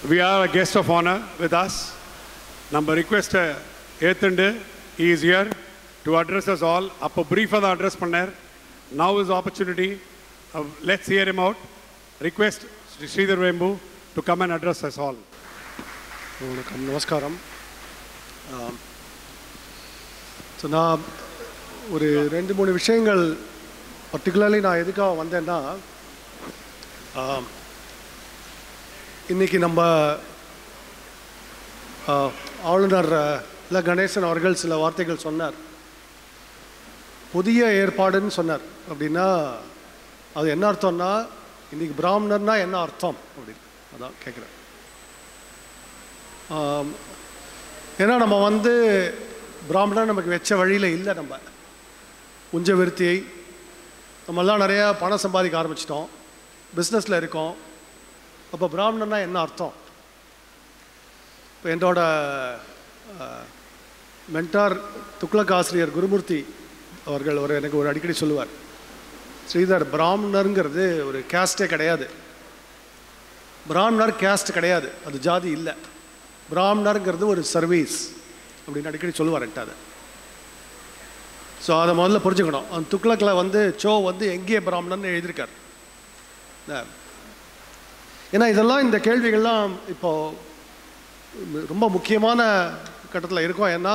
We are a guest of honor with us. Number request Ethundi, he is here to address us all. Appo brief address panner. Now is the opportunity. Let's hear him out. Request Sridhar Vembu to come and address us all. Namaskaram. So நான் ஒரு 2-3 விஷயங்கள் particularly நான் எதுக்காக வந்தேன்னா இன்னைக்கு நம்ம ஆளுநர் இல்லை கணேசன் அவர்கள் சில வார்த்தைகள் சொன்னார். புதிய ஏற்பாடுன்னு சொன்னார். அப்படின்னா அது என்ன அர்த்தம்னா இன்னைக்கு பிராமணர்னா என்ன அர்த்தம் அப்படின்னு அதான் கேட்குறேன். ஏன்னா நம்ம பிராமணர் நமக்கு வச்ச வழியில் இல்லை. நம்ம உஞ்ச விருத்தியை நம்மெல்லாம் நிறையா பணம் சம்பாதிக்க ஆரம்பிச்சிட்டோம், பிஸ்னஸில் இருக்கோம். அப்போ பிராமணர்னா என்ன அர்த்தம்? இப்போ என்னோட மென்டார் துக்ளக் ஆசிரியர் குருமூர்த்தி அவர்கள் எனக்கு ஒரு அடிக்கடி சொல்லுவார், ஸ்ரீதர், பிராமணருங்கிறது ஒரு கேஸ்டே கிடையாது. பிராமணர் கேஸ்ட் கிடையாது, அது ஜாதி இல்லை. பிராமணருங்கிறது ஒரு சர்வீஸ் அப்படின்னு அடிக்கடி சொல்லுவார் என்கிட்ட. அதை ஸோ அதை முதல்ல புரிஞ்சுக்கணும். அந்த துக்ளக்கில் சோ எங்கேயே பிராமணர்னு எழுதியிருக்கார். ஏன்னா இதெல்லாம் இந்த கேள்விகள்லாம் இப்போது ரொம்ப முக்கியமான கட்டத்தில் இருக்கும். ஏன்னா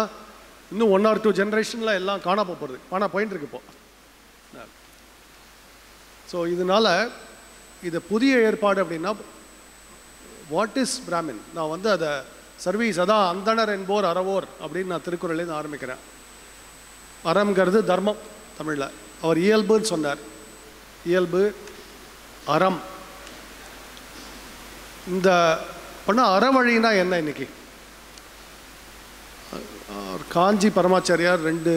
இன்னும் 1 or 2 ஜென்ரேஷனில் எல்லாம் காணாமல் போகிறது, போயின்னு இருக்கு இப்போ. ஸோ இதனால் இது புதிய ஏற்பாடு அப்படின்னா வாட் இஸ் பிராமின்? நான் அதை சர்வீஸ், அதான் அந்தணர் என்போர் அறவோர் அப்படின்னு நான் திருக்குறள்லேருந்து ஆரம்பிக்கிறேன். அறம்ங்கிறது தர்மம் தமிழில். அவர் இயல்புன்னு சொன்னார். இயல்பு, அறம். இந்த அறவழினா என்ன? இன்னைக்கு காஞ்சி பரமாச்சாரியார் 2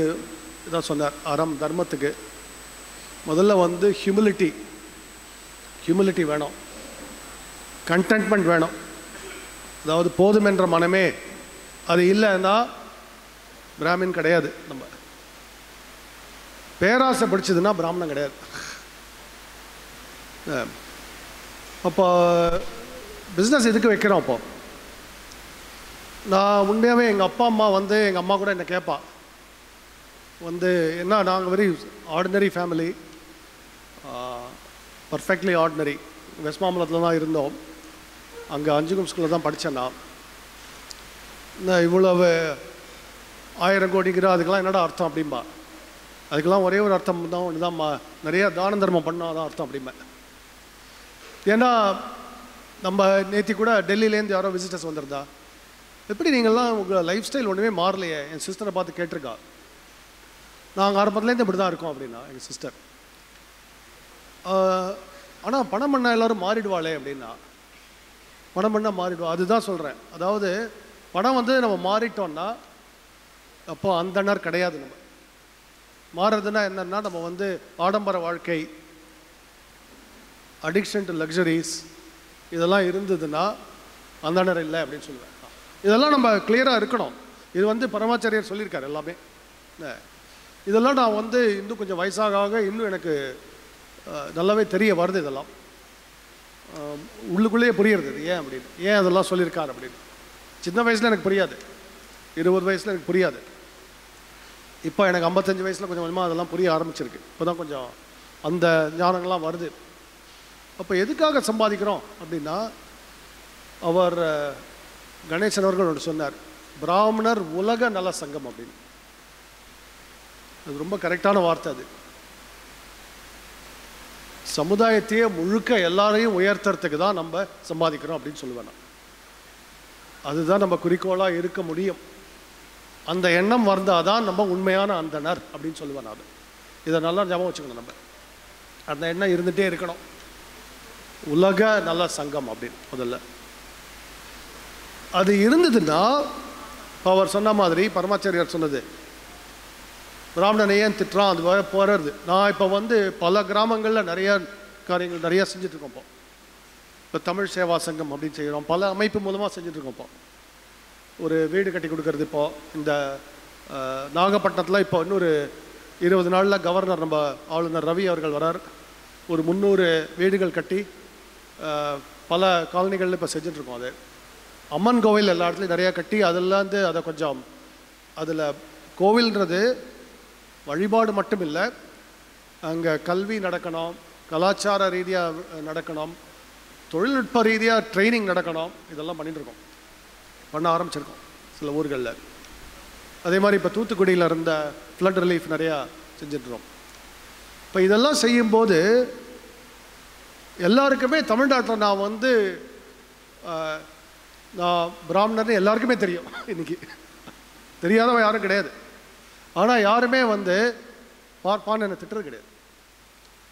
இதாக சொன்னார் அறம் தர்மத்துக்கு. முதல்ல ஹியூமிலிட்டி வேணும், கண்டென்ட்மெண்ட் வேணும். அதாவது போதும் என்ற மனமே. அது இல்லைன்னா பிராமின் கிடையாது. நம்ம பேராசை பிடிச்சதுன்னா பிராமணன் கிடையாது. அப்போ பிஸ்னஸ் எதுக்கு வைக்கிறோம்? அப்போ நான் உண்மையாகவே எங்கள் அப்பா அம்மா எங்கள் அம்மா கூட என்னை கேட்பா, என்ன நாங்கள் very ordinary family, perfectly ordinary. West மாம்பலத்தில் தான் இருந்தோம். அங்கே அஞ்சுகம் ஸ்கூலில் தான் படித்தேன். நான் இவ்வளவு 1000 கோடிங்கிற அதுக்கெல்லாம் என்னடா அர்த்தம் அப்படிம்பா. அதுக்கெல்லாம் ஒரே ஒரு அர்த்தம் தான், ஒன்று தான், நிறையா தான தர்மம் பண்ணால் தான் அர்த்தம் அப்படிம்பேன். ஏன்னா நம்ம நேற்று கூட டெல்லியிலேருந்து யாரோ விசிட்டர்ஸ் வந்திருந்தா, எப்படி நீங்கள்லாம் உங்கள் லைஃப் ஸ்டைல் ஒன்றுமே மாறலையே? என் சிஸ்டரை பார்த்து கேட்டிருக்கா. நாங்கள் ஆரம்பத்துலேருந்து இப்படி தான் இருக்கோம் அப்படின்னா எங்கள் சிஸ்டர். ஆனால் பணம் பண்ணால் எல்லோரும் மாறிடுவாளே அப்படின்னா, பணம் பண்ணால் மாறிடுவோம். அதுதான் சொல்கிறேன். அதாவது பணம் நம்ம மாறிட்டோம்னா அப்போ அந்தணர் கிடையாது. நம்ம மாறுறதுன்னா என்னன்னா, நம்ம ஆடம்பர வாழ்க்கை, அடிக்ஷன் டு லக்ஸரிஸ், இதெல்லாம் இருந்ததுன்னா அந்தணர் இல்லை அப்படின்னு சொல்லுவேன். இதெல்லாம் நம்ம கிளியராக இருக்கணும். இது பரமாச்சாரியர் சொல்லியிருக்காரு எல்லாமே. இதெல்லாம் நான் இன்னும் கொஞ்சம் வயசாக இன்னும் எனக்கு நல்லாவே தெரிய வருது. இதெல்லாம் உள்ளுக்குள்ளேயே புரியுறது. ஏன் அப்படின்னு, ஏன் அதெல்லாம் சொல்லியிருக்காரு அப்படின்னு. சின்ன வயசில் எனக்கு புரியாது, 20 வயசில் எனக்கு புரியாது. இப்போ எனக்கு 55 வயசில் கொஞ்சம் கொஞ்சமாக அதெல்லாம் புரிய ஆரம்பிச்சிருக்கு. இப்போ தான் கொஞ்சம் அந்த ஞானங்கள்லாம் வருது. அப்போ எதுக்காக சம்பாதிக்கிறோம் அப்படின்னா, அவர் கணேசன் அவர்கள் ஒன்று சொன்னார், பிராமணர் உலக நல சங்கம் அப்படின்னு. அது ரொம்ப கரெக்டான வார்த்தை. அது சமுதாயத்தையே முழுக்க எல்லாரையும் உயர்த்துறதுக்கு தான் நம்ம சம்பாதிக்கிறோம் அப்படின்னு சொல்லுவேன் நான். அதுதான் நம்ம குறிக்கோளாக இருக்க முடியும். அந்த எண்ணம் வந்தால் தான் நம்ம உண்மையான அந்தணர் அப்படின்னு சொல்லுவேன் நான். இதை நல்லா ஞாபகம் வச்சுக்கணும். நம்ம அந்த எண்ணம் இருந்துகிட்டே இருக்கணும். உலக நல சங்கம் அப்படின்னு முதல்ல அது இருந்ததுன்னா, அவர் சொன்ன மாதிரி பரமாச்சாரியார் சொன்னது, பிராமணனை ஏன் திட்டுறான் அது வர போகிறது. நான் இப்போ பல கிராமங்களில் நிறையா காரியங்கள் நிறையா செஞ்சிட்ருக்கோம். இப்போ தமிழ் சேவா சங்கம் அப்படின்னு செய்கிறோம். பல அமைப்பு மூலமாக செஞ்சிட்ருக்கோம். இப்போ ஒரு வீடு கட்டி கொடுக்கறது. இப்போது இந்த நாகப்பட்டினத்தில் இப்போ இன்னொரு 20 நாளில் கவர்னர் நம்ம ஆளுநர் ரவி அவர்கள் வரார். ஒரு 300 வீடுகள் கட்டி பல காலனிகளில் இப்போ செஞ்சிட்ருக்கோம். அது அம்மன் கோவில் எல்லா இடத்துலையும் நிறையா கட்டி அதெல்லாம் வந்து அதை கொஞ்சம் அதில் கோவில்ன்றது வழிபாடு மட்டும் இல்லை, அங்கே கல்வி நடக்கணும், கலாச்சார ரீதியாக நடக்கணும், தொழில்நுட்ப ரீதியாக ட்ரைனிங் நடக்கணும். இதெல்லாம் பண்ணிட்டுருக்கோம், பண்ண ஆரம்பிச்சிருக்கோம் சில ஊர்களில். அதே மாதிரி இப்போ தூத்துக்குடியில் இருந்த ஃப்ளட் ரிலீஃப் நிறையா செஞ்சிட்ருக்கோம். இப்போ இதெல்லாம் செய்யும்போது எல்லாருக்குமே தமிழ்நாட்டில் நான் வந்து நான் பிராமணர்னு எல்லாருக்குமே தெரியும். இன்றைக்கி தெரியாதவன் யாரும் கிடையாது. ஆனால் யாருமே வந்து பார்ப்பான்னு என்னை திட்டுறது கிடையாது.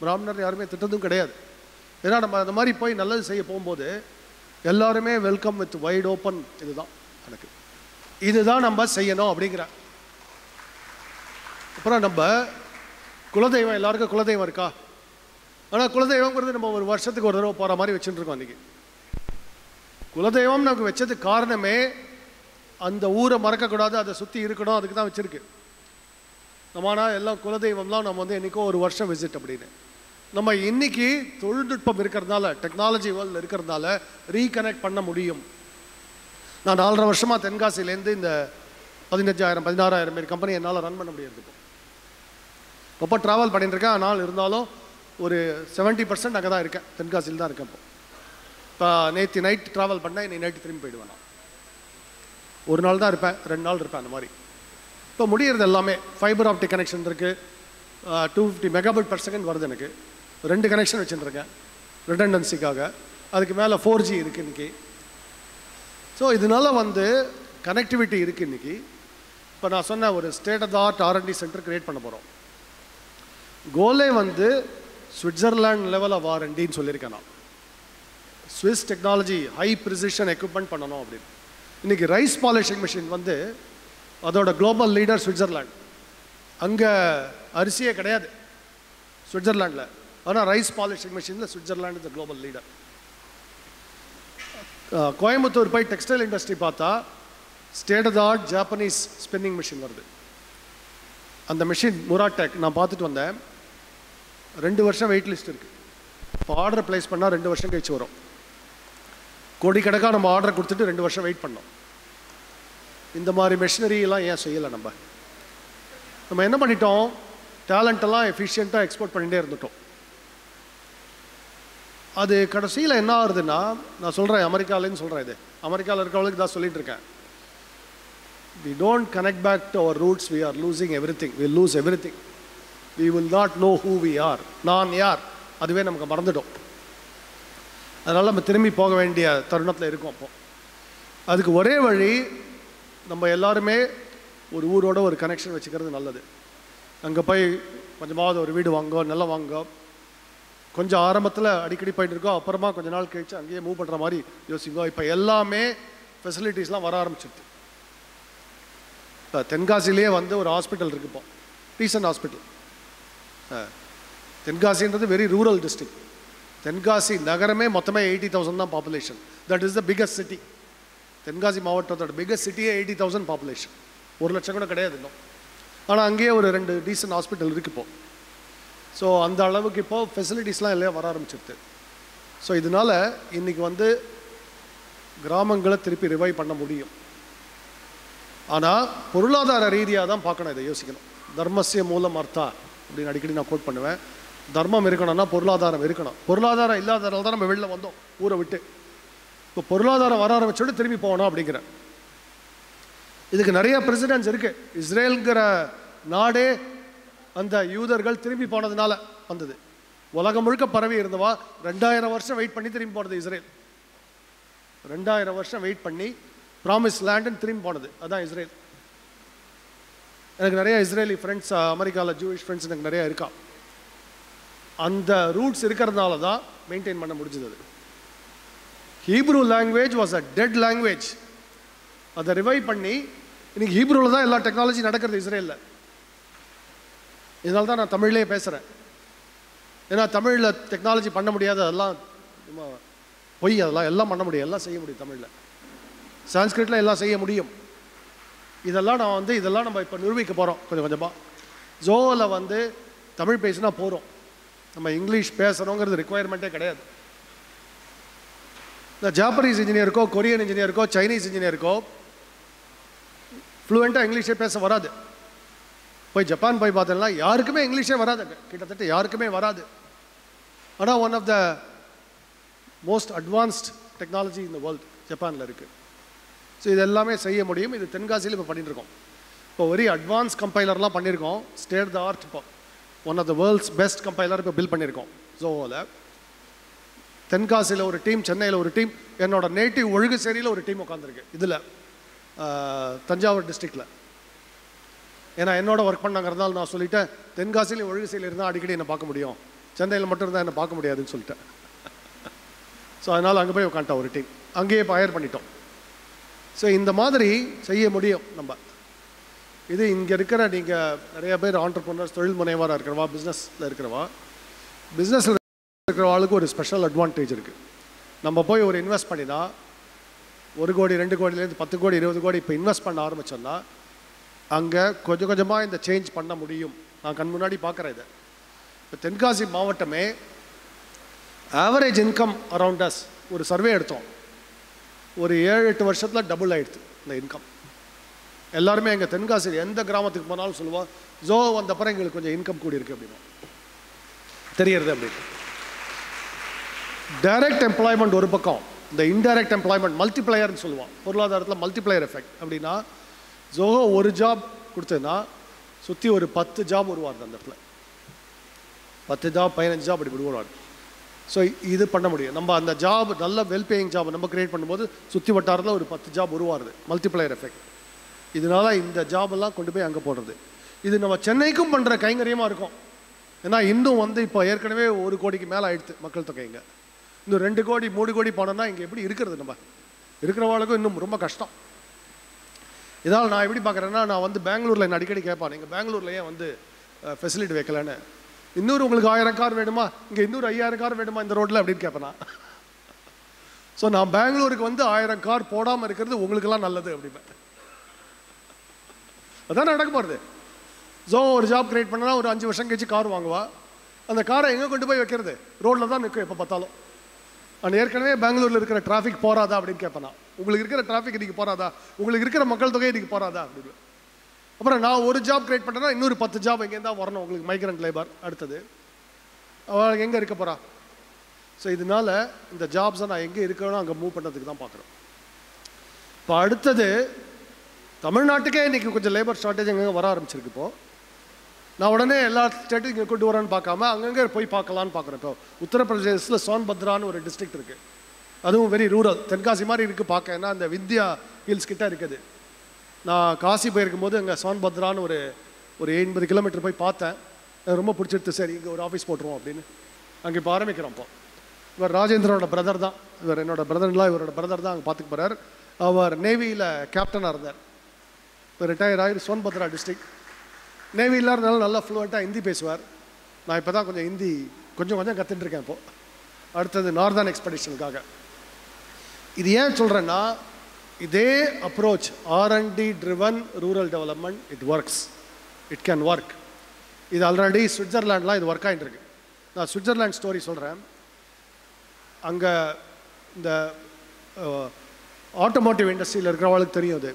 பிராமணர் யாருமே திட்டதும் கிடையாது. ஏன்னா நம்ம அந்த மாதிரி போய் நல்லது செய்ய போகும்போது எல்லாருமே வெல்கம் வித் வைட் ஓப்பன். இதுதான் எனக்கு, இதுதான் நம்ம செய்யணும் அப்படிங்கிற. அப்புறம் நம்ம குலதெய்வம், எல்லாருக்கும் குலதெய்வம் இருக்கா? ஆனால் குலதெய்வங்கிறது நம்ம ஒரு வருஷத்துக்கு ஒரு தடவை போகிற மாதிரி வச்சுட்டு இருக்கோம். இன்றைக்கி குலதெய்வம் நமக்கு வச்சதுக்கு காரணமே அந்த ஊரை மறக்கக்கூடாது, அதை சுற்றி இருக்கணும், அதுக்கு தான் வச்சுருக்கு. நம்ம ஆனால் எல்லாம் குலதெய்வம்லாம் நம்ம வந்து என்றைக்கோ ஒரு வருஷம் விசிட் அப்படின்னு. நம்ம இன்றைக்கி தொழில்நுட்பம் இருக்கிறதுனால, டெக்னாலஜி வேர்ல்டில் இருக்கிறதுனால ரீகனெக்ட் பண்ண முடியும். நான் 4.5 வருஷமாக தென்காசிலேருந்து இந்த 15,000-16,000 பேர் கம்பெனி என்னால் ரன் பண்ண முடியாது. இப்போ ட்ராவல் பண்ணிட்டுருக்கேன். ஆனால் இருந்தாலும் ஒரு 70% அங்கே தான் இருக்கேன், தென்காசியில் தான் இருக்கேன். இப்போ நேற்று நைட் ட்ராவல் பண்ணேன், இன்னைக்கு நைட்டு திரும்பி போயிடுவேன். நான் ஒரு நாள் தான் இருப்பேன், 2 நாள் இருப்பேன், அந்த மாதிரி. இப்போ முடியறது எல்லாமே ஃபைபர் ஆப்டிக் கனெக்ஷன் இருக்குது, 250 Mbps வருது. எனக்கு 2 கனெக்ஷன் வச்சுருக்கேன் ரிடண்டன்சிக்காக. அதுக்கு மேலே 4G இருக்குது இன்றைக்கி. ஸோ இதனால வந்து கனெக்டிவிட்டி இருக்குது இன்றைக்கி. இப்போ நான் சொன்ன ஒரு state of the art R&D centre create பண்ண போகிறோம். கோலே வந்து சுவிட்சர்லாண்ட் லெவல் ஆஃப் R&Dன்னு சொல்லியிருக்கேன் நான். Swiss technology high precision equipment பண்ணணும் அப்படின்னு. இன்றைக்கி ரைஸ் பாலிஷிங் மிஷின் வந்து அதோட குளோபல் லீடர் சுவிட்சர்லாண்ட். அங்கே அரிசியே கிடையாது சுவிட்சர்லாண்டில், ஆனால் ரைஸ் பாலிஷிங் மிஷினில் Switzerland is the global leader. Coimbatore போய் டெக்ஸ்டைல் இண்டஸ்ட்ரி பார்த்தா state of the art Japanese spinning machine வருது. அந்த மிஷின் முராடெக் நான் பார்த்துட்டு வந்தேன். 2 வருஷம் வெயிட் லிஸ்ட் இருக்குது. இப்போ ஆர்டர் ப்ளேஸ் பண்ணால் 2 வருஷம் கழிச்சு வரும். கோடிக்கணக்காக நம்ம ஆர்டர் கொடுத்துட்டு 2 வருஷம் வெயிட் பண்ணோம். இந்த மாதிரி மெஷினரியெல்லாம் ஏன் செய்யலை? நம்ம என்ன பண்ணிட்டோம்? டேலண்டெல்லாம் எஃபிஷியண்ட்டாக எக்ஸ்போர்ட் பண்ணிகிட்டே இருந்துட்டோம். அது கடைசியில் என்ன ஆகுதுன்னா, நான் சொல்கிறேன் அமெரிக்காலேன்னு சொல்கிறேன், இது அமெரிக்காவில் இருக்கிறவங்களுக்கு தான் சொல்லிட்டு இருக்கேன். We don't connect back to our roots, we are losing everything. We lose everything. We will not know who we are. நான் யார் அதுவே நமக்கு மறந்துடும். அதனால் நம்ம திரும்பி போக வேண்டிய தருணத்தில் இருக்கோம். அப்போ அதுக்கு ஒரே வழி, நம்ம எல்லாருமே ஒரு ஊரோட ஒரு கனெக்ஷன் வச்சுக்கிறது நல்லது. அங்கே போய் கொஞ்சமாவது ஒரு வீடு வாங்க, நிலம் வாங்க. கொஞ்சம் ஆரம்பத்தில் அடிக்கடி போயிட்டு இருக்கோம், அப்புறமா கொஞ்ச நாள் கழிச்சு அங்கேயே மூவ் பண்ணுற மாதிரி யோசிங்க. இப்போ எல்லாமே ஃபெசிலிட்டிஸ்லாம் வர ஆரம்பிச்சிடுது. இப்போ தென்காசிலேயே வந்து ஒரு ஹாஸ்பிட்டல் இருக்குது, இப்போ டீசன்ட் ஹாஸ்பிட்டல். தென்காசின்றது வெரி ரூரல் டிஸ்ட்ரிக்ட். தென்காசி நகரமே மொத்தமே 80,000 தான் population. That is the biggest city. Tenkasi மாவட்டத்தோட பிகஸ்ட் சிட்டியே 80,000 பாப்புலேஷன். 1 லட்சம் கூட கிடையாது இன்னும். ஆனால் அங்கேயே ஒரு 2 டீசன்ட் ஹாஸ்பிட்டல் இருக்குது இப்போ. ஸோ அந்த அளவுக்கு இப்போது ஃபெசிலிட்டிஸ்லாம் எல்லாம் வர ஆரம்பிச்சிருது. ஸோ இதனால் இன்றைக்கி வந்து கிராமங்களை திருப்பி ரிவைவ் பண்ண முடியும். ஆனால் பொருளாதார ரீதியாக தான் பார்க்கணும், இதை யோசிக்கணும். தர்மஸ்ய மூலம் அர்த்தா அப்படின்னு அடிக்கடி நான் கோட் பண்ணுவேன். தர்மம் இருக்கணும்னா பொருளாதாரம் இருக்கணும். பொருளாதாரம் இல்லாதனால தான் நம்ம வெளில வந்தோம் ஊரை விட்டு. இப்போ பொருளாதாரம் வர ஆரம்பிச்சோடு திரும்பி போகணும் அப்படிங்கிற. இதுக்கு நிறைய பிரசிடென்ட்ஸ் இருக்குது. இஸ்ரேலுங்கிற நாடே அந்த யூதர்கள் திரும்பி போனதுனால வந்தது. உலகம் முழுக்க பரவி இருந்தவா 2000 வருஷம் வெயிட் பண்ணி திரும்பி போனது இஸ்ரேல். 2000 வருஷம் வெயிட் பண்ணி ப்ராமிஸ் லேண்டுன்னு திரும்பி போனது அதுதான் இஸ்ரேல். எனக்கு நிறைய இஸ்ரேலி ஃப்ரெண்ட்ஸ், அமெரிக்காவில் ஜூயிஷ் ஃப்ரெண்ட்ஸ் எனக்கு நிறையா இருக்கா. அந்த ரூட்ஸ் இருக்கிறதுனால தான் மெயின்டைன் பண்ண முடிஞ்சது. அது Hebrew language was a dead language. அதை ரிவைவ் பண்ணி இன்னைக்கு ஹீப்ரூவில் தான் எல்லா டெக்னாலஜி நடக்கிறது இஸ்ரேலில். இதனால தான் நான் தமிழ்லேயே பேசுகிறேன். ஏன்னா தமிழில் டெக்னாலஜி பண்ண முடியாது, அதெல்லாம் பொய். அதெல்லாம் எல்லாம் பண்ண முடியும், எல்லாம் செய்ய முடியும் தமிழில். சான்ஸ்கிரிட்டில் எல்லாம் செய்ய முடியும். இதெல்லாம் நான் வந்து இதெல்லாம் நம்ம இப்போ நிரூபிக்க போகிறோம் கொஞ்சம் கொஞ்சமாக. ஜோவில் வந்து தமிழ் பேசினா போகிறோம், நம்ம இங்கிலீஷ் பேசணுங்கிறது ரிக்குவயர்மெண்ட்டே கிடையாது. இந்த ஜாப்பனீஸ் இன்ஜினியருக்கோ கொரியன் இன்ஜினியருக்கோ சைனீஸ் இன்ஜினியருக்கோ ஃப்ளூவெண்ட்டாக இங்கிலீஷே பேச வராது. போய் ஜப்பான் போய் பார்த்தோம்னா யாருக்குமே இங்கிலீஷே வராது, கிட்டத்தட்ட யாருக்குமே வராது. ஆனால் one of the most advanced technology in the world ஜப்பானில் இருக்குது. ஸோ இது எல்லாமே செய்ய முடியும். இது தென்காசியில் இப்போ பண்ணிட்டு இருக்கோம். இப்போ வெரி அட்வான்ஸ் கம்பைலர்லாம் பண்ணியிருக்கோம். State the art. இப்போ one of the world's best compiler இப்போ பில்ட் பண்ணியிருக்கோம் ஜோவோவில். தென்காசியில் ஒரு டீம், சென்னையில் ஒரு டீம், என்னோட நேட்டிவ் ஒழுகுசேரியில் ஒரு டீம் உட்காந்துருக்கு. இதில் தஞ்சாவூர் டிஸ்ட்ரிக்டில். ஏன்னா என்னோட ஒர்க் பண்ணாங்கிறதுனால நான் சொல்லிட்டேன், தென்காசியில் ஒழுகுசேரியில் இருந்தால் அடிக்கடி என்னை பார்க்க முடியும், சென்னையில் மட்டும் இருந்தால் என்னை பார்க்க முடியாதுன்னு சொல்லிட்டேன். ஸோ அதனால் அங்கே போய் உட்காந்துட்டோம் ஒரு டீம். அங்கேயே இப்போ ஹயர் பண்ணிட்டோம். ஸோ இந்த மாதிரி செய்ய முடியும் நம்ம. இது இங்கே இருக்கிற நீங்கள் நிறைய பேர் ஆண்டர்ப்ரனர்ஸ், தொழில் முனைவராக இருக்கிறவா, பிஸ்னஸில் இருக்கிறவா, பிஸ்னஸில் இருக்கிறவாளுக்கு ஒரு ஸ்பெஷல் அட்வான்டேஜ் இருக்குது. நம்ம போய் ஒரு இன்வெஸ்ட் பண்ணினா 1 கோடி 2 கோடியிலேருந்து 10 கோடி 20 கோடி இப்போ இன்வெஸ்ட் பண்ண ஆரம்பித்தோம்னா அங்கே கொஞ்சம் கொஞ்சமாக இந்த சேஞ்ச் பண்ண முடியும். நான் கண் முன்னாடி பார்க்குறேன் இதை. இப்போ தென்காசி மாவட்டமே ஆவரேஜ் இன்கம் அரவுண்ட் அஸ் ஒரு சர்வே எடுத்தோம். ஒரு 7-8 வருஷத்தில் டபுள் ஆகிடுது இந்த இன்கம். எல்லாருமே எங்கள் தென்காசியில் எந்த கிராமத்துக்கு போனாலும் சொல்லுவோம், ஜோ வந்தப்பறம் எங்களுக்கு கொஞ்சம் இன்கம் கூடி இருக்குது அப்படின்னு தெரியறது. அப்படின்னு டைரக்ட் எம்ப்ளாய்மெண்ட் ஒரு பக்கம், இந்த இன்டைரக்ட் எம்ப்ளாய்மெண்ட் மல்டிப்ளையர்னு சொல்லுவோம். பொருளாதாரத்தில் மல்டிப்ளையர் எஃபெக்ட். அப்படின்னா ஜோஹோ ஒரு ஜாப் கொடுத்ததுன்னா சுற்றி ஒரு 10 ஜாப் உருவாருது. அந்த இடத்துல 10 ஜாப் 15 ஜாப் அப்படி உருவாரு. ஸோ இது பண்ண முடியும். நம்ம அந்த ஜாப் நல்ல வெல் பேயிங் ஜாப் நம்ம கிரியேட் பண்ணும்போது சுற்றி வட்டாரத்தில் ஒரு 10 ஜாப் உருவாருது. Multiplier effect. இதனால இந்த ஜாபெல்லாம் கொண்டு போய் அங்கே போடுறது. இது நம்ம சென்னைக்கும் பண்ணுற கைங்கரியமாக இருக்கும். ஏன்னா இன்னும் இப்போ ஏற்கனவே 1 கோடிக்கு மேலே ஆயிடுது மக்கள் தொகை. இங்கே இன்னும் 2 கோடி 3 கோடி போனோம்னா இங்கே எப்படி இருக்கிறது? நம்ம இருக்கிறவாளுக்கும் இன்னும் ரொம்ப கஷ்டம். இதனால் நான் எப்படி பார்க்குறேன்னா, நான் பெங்களூரில் என்ன அடிக்கடி கேட்பான், நீங்கள் பெங்களூரில் ஏன் ஃபெசிலிட்டி வைக்கலன்னு. இன்னொரு உங்களுக்கு 1000 கார் வேணுமா, இங்கே இன்னொரு 5000 கார் வேணுமா இந்த ரோட்டில் அப்படின்னு கேட்பேன் நான். ஸோ நான் பெங்களூருக்கு 1000 கார் போடாமல் இருக்கிறது உங்களுக்கெல்லாம் நல்லது அப்படிப்பேன். அதான் நடக்க போகிறது. ஸோ ஒரு ஜாப் கிரியேட் பண்ணனா ஒரு 5 வருஷம் கழிச்சு கார் வாங்குவா. அந்த காரை எங்கே கொண்டு போய் வைக்கிறது? ரோட்டில் தான் நிற்கும் எப்போ பார்த்தாலும். ஆனால் ஏற்கனவே பெங்களூரில் இருக்கிற டிராஃபிக் போராதா அப்படின்னு கேட்பேன் நான். உங்களுக்கு இருக்கிற டிராஃபிக் இன்றைக்கி போராதா, உங்களுக்கு இருக்கிற மக்கள் தொகை இன்றைக்கி போராதா அப்படின்னு. அப்புறம் நான் ஒரு ஜாப் கிரியேட் பண்ணுறேன்னா இன்னொரு 10 ஜாப் எங்கேருந்து தான் வரணும் உங்களுக்கு, மைக்ரண்ட் லேபர். அடுத்தது அவளுக்கு எங்கே இருக்க போகிறா? ஸோ இதனால இந்த ஜாப்ஸை நான் எங்கே இருக்கணும் அங்கே மூவ் பண்ணுறதுக்கு தான் பார்க்குறோம். இப்போ அடுத்தது தமிழ்நாட்டுக்கே இன்றைக்கி கொஞ்சம் லேபர் ஷார்ட்டேஜ் எங்கே வர ஆரம்பிச்சிருக்கு. இப்போது நான் உடனே எல்லா ஸ்டேட்டும் இங்கே கொண்டு வரேன்னு பார்க்காம அங்கங்கே போய் பார்க்கலான்னு பார்க்குறேன். இப்போ உத்தரப்பிரதேசத்தில் சோன்பத்ரான்னு ஒரு டிஸ்ட்ரிக்ட் இருக்குது. அதுவும் வெரி ரூரல், தென்காசி மாதிரி இருக்குது பார்க்க. ஏன்னா அந்த வித்யா ஹில்ஸ் கிட்ட இருக்குது. நான் காசி போயிருக்கும்போது அங்கே சோன்பத்ரான்னு ஒரு 80 கிலோமீட்டர் போய் பார்த்தேன். ரொம்ப பிடிச்சிருது. சரி இங்கே ஒரு ஆஃபீஸ் போட்டுருவோம் அப்படின்னு அங்கே இப்போ ஆரம்பிக்கிறோம். இப்போ இவர் ராஜேந்திரோட பிரதர் தான், இவர் என்னோட பிரதர்லாம், இவரோட பிரதர் தான் அங்கே பார்த்துக்க போகிறார். அவர் நேவியில் கேப்டனாக இருந்தார். இப்போ ரிட்டையர் ஆகி சோன்பத்ரா டிஸ்ட்ரிக்ட். நேவியில் இருந்தாலும் நல்லா ஃப்ளூவெண்ட்டாக ஹிந்தி பேசுவார். நான் இப்போ தான் கொஞ்சம் ஹிந்தி கொஞ்சம் கற்றுட்டுருக்கேன். இப்போது அடுத்தது நார்தர்ன் எக்ஸ்பெடிஷனுக்காக. இது ஏன் சொல்கிறேன்னா, இதே approach R&D driven rural development, it works, it can work. இது ஆல்ரெடி சுவிட்சர்லாண்ட்லாம் இது ஒர்க் ஆகிட்டு இருக்கு. நான் சுவிட்சர்லாண்ட் ஸ்டோரி சொல்கிறேன். அங்கே இந்த ஆட்டோமோட்டிவ் இண்டஸ்ட்ரியில் இருக்கிறவங்களுக்கு தெரியும். அது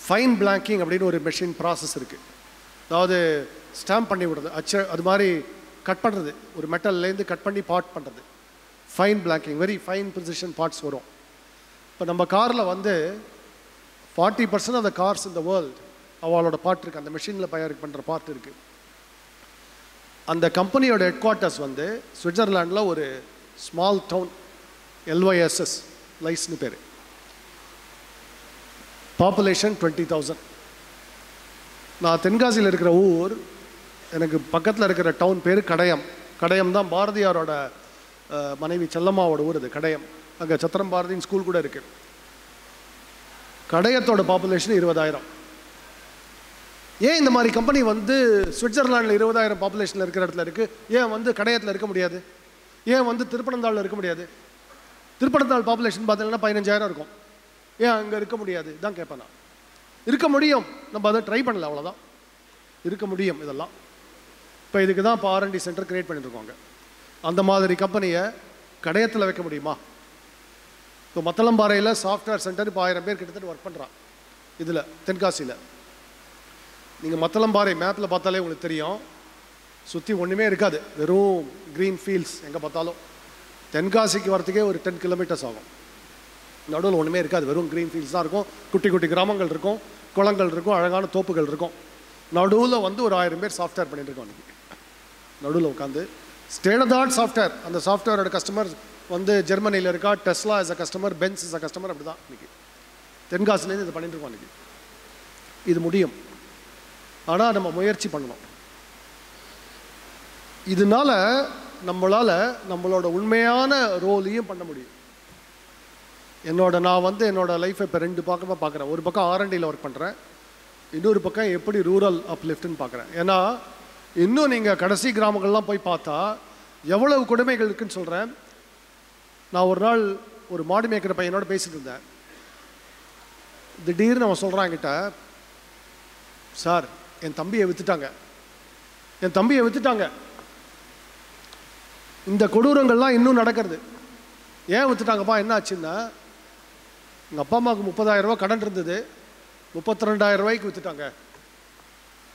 ஃபைன் பிளாங்கிங் அப்படின்னு ஒரு மெஷின் ப்ராசஸ் இருக்குது. அதாவது ஸ்டாம்ப் பண்ணி விடுறது, அது மாதிரி கட் பண்ணுறது, ஒரு மெட்டல்லேருந்து கட் பண்ணி பார்ட் பண்ணுறது. Fine blanking, very fine precision parts வரும். இப்போ நம்ம காரில் 40% of the cars in the world அவளோட பார்ட் இருக்குது. அந்த மெஷினில் தயாரிக்க பண்ணுற பார்ட் இருக்குது. அந்த கம்பெனியோட ஹெட் குவார்ட்டர்ஸ் சுவிட்சர்லாண்டில் ஒரு ஸ்மால் டவுன், LYSS லைஸ்னு பேர். பாப்புலேஷன் 20,000. நான் தென்காசியில் இருக்கிற ஊர், எனக்கு பக்கத்தில் இருக்கிற டவுன் பேர் கடையம். கடையம் தான் பாரதியாரோட மனைவி செல்லம்மாவோட ஊர். இது கடையம். அங்கே சத்திரம் பாரதியின் ஸ்கூல் கூட இருக்குது. கடையத்தோட பாப்புலேஷன் 20,000. ஏன் இந்த மாதிரி கம்பெனி சுவிட்சர்லாண்டில் 20,000 பாப்புலேஷனில் இருக்கிற இடத்துல இருக்குது, ஏன் கடையத்தில் இருக்க முடியாது? ஏன் திருப்பனந்தாளில் இருக்க முடியாது? திருப்பனந்தாள் பாப்புலேஷன் பார்த்தீங்கன்னா 15,000 இருக்கும். ஏன் அங்கே இருக்க முடியாது தான் கேட்பேன் நான். இருக்க முடியும், நம்ம அதை ட்ரை பண்ணல, அவ்வளோதான். இருக்க முடியும் இதெல்லாம். இப்போ இதுக்கு தான் இப்போ R&D சென்டர் கிரியேட் பண்ணிட்டுருக்கோங்க. அந்த மாதிரி கம்பெனியை கடையத்தில் வைக்க முடியுமா? இப்போ மத்தளம்பாறையில் சாஃப்ட்வேர் சென்டர் இப்போ 1000 பேர் கிட்டத்தட்ட ஒர்க் பண்ணுறான். இதில் தென்காசியில் நீங்கள் மத்தளம்பாறை மேப்பில் பார்த்தாலே உங்களுக்கு தெரியும், சுற்றி ஒன்றுமே இருக்காது, வெறும் க்ரீன் ஃபீல்ட்ஸ் எங்கே பார்த்தாலும். தென்காசிக்கு வரத்துக்கே ஒரு 10 கிலோமீட்டர்ஸ் ஆகும். நடுவில் ஒன்றுமே இருக்காது, வெறும் க்ரீன் ஃபீல்ட்ஸ் தான் இருக்கும். குட்டி குட்டி கிராமங்கள் இருக்கும், குளங்கள் இருக்கும், அழகான தோப்புகள் இருக்கும். நடுவில் வந்து ஒரு 1000 பேர் சாஃப்ட்வேர் பண்ணிட்டு இருக்கோம். அன்றைக்கி நடுவில் உட்காந்து state of the art software. அந்த சாஃப்ட்வேரோட கஸ்டமர் வந்து ஜெர்மனியில் இருக்கா, Tesla is a customer, Benz is a customer. அப்படி தான் இன்றைக்கி தென்காசிலேருந்து இது பண்ணிட்டு இருக்கோம். அன்றைக்கி இது முடியும், ஆனால் நம்ம முயற்சி பண்ணணும். இதனால நம்மளால் நம்மளோட உண்மையான ரோலையும் பண்ண முடியும். நான் வந்து என்னோட லைஃப்பை இப்போ 2 பக்கமாக பார்க்குறேன். ஒரு பக்கம் R&Dயில் ஒர்க் பண்ணுறேன், இன்னொரு பக்கம் எப்படி ரூரல் அப்லிஃப்ட்னு பார்க்குறேன். ஏன்னா இன்னும் நீங்கள் கடைசி கிராமங்கள்லாம் போய் பார்த்தா எவ்வளவு கொடுமைகள் இருக்குன்னு சொல்கிறேன். நான் ஒரு நாள் ஒரு மாடு மேய்க்கிற பையனோட பேசிட்டு இருந்தேன். திடீர்னு அவன் சொல்கிறான் என்கிட்ட, சார் என் தம்பியை விற்றுட்டாங்க. இந்த கொடூரங்கள்லாம் இன்னும் நடக்கிறது. ஏன் விற்றுட்டாங்கப்பா, என்ன ஆச்சுன்னா எங்கள் அப்பா அம்மாவுக்கு 30,000 ரூபா கடன் இருந்தது, 32,000 ரூபாய்க்கு விற்றுட்டாங்க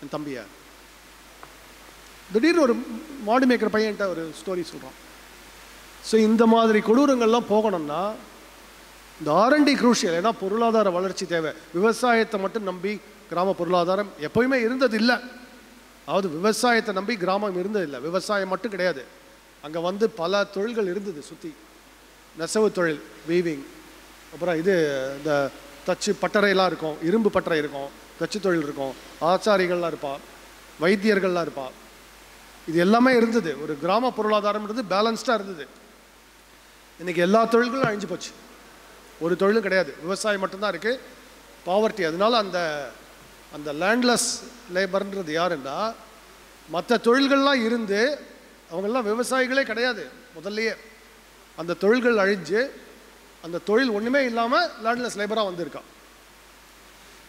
என் தம்பியை. திடீர்னு ஒரு மாடு மேய்க்கிற பையன்கிட்ட ஒரு ஸ்டோரி சொல்கிறான். ஸோ இந்த மாதிரி கொடூரங்கள்லாம் போகணும்னா இந்த R&D குரூஷியல். ஏன்னா பொருளாதார வளர்ச்சி தேவை. விவசாயத்தை மட்டும் நம்பி கிராம பொருளாதாரம் எப்போயுமே இருந்தது இல்லை. அதாவது விவசாயத்தை நம்பி கிராமம் இருந்ததில்லை. விவசாயம் மட்டும் கிடையாது, அங்கே வந்து பல தொழில்கள் இருந்தது சுற்றி. நெசவு தொழில், வீவிங், அப்புறம் இந்த தச்சு பட்டறையெல்லாம் இருக்கும், இரும்பு பட்டறை இருக்கும், தச்சு தொழில் இருக்கும், ஆச்சாரிகள்லாம் இருப்பா, வைத்தியர்கள்லாம் இருப்பா. இது எல்லாமே இருந்தது. ஒரு கிராம பொருளாதாரம்ன்றது பேலன்ஸ்டாக இருந்தது. இன்றைக்கி எல்லா தொழில்களும் அழிஞ்சு போச்சு, ஒரு தொழிலும் கிடையாது, விவசாயம் மட்டும்தான் இருக்குது. பாவர்ட்டி. அதனால அந்த லேண்ட்லெஸ் லேபர்ன்றது யாருன்னா, மற்ற தொழில்கள்லாம் இருந்து அவங்கெல்லாம் விவசாயிகளே கிடையாது முதல்லையே. அந்த தொழில்கள் அழிஞ்சு அந்த தொழில் ஒன்றுமே இல்லாமல் லேண்ட்லெஸ் லேபராக வந்திருக்கா.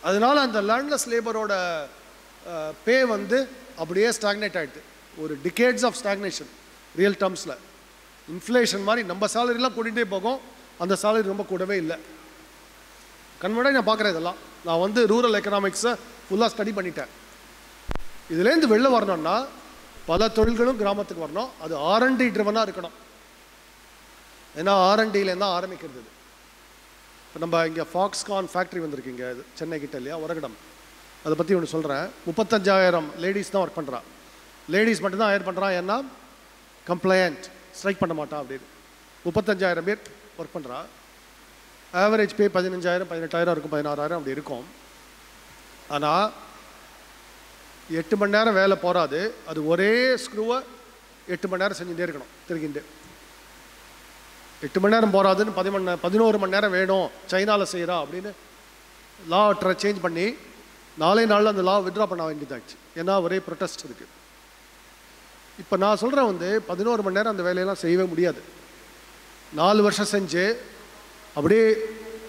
அதனால அந்த லேண்ட்லெஸ் லேபரோட பே வந்து அப்படியே ஸ்டாக்னேட் ஆகிடுது. ஒரு டிகேட்ஸ் ஆஃப் ஸ்டாக்னேஷன் ரியல் டேர்ம்ஸில். இன்ஃப்ளேஷன் மாதிரி நம்ம சேலரிலாம் கூட்டிகிட்டே போகும், அந்த சேலரி ரொம்ப கூடவே இல்லை. கண்முன்னாடி நான் பார்க்குறேன் இதெல்லாம். நான் வந்து ரூரல் எக்கனாமிக்ஸை ஃபுல்லாக ஸ்டடி பண்ணிட்டேன். இதுலேருந்து வெளில வரணும்னா பல தொழில்களும் கிராமத்துக்கு வரணும். அது R&D ட்ரிவனாக இருக்கணும். ஏன்னா R&Dலேருந்து தான் ஆரம்பிக்கிறது. இப்போ நம்ம இங்கே ஃபாக்ஸ்கான் ஃபேக்ட்ரி வந்திருக்கீங்க, சென்னை கிட்ட இல்லையா, உரகடம். அதை பற்றி ஒன்று சொல்கிறேன். 35,000 லேடிஸ் தான் ஒர்க் பண்ணுறான். லேடிஸ் மட்டும்தான் ஹயர் பண்ணுறான். ஏன்னா கம்ப்ளைண்ட், ஸ்ட்ரைக் பண்ண மாட்டான் அப்படின்னு. 35,000 பேர் ஒர்க் பண்ணுறா. ஆவரேஜ் பே 15,000, 18,000 இருக்கும், 16,000 அப்படி இருக்கும். ஆனால் 8 மணி நேரம் வேலை போகாது. அது ஒரே ஸ்க்ரூவை 8 மணி நேரம் செஞ்சுட்டே இருக்கணும் திருக்கிண்டு. 8 மணி நேரம் போகாதுன்னு 11 மணி நேரம் வேணும், சைனாவில் செய்கிறா அப்படின்னு லா சேஞ்ச் பண்ணி 4 நாளில் அந்த லா வித்ட்ரா பண்ண வேண்டியதாச்சு. ஏன்னா ஒரே ப்ரொட்டஸ்ட் இருக்குது. இப்போ நான் சொல்கிறேன் வந்து 11 மணி நேரம் அந்த வேலையெல்லாம் செய்யவே முடியாது. 4 வருஷம் செஞ்சு அப்படியே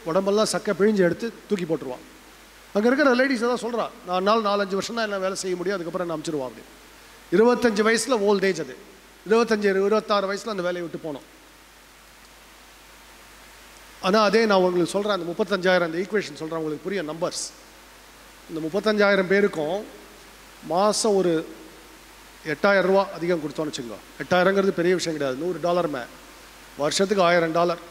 உடம்பெல்லாம் சக்கை பிழிஞ்சு எடுத்து தூக்கி போட்டுருவான். அங்கே இருக்கிற லேடிஸ் தான் சொல்கிறா, நான் 4-5 வருஷம் தான் என்ன வேலை செய்ய முடியும், அதுக்கப்புறம் நான் அனுப்பிச்சிடுவான் அப்படின்னு. 25 வயசில் ஓல்ட் ஏஜ். அது 25-26 வயசில் அந்த வேலையை விட்டு போனோம். ஆனால் அதே நான் உங்களுக்கு சொல்கிறேன், அந்த 35,000 அந்த ஈக்குவேஷன் சொல்கிறேன், உங்களுக்கு புரிய நம்பர்ஸ். இந்த 35,000 பேருக்கும் மாதம் ஒரு 8,000 ரூபா அதிகம் கொடுத்தோன்னு வச்சுக்கோ. 8,000ங்கிறது பெரிய விஷயம் கிடையாது, $100 வருஷத்துக்கு $1,000.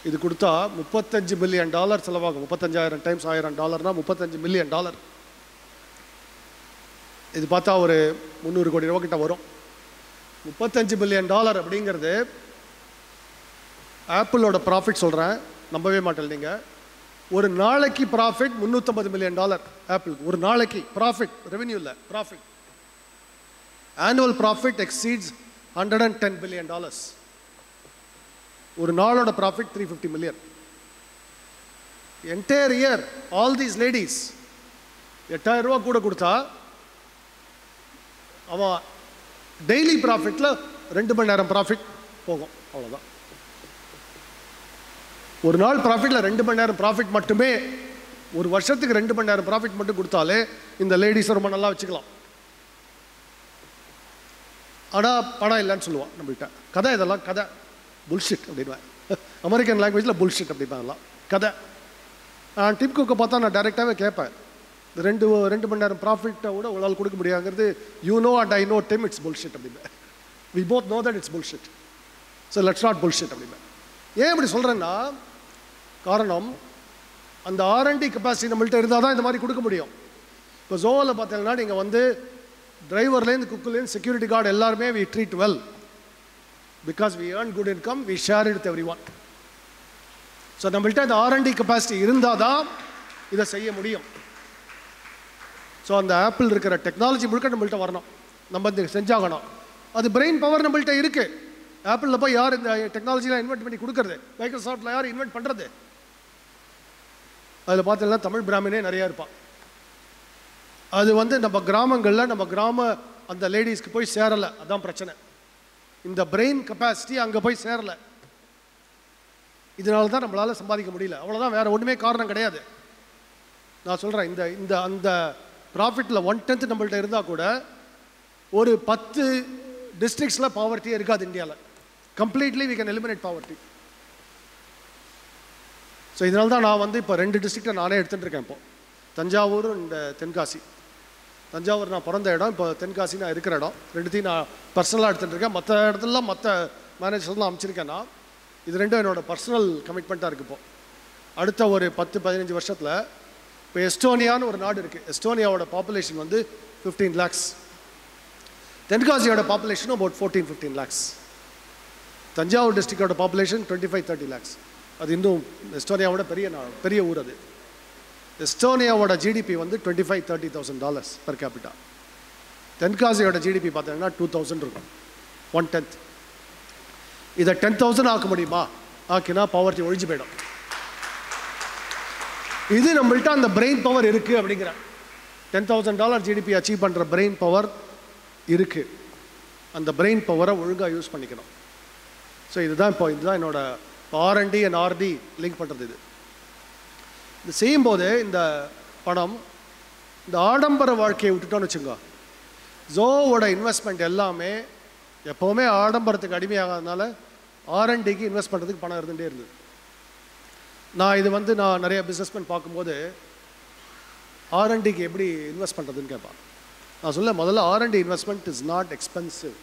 இது கொடுத்தா $35 பில்லியன் செலவாகும். 35,000 டைம்ஸ் $1,000 $35 மில்லியன். இது பார்த்தா ஒரு 300 கோடி ரூபா கிட்ட வரும். $35 பில்லியன் அப்படிங்கிறது ஆப்பிளோட ப்ராஃபிட். சொல்கிறேன், நம்பவே மாட்டேன் நீங்கள். ஒரு நாளைக்கு ப்ராஃபிட் $350 மில்லியன் ஆப்பிள். ஒரு நாளைக்கு ப்ராஃபிட், ரெவென்யூ இல்லை, profit. Annual profit exceeds $110 billion. ஒரு நாளோட profit 350 million. Entire year all these ladies 8,000 ரூபா கூட கொடுத்தா அவன் டெய்லி ப்ராஃபிட்டில் 2 மணி நேரம் ப்ராஃபிட் போகும், அவ்வளோதான். ஒரு நாள் ப்ராஃபிட்டில் 2 மணி நேரம் ப்ராஃபிட் மட்டுமே. ஒரு வருஷத்துக்கு 2 மணி நேரம் ப்ராஃபிட் மட்டும் கொடுத்தாலே இந்த லேடிஸை ரொம்ப நல்லா வச்சுக்கலாம். ஆனால் பணம் இல்லைன்னு சொல்லுவான் நம்மகிட்ட. கதை, இதெல்லாம் கதை. புல்ஷிட் அப்படின்வேன். அமெரிக்கன் லாங்குவேஜில் புல்ஷிட் அப்படிப்பேன் அதெல்லாம் கதை. டிம் குக்கை பார்த்தா நான் டைரெக்டாகவே கேட்பேன், ரெண்டு மணி நேரம் ப்ராஃபிட்டை கூட உங்களால் கொடுக்க முடியாங்கிறது you know and I know Tim it's bullshit அப்படின்பேன். We both know that it's bullshit, so let's not bullshit அப்படின்பேன். ஏன் இப்படி சொல்கிறேன்னா, காரணம் அந்த R&D கெப்பாசிட்டி நம்மள்ட்ட இருந்தால் தான் இந்த மாதிரி கொடுக்க முடியும். இப்போ ஜோவில் பார்த்தீங்கன்னா நீங்கள் வந்து டிரைவர்லேருந்து குக்குலேருந்து செக்யூரிட்டி கார்டு எல்லாருமே we treat well because we earn good income, we share it with everyone. So நம்மள்ட்ட அந்த R&D கெப்பாசிட்டி இருந்தால் தான் இதை செய்ய முடியும். ஸோ அந்த ஆப்பிள் இருக்கிற டெக்னாலஜி முழுக்க நம்மள்ட்ட வரணும், நம்ம இந்த செஞ்சாகணும். அது பிரெயின் பவர் நம்மள்ட்ட இருக்குது. ஆப்பிளில் போய் யார் இந்த டெக்னாலஜிலாம் இன்வென்ட் பண்ணி கொடுக்குறது? மைக்ரோசாஃப்ட்டில் யார் இன்வென்ட் பண்ணுறது? அதில் பார்த்தீங்கன்னா தமிழ் பிராமினே நிறையா இருப்பான். அது வந்து நம்ம கிராமங்களில் நம்ம கிராம அந்த லேடிஸ்க்கு போய் சேரலை, அதான் பிரச்சனை. இந்த பிரெயின் கெப்பாசிட்டி அங்கே போய் சேரலை, இதனால தான் நம்மளால் சம்பாதிக்க முடியல. அவ்வளோதான், வேறு ஒன்றுமே காரணம் கிடையாது. நான் சொல்கிறேன், இந்த அந்த ப்ராஃபிட்டில் 1/10 நம்மள்ட்ட இருந்தால் கூட ஒரு 10 டிஸ்ட்ரிக்ஸில் பாவர்ட்டியே இருக்காது இந்தியாவில். Completely we can eliminate poverty. So இதனால தான் நான் வந்து இப்போ 2 டிஸ்ட்ரிக்டை நானே எடுத்துகிட்டு இருக்கேன். இப்போது தஞ்சாவூர் இந்த தென்காசி. தஞ்சாவூர் நான் பிறந்த இடம், இப்போ தென்காசி நான் இருக்கிற இடம். ரெண்டுத்தையும் நான் பர்சனலாக எடுத்துகிட்டு இருக்கேன். மற்ற இடத்துலலாம் மற்ற மேனேஜர்ஸ்லாம் அமைச்சிருக்கேன் நான். இது ரெண்டும் என்னோடய பர்சனல் கமிட்மெண்ட்டாக இருக்குது. இப்போது அடுத்த ஒரு 10-15 வருஷத்தில் இப்போ எஸ்டோனியான்னு ஒரு நாடு இருக்குது. எஸ்டோனியாவோட பாப்புலேஷன் வந்து 15 lakhs. தென்காசியோட பாப்புலேஷனும் about 14-15 lakhs. தஞ்சாவூர் டிஸ்ட்ரிக்டோட பாப்புலேஷன் 25-30 lakhs. அது இன்னும் எஸ்டோனியாவோட பெரிய ஊர். அது எஸ்டோனியாவோட ஜிடிபி வந்து $25,000-30,000 per capita. தென்காசியோட ஜிடிபி பார்த்தீங்கன்னா 2,000 இருக்கும், 1/10. இதை 10,000 ஆக்க முடியுமா? ஆக்கினா பாவர்ட்டி ஒழிஞ்சு போயிடும். இது நம்மள்ட்ட அந்த பிரெயின் பவர் இருக்குது அப்படிங்கிற $10,000 ஜிடிபி அச்சீவ் பண்ணுற பிரெயின் பவர் இருக்குது. அந்த பிரெயின் பவரை ஒழுங்காக யூஸ் பண்ணிக்கணும். ஸோ இதுதான் என்னோட R&D and R&D லிங்க் பண்ணுறது. இது செய்யும்போது இந்த பணம், இந்த ஆடம்பர வாழ்க்கையை விட்டுட்டோன்னு வச்சுங்க, ஜோவோட இன்வெஸ்ட்மெண்ட் எல்லாமே எப்போவுமே ஆடம்பரத்துக்கு அடிமையாகாதனால R&Dக்கு இன்வெஸ்ட் பண்ணுறதுக்கு பணம் இருந்துகிட்டே இருந்தது. நான் நிறைய பிஸ்னஸ்மேன் பார்க்கும்போது R&Dக்கு எப்படி இன்வெஸ்ட் பண்ணுறதுன்னு கேட்பான். நான் சொல்ல, முதல்ல R&D investment is not expensive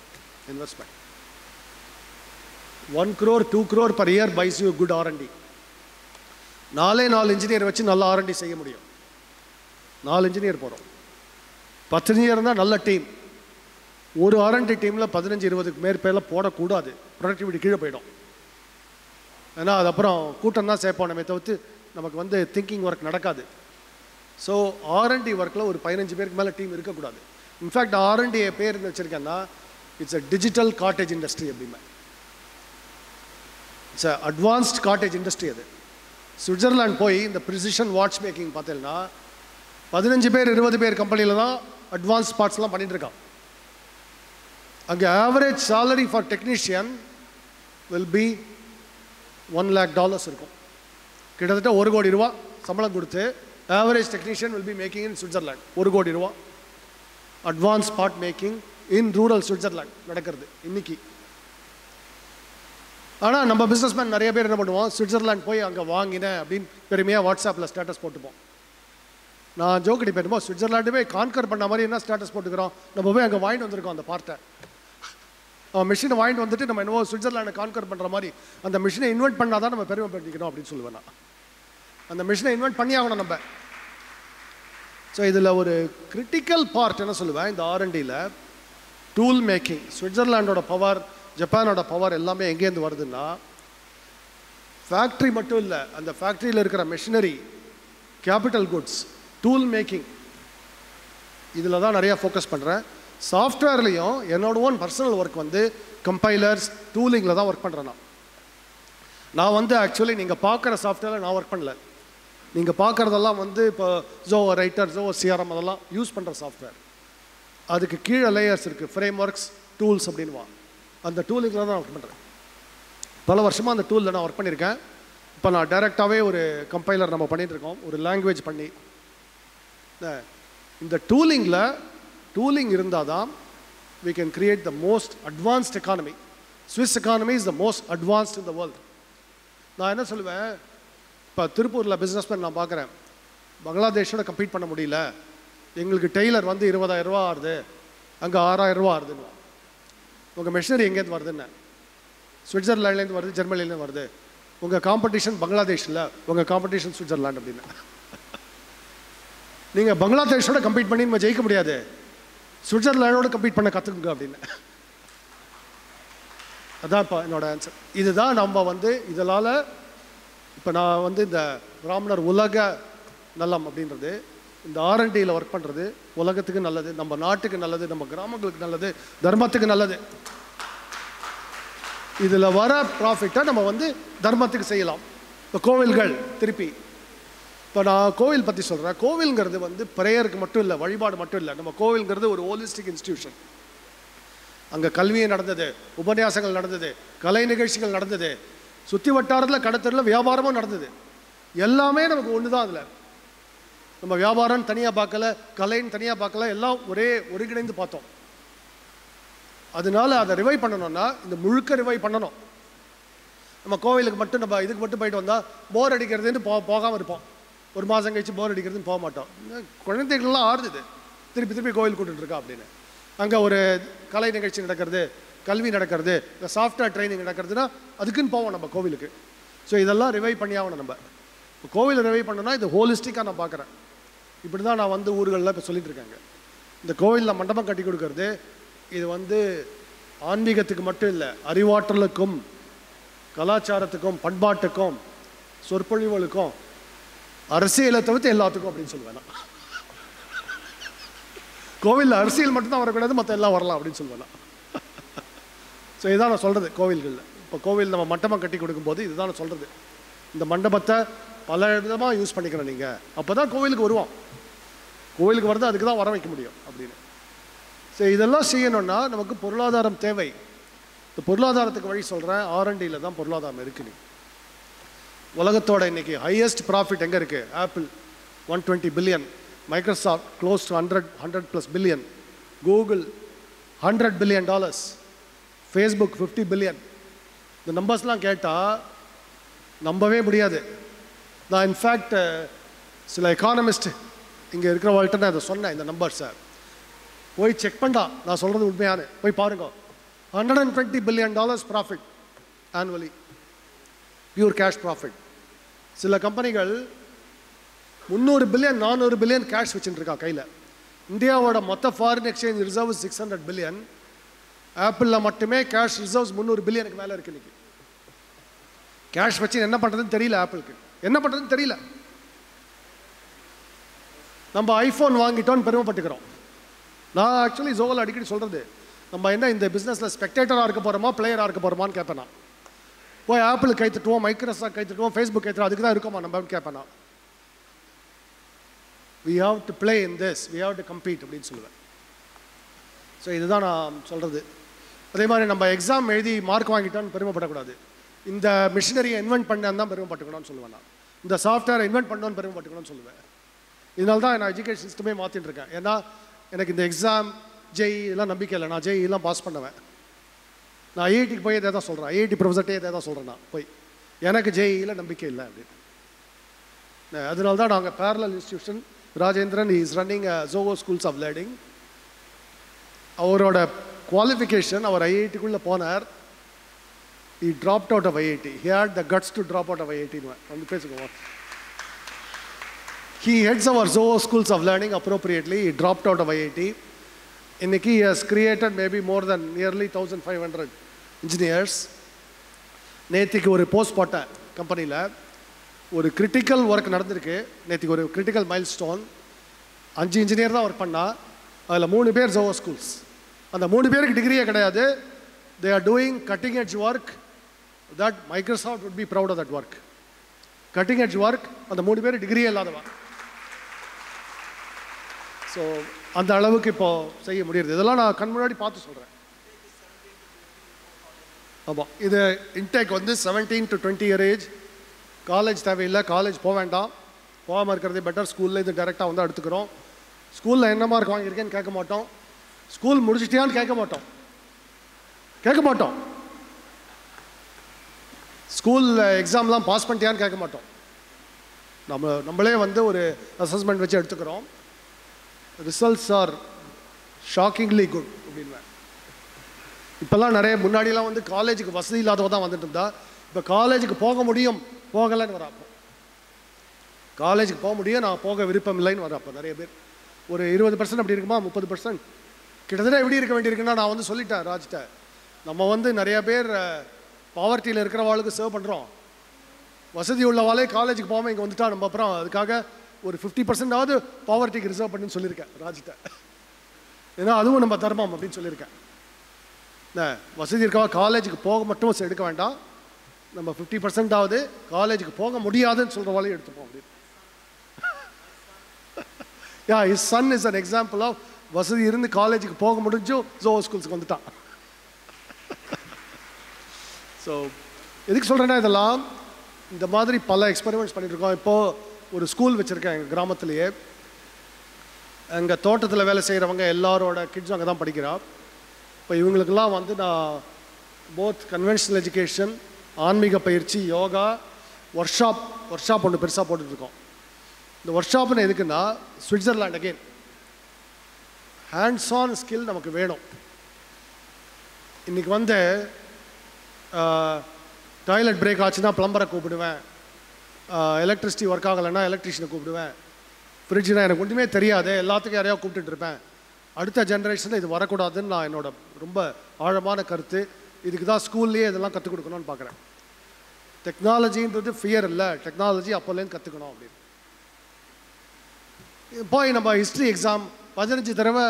investment. 1 crore 2 crore per year buys you good R&D. 4 engineer வச்சு நல்ல R&D செய்ய முடியும். 4 இன்ஜினியர் போகிறோம், 10 இன்ஜினியர் இருந்தால் நல்ல டீம். ஒரு R&D டீமில் 15-20 மேற்பேரில் போடக்கூடாது, ப்ரொடக்டிவிட்டி கீழே போயிடும். ஏன்னா அது அப்புறம் கூட்டம் தான் சேர்ப்போம், நம்ம தவிர்த்து நமக்கு வந்து திங்கிங் ஒர்க் நடக்காது. ஸோ R&D ஒர்க்கில் ஒரு 15 பேருக்கு மேலே டீம் இருக்கக்கூடாது. இன்ஃபேக்ட் R&D பேர் வச்சுருக்கேன்னா it's a digital cottage industry அப்படிமே. It's a advanced cottage industry. அது சுவிட்சர்லாண்ட் போய் இந்த ப்ரிசிஷன் வாட்ச் மேக்கிங் பார்த்தீங்கன்னா 15 பேர் 20 பேர் கம்பெனியில் தான் அட்வான்ஸ் பார்ட்ஸ்லாம் பண்ணிட்டு இருக்கான். அங்கே average salary for technician will be $1 lakh இருக்கும். கிட்டத்தட்ட 1 கோடி ரூபா சம்பளம் கொடுத்து average technician will be making in Switzerland. 1 கோடி ரூபா advance part making in rural Switzerland நடக்கிறது இன்னைக்கு. ஆனால் நம்ம பிஸ்னஸ்மேன் நிறைய பேர் என்ன பண்ணுவோம், சுவிட்சர்லாண்ட் போய் அங்கே வாங்கினேன் அப்படின்னு பெருமையாக வாட்ஸ்அப்பில் ஸ்டேட்டஸ் போட்டுப்போம். நான் ஜோக்கடி போயிருப்போம், சுவிட்சர்லாண்டு போய் கான்கர் பண்ண மாதிரி என்ன ஸ்டேட்டஸ் போட்டுக்கிறோம், நம்ம போய் அங்கே வாங்கிட்டு வந்திருக்கோம் அந்த பார்ட்டை. அவன் மிஷினை வாங்கிட்டு வந்துட்டு நம்ம என்னவோ சுவிட்சர்லாண்டை கான்கர் பண்ணுற மாதிரி அந்த மிஷினை இன்வென்ட் பண்ணால் தான் நம்ம பெருமைப்படுத்திக்கணும் அப்படின்னு சொல்லுவேன் நான். அந்த மிஷினை இன்வென்ட் பண்ணி ஆகணும் நம்ம. ஸோ இதில் ஒரு கிரிட்டிக்கல் பார்ட் என்ன சொல்லுவேன், இந்த R&Dயில் டூல் மேக்கிங். சுவிட்சர்லாண்டோட பவர், ஜப்பானோட பவர் எல்லாமே எங்கேருந்து வருதுன்னா, ஃபேக்ட்ரி மட்டும் இல்லை, அந்த ஃபேக்ட்ரியில் இருக்கிற machinery, capital goods, tool making, இதில் தான் நிறையா ஃபோக்கஸ் பண்ணுறேன். சாஃப்ட்வேர்லேயும் என்னோட ஓன் பர்சனல் ஒர்க் வந்து கம்பைலர்ஸ், டூலிங்கில் தான் ஒர்க் பண்ணுறேன். நான் வந்து ஆக்சுவலி நீங்கள் பார்க்குற சாஃப்ட்வேரில் நான் ஒர்க் பண்ணல. நீங்கள் பார்க்குறதெல்லாம் வந்து இப்போ ஜோ ரைட்டர், ஜோ CRM அதெல்லாம் யூஸ் பண்ணுற சாஃப்ட்வேர். அதுக்கு கீழே லேயர்ஸ் இருக்குது, ஃப்ரேம் ஒர்க்ஸ், டூல்ஸ் அப்படின்வா. அந்த டூலிங்கில் தான் ஒர்க் பண்ணுறேன். பல வருஷமாக அந்த டூலில் நான் ஒர்க் பண்ணியிருக்கேன். இப்போ நான் டைரெக்டாகவே ஒரு கம்பைலர் நம்ம பண்ணிகிட்ருக்கோம், ஒரு லாங்குவேஜ் பண்ணி. இந்த டூலிங் இருந்தால் தான் we can create the most advanced economy. Swiss economy is the most advanced in the world. நான் என்ன சொல்லுவேன், இப்போ திருப்பூரில் பிஸ்னஸ்மேன் நான் பார்க்குறேன், பங்களாதேஷோட கம்பீட் பண்ண முடியல, எங்களுக்கு டெய்லர் வந்து 20,000 ரூபா ஆகுது, அங்கே 6,000 ரூபா ஆகுதுன்னு. உங்கள் மிஷினரி எங்கேருந்து வருதுன்னு, சுவிட்சர்லாண்ட்லேருந்து வருது, ஜெர்மனிலேருந்து வருது. உங்கள் காம்படிஷன் பங்களாதேஷில், உங்கள் காம்படிஷன் சுவிட்சர்லாண்ட் அப்படின்னு. நீங்கள் பங்களாதேஷோட கம்பீட் பண்ணி நம்ம ஜெயிக்க முடியாது, சுவிட்சர்லாண்டோட கம்பீட் பண்ண கற்றுக்குங்க அப்படின்னு. அதான் இப்போ என்னோட ஆன்சர். இதுதான் நம்ம வந்து இதனால் இப்போ நான் வந்து இந்த பிராமணர் உலக நலம் அப்படின்றது, இந்த R&Dயில் ஒர்க் பண்ணுறது உலகத்துக்கு நல்லது, நம்ம நாட்டுக்கு நல்லது, நம்ம கிராமங்களுக்கு நல்லது, தர்மத்துக்கு நல்லது. இதில் வர ப்ராஃபிட்டை நம்ம வந்து தர்மத்துக்கு செய்யலாம். இப்போ கோவில்கள் திருப்பி இப்போ நான் கோவில் பற்றி சொல்கிறேன். கோவில்ங்கிறது வந்து ப்ரேயருக்கு மட்டும் இல்லை, வழிபாடு மட்டும் இல்லை. நம்ம கோவில்ங்கிறது ஒரு ஹோலிஸ்டிக் இன்ஸ்டிடியூஷன். அங்கே கல்வியை நடந்தது, உபன்யாசங்கள் நடந்தது, கலை நிகழ்ச்சிகள் நடந்தது, சுற்றி வட்டாரத்தில் கடத்தரில் வியாபாரமும் நடந்தது. எல்லாமே நமக்கு ஒன்று தான். அதில் நம்ம வியாபாரம் தனியாக பார்க்கல, கலைன்னு தனியாக பார்க்கல, எல்லாம் ஒரே ஒருங்கிணைந்து பார்த்தோம். அதனால அதை ரிவைவ் பண்ணணும்னா இந்த முழுக்க ரிவைவ் பண்ணணும். நம்ம கோவிலுக்கு மட்டும் நம்ம இதுக்கு மட்டும் போயிட்டு வந்தால் போர் அடிக்கிறதுன்னு போகாமல் இருப்போம். ஒரு மாதம் கழிச்சு போர் அடிக்கிறதுன்னு போக மாட்டோம். குழந்தைகள்லாம் ஆறுது, திருப்பி திருப்பி கோவில் கூட்டுருக்கா அப்படின்னு. அங்கே ஒரு கலை நிகழ்ச்சி நடக்கிறது, கல்வி நடக்கிறது, இந்த சாஃப்ட்வேர் ட்ரைனிங் நடக்கிறதுனா அதுக்குன்னு போவோம் நம்ம கோவிலுக்கு. ஸோ இதெல்லாம் ரிவைவ் பண்ணியாகணும். நம்ம இப்போ கோவில் ரிவைவ் பண்ணோன்னா இது ஹோலிஸ்டிக்காக நான் பார்க்குறேன். இப்படி தான் நான் வந்து ஊர்களில் இப்போ சொல்லிட்டு இருக்காங்க. இந்த கோவிலில் மண்டபம் கட்டி கொடுக்கறது இது வந்து ஆன்மீகத்துக்கு மட்டும் இல்லை, அறிவாற்றலுக்கும் கலாச்சாரத்துக்கும் பண்பாட்டுக்கும் சொற்பொழிவுகளுக்கும் அரசியலை தவிர்த்து எல்லாத்துக்கும் அப்படின்னு சொல்லுவேன் நான். கோவிலில் அரசியல் மட்டும்தான் வரக்கூடாது, மற்ற எல்லாம் வரலாம் அப்படின்னு சொல்லுவேன். ஸோ இதுதான் நான் சொல்கிறது கோவில்களில். இப்போ கோவில் நம்ம மண்டபம் கட்டி கொடுக்கும்போது இதுதான் நான் சொல்கிறது. இந்த மண்டபத்தை பல விதமாக யூஸ் பண்ணிக்கிறோம் நீங்கள், அப்போ தான் கோவிலுக்கு வருவோம். கோவிலுக்கு வருது அதுக்கு தான் வர வைக்க முடியும் அப்படின்னு. ஸோ இதெல்லாம் செய்யணும்னா நமக்கு பொருளாதாரம் தேவை. இந்த பொருளாதாரத்துக்கு வழி சொல்கிறேன், R&Dயில் தான் பொருளாதாரம் இருக்குது. உலகத்தோட இன்னைக்கு ஹையஸ்ட் ப்ராஃபிட் எங்கே இருக்குது? Apple 120 billion, Microsoft close to 100+ billion, Google $100 billion, Facebook 50 billion. இந்த நம்பர்ஸ்லாம் கேட்டால் நம்பவே முடியாது. நான் இன்ஃபேக்ட் சில எக்கானமிஸ்ட் இங்கே இருக்கிறவங்கள்ட்ட நான் அதை சொன்னேன், இந்த நம்பர்ஸை போய் செக் பண்ணா நான் சொல்கிறது உண்மையான போய் பாருங்க. $120 billion profit annually, pure cash profit. சில கம்பெனிகள் 300 பில்லியன் 400 பில்லியன் கேஷ் வச்சுருக்கா கையில். இந்தியாவோட மொத்த ஃபாரின் எக்ஸ்சேஞ்ச் ரிசர்வ்ஸ் 600 பில்லியன். ஆப்பிளில் மட்டுமே கேஷ் ரிசர்வ்ஸ் 300 பில்லியனுக்கு மேலே இருக்குது. இன்னைக்கு கேஷ் வச்சு என்ன பண்ணுறதுன்னு தெரியல, ஆப்பிளுக்கு என்ன பண்ணுறதுன்னு தெரியல. நம்ம ஐஃபோன் வாங்கிட்டோன்னு பெருமைப்பட்டுக்கிறோம். நான் ஆக்சுவலி ஜோவில் அடிக்கடி சொல்கிறது, நம்ம என்ன இந்த பிஸ்னஸில் ஸ்பெக்டேட்டராக இருக்க போகிறோமா பிளேயராக இருக்க போகிறோமான்னு கேட்பேன் நான். போய் ஆப்பிள் கைத்துட்டுவோம், மைக்ரோசாஃப்ட் கைத்துட்டுவோம், ஃபேஸ்புக் கைத்துவோம், அதுக்கு தான் இருக்கோமா நம்ம கேட்பேன் நான். we have to play in this, we have to compete அப்படின்னு சொல்லுவேன். ஸோ இதுதான் நான் சொல்கிறது. அதே மாதிரி நம்ம எக்ஸாம் எழுதி மார்க் வாங்கிட்டோன்னு பெருமைப்படக்கூடாது. இந்த மிஷினரியை இன்வென்ட் பண்ணான்னு தான் பெருமைப்பட்டுக்கணும்னு சொல்லுவேன் நான். இந்த சாஃப்ட்வேரை இன்வென்ட் பண்ணணும்னு பெருமைப்பட்டுக்கணும்னு சொல்லுவேன். இதனால தான் நான் எஜுகேஷன் சிஸ்டமே மாற்றிட்டு இருக்கேன். ஏன்னா எனக்கு இந்த எக்ஸாம் ஜேஇ எல்லாம் நம்பிக்கை இல்லை. நான் ஜேஇலாம் பாஸ் பண்ணுவேன். நான் ஐஐடிக்கு போய் இதை தான் சொல்கிறேன், ஐஐடி ப்ரொஃபஸர்ட்டே இதை தான் சொல்கிறேன் நான் போய், எனக்கு ஜேஇயில் நம்பிக்கை இல்லை அப்படின்னு. அதனால தான் நாங்கள் parallel institution, Rajendran is running Zoho schools of learning. அவரோட குவாலிஃபிகேஷன், அவர் ஐஐடிக்குள்ளே போனார், he dropped out of IIT. He had the guts to drop out of IIT. வந்து பேசுங்க. He heads our Zoho schools of learning appropriately. He dropped out of IIT. இன்னைக்கு he has created maybe more than nearly 1,500 engineers. நேற்றுக்கு ஒரு post போட்டேன் கம்பெனியில், ஒரு critical work நடந்திருக்கு. நேற்றுக்கு ஒரு கிரிட்டிக்கல் மைல் ஸ்டோன், 5 இன்ஜினியர் தான் ஒர்க் பண்ணா, அதில் 3 பேர் Zoho schools. அந்த 3 பேருக்கு டிகிரியே கிடையாது. They are doing cutting edge work that Microsoft would be proud of that work. Cutting edge work, அந்த 3 பேர் டிகிரியே இல்லாதவா. ஸோ அந்த அளவுக்கு இப்போ செய்ய முடியுது. இதெல்லாம் நான் கண் முன்னாடி பார்த்து சொல்கிறேன். ஆமாம், இது இன்டேக் வந்து 17 to 20 year ஏஜ். காலேஜ் தேவையில்லை, காலேஜ் போக வேண்டாம், போகாமல் இருக்கிறதே பெட்டர். ஸ்கூலில் இது டைரெக்டாக வந்து எடுத்துக்கிறோம். ஸ்கூலில் என்ன மார்க் வாங்கியிருக்கேன்னு கேட்க மாட்டோம், ஸ்கூல் முடிச்சிட்டியான்னு கேட்க மாட்டோம். ஸ்கூல் எக்ஸாம்லாம் பாஸ் பண்ணிட்டியான்னு கேட்க மாட்டோம். நம்மளே வந்து ஒரு அசஸ்மெண்ட் வச்சு எடுத்துக்கிறோம். ரிசல்ட்ஸ் ஆர் ஷாக்கிங்லி குட் அப்படின்வேன். இப்போல்லாம் நிறைய முன்னாடிலாம் வந்து காலேஜுக்கு வசதி இல்லாதவ தான் வந்துட்டு இருந்தா, இப்போ காலேஜுக்கு போக முடியும் போகலைன்னு வரப்போ, காலேஜுக்கு போக முடியும் நான் போக விருப்பம் இல்லைன்னு வரப்போ நிறைய பேர். ஒரு 20% அப்படி இருக்குமா, 30% கிட்டத்தட்ட எப்படி இருக்க வேண்டியிருக்குன்னா, நான் வந்து சொல்லிட்டேன் ராஜ்கிட்ட, நம்ம வந்து நிறைய பேர் பாவர்ட்டியில் இருக்கிறவாளுக்கு சர்வ் பண்ணுறோம், வசதி உள்ளவாளே காலேஜுக்கு போகாமல் இங்கே வந்துட்டா நம்ம அப்புறம் அதுக்காக ஒரு 50%ஆவது பாவர்ட்டிக்கு ரிசர்வ் பண்ணுன்னு சொல்லியிருக்கேன் ராஜ்கிட்ட. ஏன்னா அதுவும் நம்ம தர்மம் அப்படின்னு சொல்லியிருக்கேன். வசதி இருக்கவா காலேஜுக்கு போக மட்டும் எடுக்க வேண்டாம், நம்ம 50%ஆவது காலேஜுக்கு போக முடியாதுன்னு சொல்கிறவாளையும் எடுத்துப்போம் அப்படின்னு. யா, his son is an example of வசதி இருந்து காலேஜுக்கு போக முடிஞ்சும் ஜோஹோ ஸ்கூல்ஸுக்கு வந்துட்டான். ஸோ எதுக்கு சொல்கிறேன்னா, இதெல்லாம் இந்த மாதிரி பல எக்ஸ்பெரிமெண்ட்ஸ் பண்ணிட்டு இருக்கோம். இப்போது ஒரு ஸ்கூல் வச்சுருக்கேன் எங்கள் கிராமத்துலேயே. எங்கள் தோட்டத்தில் வேலை செய்கிறவங்க எல்லாரோட கிட்ஸும் அங்கே தான் படிக்கிறா. இப்போ இவங்களுக்கெல்லாம் வந்து நான் போத் கன்வென்ஷனல் எஜுகேஷன், ஆன்மீக பயிற்சி, யோகா, ஒர்க் ஷாப் ஒன்று பெருசாக போட்டுட்ருக்கோம். இந்த ஒர்க் ஷாப்னு எதுக்குன்னா, Switzerland again hands on skill நமக்கு வேணும். இன்றைக்கி வந்து டாய்லெட் பிரேக் ஆச்சுன்னா ப்ளம்பரை கூப்பிடுவேன், எலக்ட்ரிசிட்டி ஒர்க் ஆகலைன்னா எலக்ட்ரிஷியனை கூப்பிடுவேன், ஃப்ரிட்ஜுனா எனக்கு ஒன்றுமே தெரியாது எல்லாத்துக்கும் யாரையா கூப்பிட்டுட்டு இருப்பேன். அடுத்த ஜென்ரேஷனில் இது வரக்கூடாதுன்னு நான் என்னோட ரொம்ப ஆழமான கருத்து. இதுக்கு தான் ஸ்கூல்லேயே இதெல்லாம் கற்றுக் கொடுக்கணும்னு பார்க்குறேன். டெக்னாலஜின்றது ஃபியர் இல்லை, டெக்னாலஜி அப்போலேருந்து கற்றுக்கணும் அப்படின்னு. போய் நம்ம ஹிஸ்ட்ரி எக்ஸாம் 15 தடவை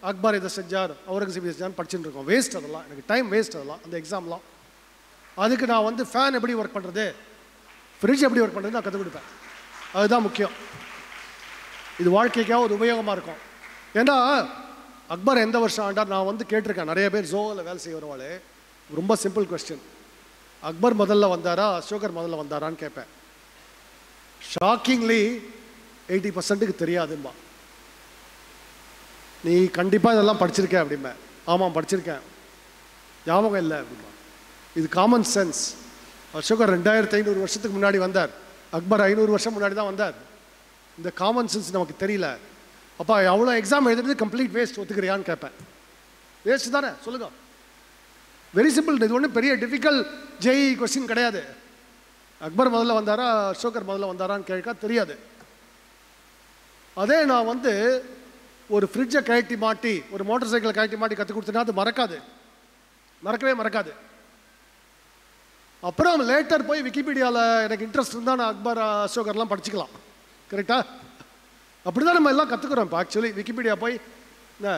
அக்பர் இதை செஞ்சார், அவுரங்கசீப் செஞ்சார்னு படிச்சுட்டு இருக்கோம். வேஸ்ட் அதெல்லாம், எனக்கு டைம் வேஸ்ட் அதெல்லாம், அந்த எக்ஸாம்லாம். அதுக்கு நான் வந்து ஃபேன் எப்படி ஒர்க் பண்ணுறது, ஃப்ரிட்ஜ் எப்படி ஒர்க் பண்ணுறது நான் கற்றுக் கொடுப்பேன். அதுதான் முக்கியம். இது வாழ்க்கைக்காக ஒரு உபயோகமாக இருக்கும். ஏன்னா அக்பர் எந்த வருஷம் ஆண்டார் நான் வந்து கேட்டிருக்கேன். நிறைய பேர் ஜோவில் வேலை செய்ய வருவாளே, ரொம்ப சிம்பிள் கொஸ்டின், அக்பர் முதல்ல வந்தாரா அசோகர் முதல்ல வந்தாரான்னு கேட்பேன். ஷாக்கிங்லி 80%க்கு தெரியாதும்பா. நீ கண்டிப்பாக இதெல்லாம் படிச்சிருக்க அப்படிம்பேன். ஆமாம் படிச்சிருக்கேன், ஞாபகம் இல்லை அப்படிம்பா. இது காமன் சென்ஸ். அசோகர் 2500 வருஷத்துக்கு முன்னாடி வந்தார், அக்பர் 500 வருஷம் முன்னாடி தான் வந்தார். இந்த காமன் சென்ஸ் நமக்கு தெரியல. அப்பா அவ்வளோ எக்ஸாம் எழுதுறது கம்ப்ளீட் வேஸ்ட், ஒத்துக்கிறியான்னு கேட்பேன். வேஸ்ட் தானே சொல்லுங்க. Very simple. இது ஒன்றும் பெரிய டிஃபிகல்ட் ஜெய் கொஸ்டின் கிடையாது. அக்பர் முதல்ல வந்தாரா அசோகர் முதல்ல வந்தாரான்னு கேட்க தெரியாது. அதே நான் வந்து ஒரு ஃப்ரிட்ஜை கழட்டி மாட்டி ஒரு மோட்டார் சைக்கிளை கழட்டி மாட்டி கற்றுக் கொடுத்தேன்னா அது மறக்கவே மறக்காது. அப்புறம் லேட்டர் போய் விக்கிபீடியாவில் எனக்கு இன்ட்ரெஸ்ட் இருந்தால் நான் அக்பர் அசோகர்லாம் படிச்சுக்கலாம். கரெக்டா? அப்படி தான் நம்ம எல்லாம் கற்றுக்குறோம். இப்போ ஆக்சுவலி விக்கிபீடியா போய் இந்த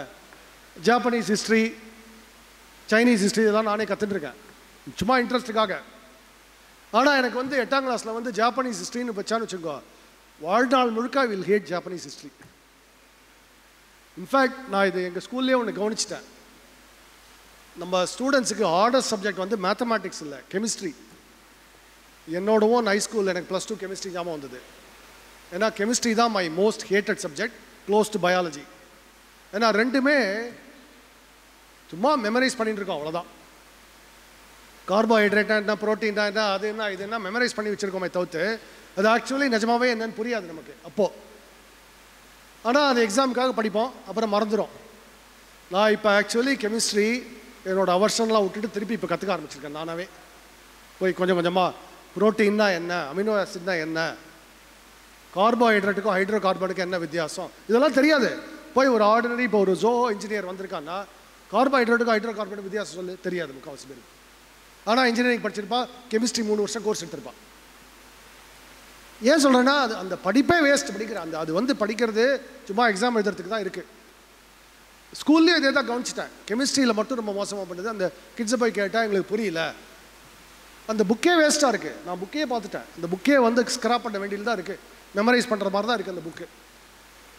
ஜாப்பனீஸ் ஹிஸ்ட்ரி, சைனீஸ் ஹிஸ்ட்ரி இதெல்லாம் நானே கற்றுட்டுருக்கேன் சும்மா இன்ட்ரெஸ்ட்டுக்காக. ஆனால் எனக்கு வந்து 8ஆம் கிளாஸில் வந்து ஜாப்பனீஸ் ஹிஸ்ட்ரின்னு வச்சான்னு வச்சுக்கோ, வாழ்நாள் முழுக்க will hate Japanese history. In fact நான் இது எங்கள் ஸ்கூல்லேயே ஒன்று கவனிச்சிட்டேன். நம்ம ஸ்டூடெண்ட்ஸுக்கு ஆர்டர் சப்ஜெக்ட் வந்து மேத்தமேட்டிக்ஸ் இல்லை, கெமிஸ்ட்ரி. என்னோடவும் ஹை ஸ்கூல் எனக்கு +2 கெமிஸ்ட்ரி ஞாபகம் வந்தது. ஏன்னா கெமிஸ்ட்ரி தான் my most hated subject close to biology. ஏன்னா ரெண்டுமே சும்மா மெமரைஸ் பண்ணிட்டு இருக்கோம், அவ்வளோதான். கார்போஹைட்ரேட்டா என்ன, ப்ரோட்டீனா என்ன, அது என்ன இது என்ன மெமரைஸ் பண்ணி வச்சுருக்கோமே தவிர்த்து அது ஆக்சுவலி நிஜமாவே என்னன்னு புரியாது நமக்கு அப்போது. ஆனால் அது எக்ஸாமுக்காக படிப்போம், அப்புறம் மறந்துடும். நான் இப்போ ஆக்சுவலி கெமிஸ்ட்ரி என்னோடய அவர்ஷன்லாம் விட்டுட்டு திருப்பி இப்போ கற்றுக்க ஆரம்பிச்சிருக்கேன். நானாவே போய் கொஞ்சம் கொஞ்சமாக ப்ரோட்டீன்னா என்ன, அமினோ ஆசிட்னா என்ன, கார்போஹைட்ரேட்டுக்கும் ஹைட்ரோ கார்பனுக்கும் என்ன வித்தியாசம், இதெல்லாம் தெரியாது. போய் ஒரு ஆர்டினரி இப்போ ஒரு ஜோ இன்ஜினியர் வந்திருக்கான்னா கார்போஹைட்ரேட்டுக்கும் ஹைட்ரோ கார்பனுக்கு வித்தியாசம் சொல்லு தெரியாது முக்கால்வாசி பேர். ஆனால் இன்ஜினியரிங் படிச்சிருப்பா, கெமிஸ்ட்ரி 3 வருஷம் கோர்ஸ் எடுத்திருப்பான். ஏன் சொல்கிறேன்னா அது அந்த படிப்பே வேஸ்ட். படிக்கிறேன் அது வந்து படிக்கிறது சும்மா எக்ஸாம் எழுதுறதுக்கு தான் இருக்குது. ஸ்கூல்லேயே இதே தான் கவனிச்சிட்டேன். கெமிஸ்ட்ரியில் மட்டும் ரொம்ப மோசமாக பண்ணுது. அந்த கிட்ஸை போய் கேட்டால் எங்களுக்கு புரியல, அந்த புக்கே வேஸ்ட்டாக இருக்குது. நான் புக்கே பார்த்துட்டேன். அந்த புக்கே வந்து ஸ்க்ராப் பண்ண வேண்டியது தான் இருக்குது. மெமரைஸ் பண்ணுற மாதிரி தான் இருக்குது அந்த புக்கு.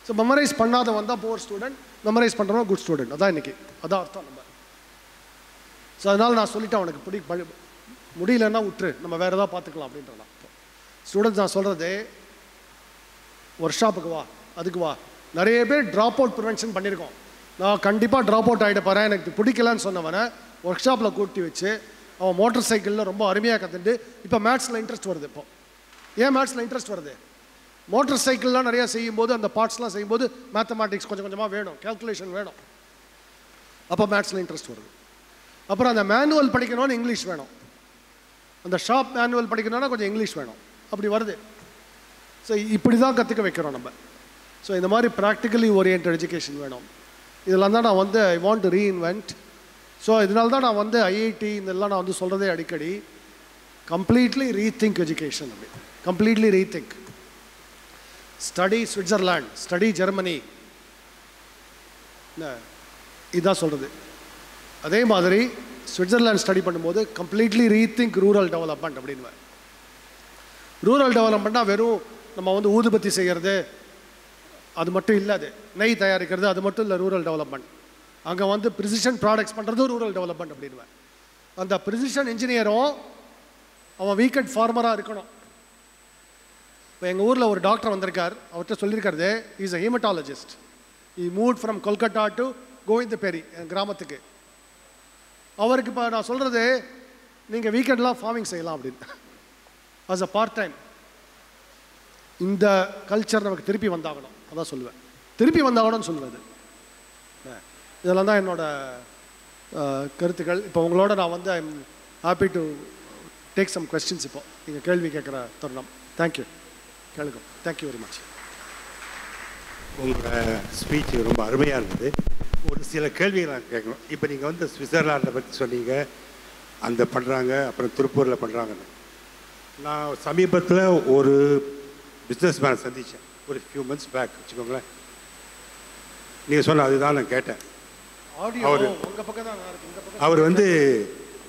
ஸோ மெமரைஸ் பண்ணாத வந்தால் புவர் ஸ்டூடெண்ட், மெமரைஸ் பண்ணுறவங்க குட் ஸ்டூடெண்ட். அதான் இன்றைக்கி அதான் அர்த்தம் நம்ம. ஸோ அதனால் நான் சொல்லிட்டேன், அவனுக்கு முடியலன்னா விட்டுரு, நம்ம வேறு எதாவது பார்த்துக்கலாம் அப்படின்றதான். ஸ்டூடெண்ட்ஸ் நான் சொல்கிறது, ஒர்க் ஷாப்புக்கு வா, அதுக்கு வா. நிறைய பேர் ட்ராப் அவுட் ப்ரிவென்ஷன் பண்ணியிருக்கோம். நான் கண்டிப்பாக ட்ராப் அவுட் ஆகிட போகிறேன், எனக்கு பிடிக்கலன்னு சொன்னவனை ஒர்க் ஷாப்பில் கூட்டி வச்சு அவன் மோட்டார் சைக்கிளில் ரொம்ப அருமையாக கற்றுட்டு இப்போ மேத்ஸில் இன்ட்ரெஸ்ட் வருது. இப்போ ஏன் மேத்ஸில் இன்ட்ரெஸ்ட் வருது? மோட்டார் சைக்கிள்லாம் நிறையா செய்யும்போது அந்த பார்ட்ஸ்லாம் செய்யும்போது மேத்தமேட்டிக்ஸ் கொஞ்சம் கொஞ்சமாக வேணும், கேல்குலேஷன் வேணும். அப்போ மேத்ஸில் இன்ட்ரெஸ்ட் வருது. அப்புறம் அந்த மேனுவல் படிக்கணும்னு இங்கிலீஷ் வேணும், அந்த ஷாப் மேனுவல் படிக்கணும்னா கொஞ்சம் இங்கிலீஷ் வேணும். அப்படி வருது. ஸோ இப்படி தான் கற்றுக்க வைக்கிறோம் நம்ம. ஸோ இந்த மாதிரி ப்ராக்டிக்கலி ஓரியன்ட் எஜுகேஷன் வேணும். இதெல்லாம் தான் நான் வந்து I want to reinvent. So இதனால தான் நான் வந்து ஐஐடி இதெல்லாம் நான் வந்து சொல்கிறதே அடிக்கடி, கம்ப்ளீட்லி ரீதிங்க் எஜுகேஷன். அப்படி completely rethink. Study Switzerland, study Germany, இதுதான் சொல்கிறது. அதே மாதிரி ஸ்விட்சர்லாண்ட் ஸ்டடி பண்ணும்போது கம்ப்ளீட்லி ரீதிங்க் ரூரல் டெவலப்மெண்ட் அப்படின்னு. ரூரல் டெவலப்மெண்ட்னா வெறும் நம்ம வந்து ஊதுபத்தி செய்கிறது அது மட்டும் இல்லை, அது நெய் தயாரிக்கிறது அது மட்டும் இல்லை ரூரல் டெவலப்மெண்ட். அங்கே வந்து ப்ரிசிஷன் ப்ராடக்ட்ஸ் பண்ணுறது ரூரல் டெவலப்மெண்ட் அப்படின்னு. அந்த ப்ரிசிஷன் இன்ஜினியரும் அவன் வீக்கெண்ட் ஃபார்மராக இருக்கணும். இப்போ எங்கள் ஊரில் ஒரு டாக்டர் வந்திருக்கார், அவர்கிட்ட சொல்லியிருக்காரு is a haematologist. He move from Kolkata to Govindaperi, என் கிராமத்துக்கு. அவருக்கு இப்போ நான் சொல்கிறது, நீங்கள் வீக்கெண்ட்லாம் ஃபார்மிங் செய்யலாம் அப்படின்னு, ஆஸ் அ பார்ட் டைம். இந்த கல்ச்சர் நமக்கு திருப்பி வந்தாகணும், அதான் சொல்லுவேன். திருப்பி வந்தாகணும்னு சொல்லுவது. இதெல்லாம் தான் என்னோட கருத்துக்கள். இப்போ உங்களோட நான் வந்து I am happy to take some questions. இப்போ நீங்கள் கேள்வி கேட்குற தருணம். தேங்க்யூ. கேளுங்க. Thank you very much. உங்களோட ஸ்பீச் ரொம்ப அருமையாக இருந்தது. ஒரு சில கேள்விகள் நான் கேட்கணும். இப்போ நீங்கள் வந்து சுவிட்சர்லாண்டை பற்றி சொன்னீங்க, அந்த பண்ணுறாங்க, அப்புறம் திருப்பூரில் பண்ணுறாங்கன்னு. நான் சமீபத்தில் ஒரு பிஸ்னஸ் மேனை சந்தித்தேன், ஒரு ஃபியூ மந்த்ஸ் பேக் வச்சுக்கோங்களேன். நீங்கள் சொன்ன அதுதான் நான் கேட்டேன். அவர் வந்து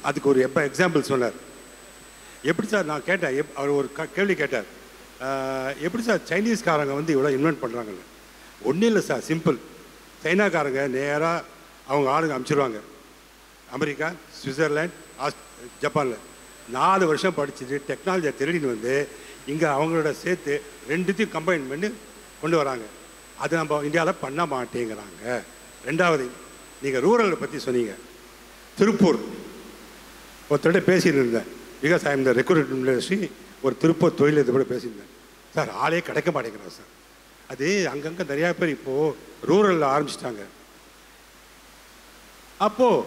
அதுக்கு ஒரு எக்ஸாம்பிள் சொன்னார். எப்படி சார் நான் கேட்டேன், அவர் ஒரு கேள்வி கேட்டார், எப்படி சார் சைனீஸ்காரங்க வந்து இவ்வளோ இன்வென்ட் பண்ணுறாங்கன்னு. ஒன்றும் இல்லை சார், சிம்பிள். சைனாக்காரங்க நேராக அவங்க ஆளுங்க அனுப்பிச்சிடுவாங்க அமெரிக்கா, சுவிட்சர்லாண்ட், ஜப்பானில். 4 வருஷம் படிச்சுட்டு டெக்னாலஜியை திருடின்னு வந்து இங்கே அவங்களோட சேர்த்து ரெண்டுத்தையும் கம்பைன் பண்ணி கொண்டு வராங்க. அது நம்ம இந்தியாவில் பண்ண மாட்டேங்கிறாங்க. ரெண்டாவது, நீங்கள் ரூரலை பற்றி சொன்னீங்க. திருப்பூர் ஒருத்தர்கிட்ட பேசிட்டு இருந்தேன், because I am the recruitment industry. ஒரு திருப்பூர் தொழில் இது கூட பேசியிருந்தேன். சார் ஆளே கிடைக்க மாட்டேங்கிறாங்க சார். அது அங்கங்கே நிறையா பேர் இப்போது ரூரலில் ஆரம்பிச்சிட்டாங்க. அப்போது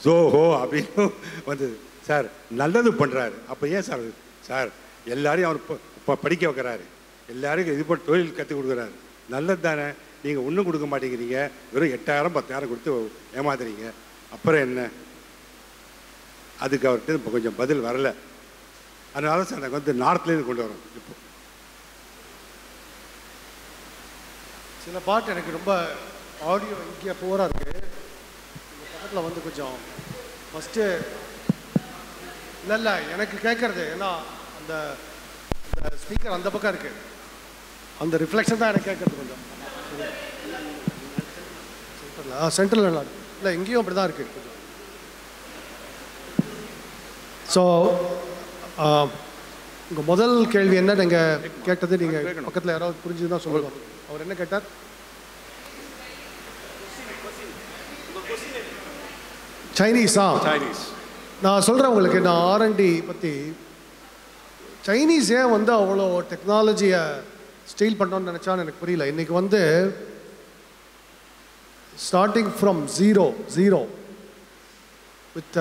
ஜோஹோ அப்படின்னு வந்தது. சார் நல்லது பண்ணுறாரு, அப்போ ஏன் சார் சார் எல்லாரையும் அவர் இப்போ படிக்க வைக்கிறாரு, எல்லாருக்கும் இது போட்டு தொழில் கற்றுக் கொடுக்குறாரு, நல்லது தானே. நீங்கள் ஒன்றும் கொடுக்க மாட்டேங்கிறீங்க, வெறும் 8,000 10,000 கொடுத்து ஏமாத்துறீங்க, அப்புறம் என்ன? அதுக்கு அவர்கிட்ட இப்போ கொஞ்சம் பதில் வரலை. அதனால சார் எனக்கு வந்து நார்த்லேருந்து கொண்டு வரோம். இப்போ சில பாட்டு எனக்கு ரொம்ப ஆடியோ இங்கே போராக இருக்குது. பக்கத்தில் வந்து கொஞ்சம் ஃபஸ்ட்டு இல்லை எனக்கு கேட்குறது, ஏன்னா அந்த ஸ்பீக்கர் அந்த பக்கம் இருக்குது, அந்த ரிஃப்ளெக்ஷன் தான் எனக்கு கேட்குறது கொஞ்சம். சென்ட்ரல் நல்லா இருக்கு, இல்லை எங்கேயும் அப்படி தான் இருக்குது கொஞ்சம். ஸோ உங்கள் முதல் கேள்வி என்ன நீங்கள் கேட்டது, நீங்கள் பக்கத்தில் யாராவது புரிஞ்சுதான் சொல்லுங்க. அவர் என்ன கேட்டார்? சைனீஸா? சைனீஸ். நான் சொல்கிறேன் உங்களுக்கு, நான் R&D பற்றி. சைனீஸ் ஏன் வந்து அவ்வளோ டெக்னாலஜியை ஸ்டீல் பண்ணோன்னு நினச்சான்னு எனக்கு புரியல. இன்றைக்கி வந்து ஸ்டார்டிங் ஃப்ரம் ஜீரோ வித்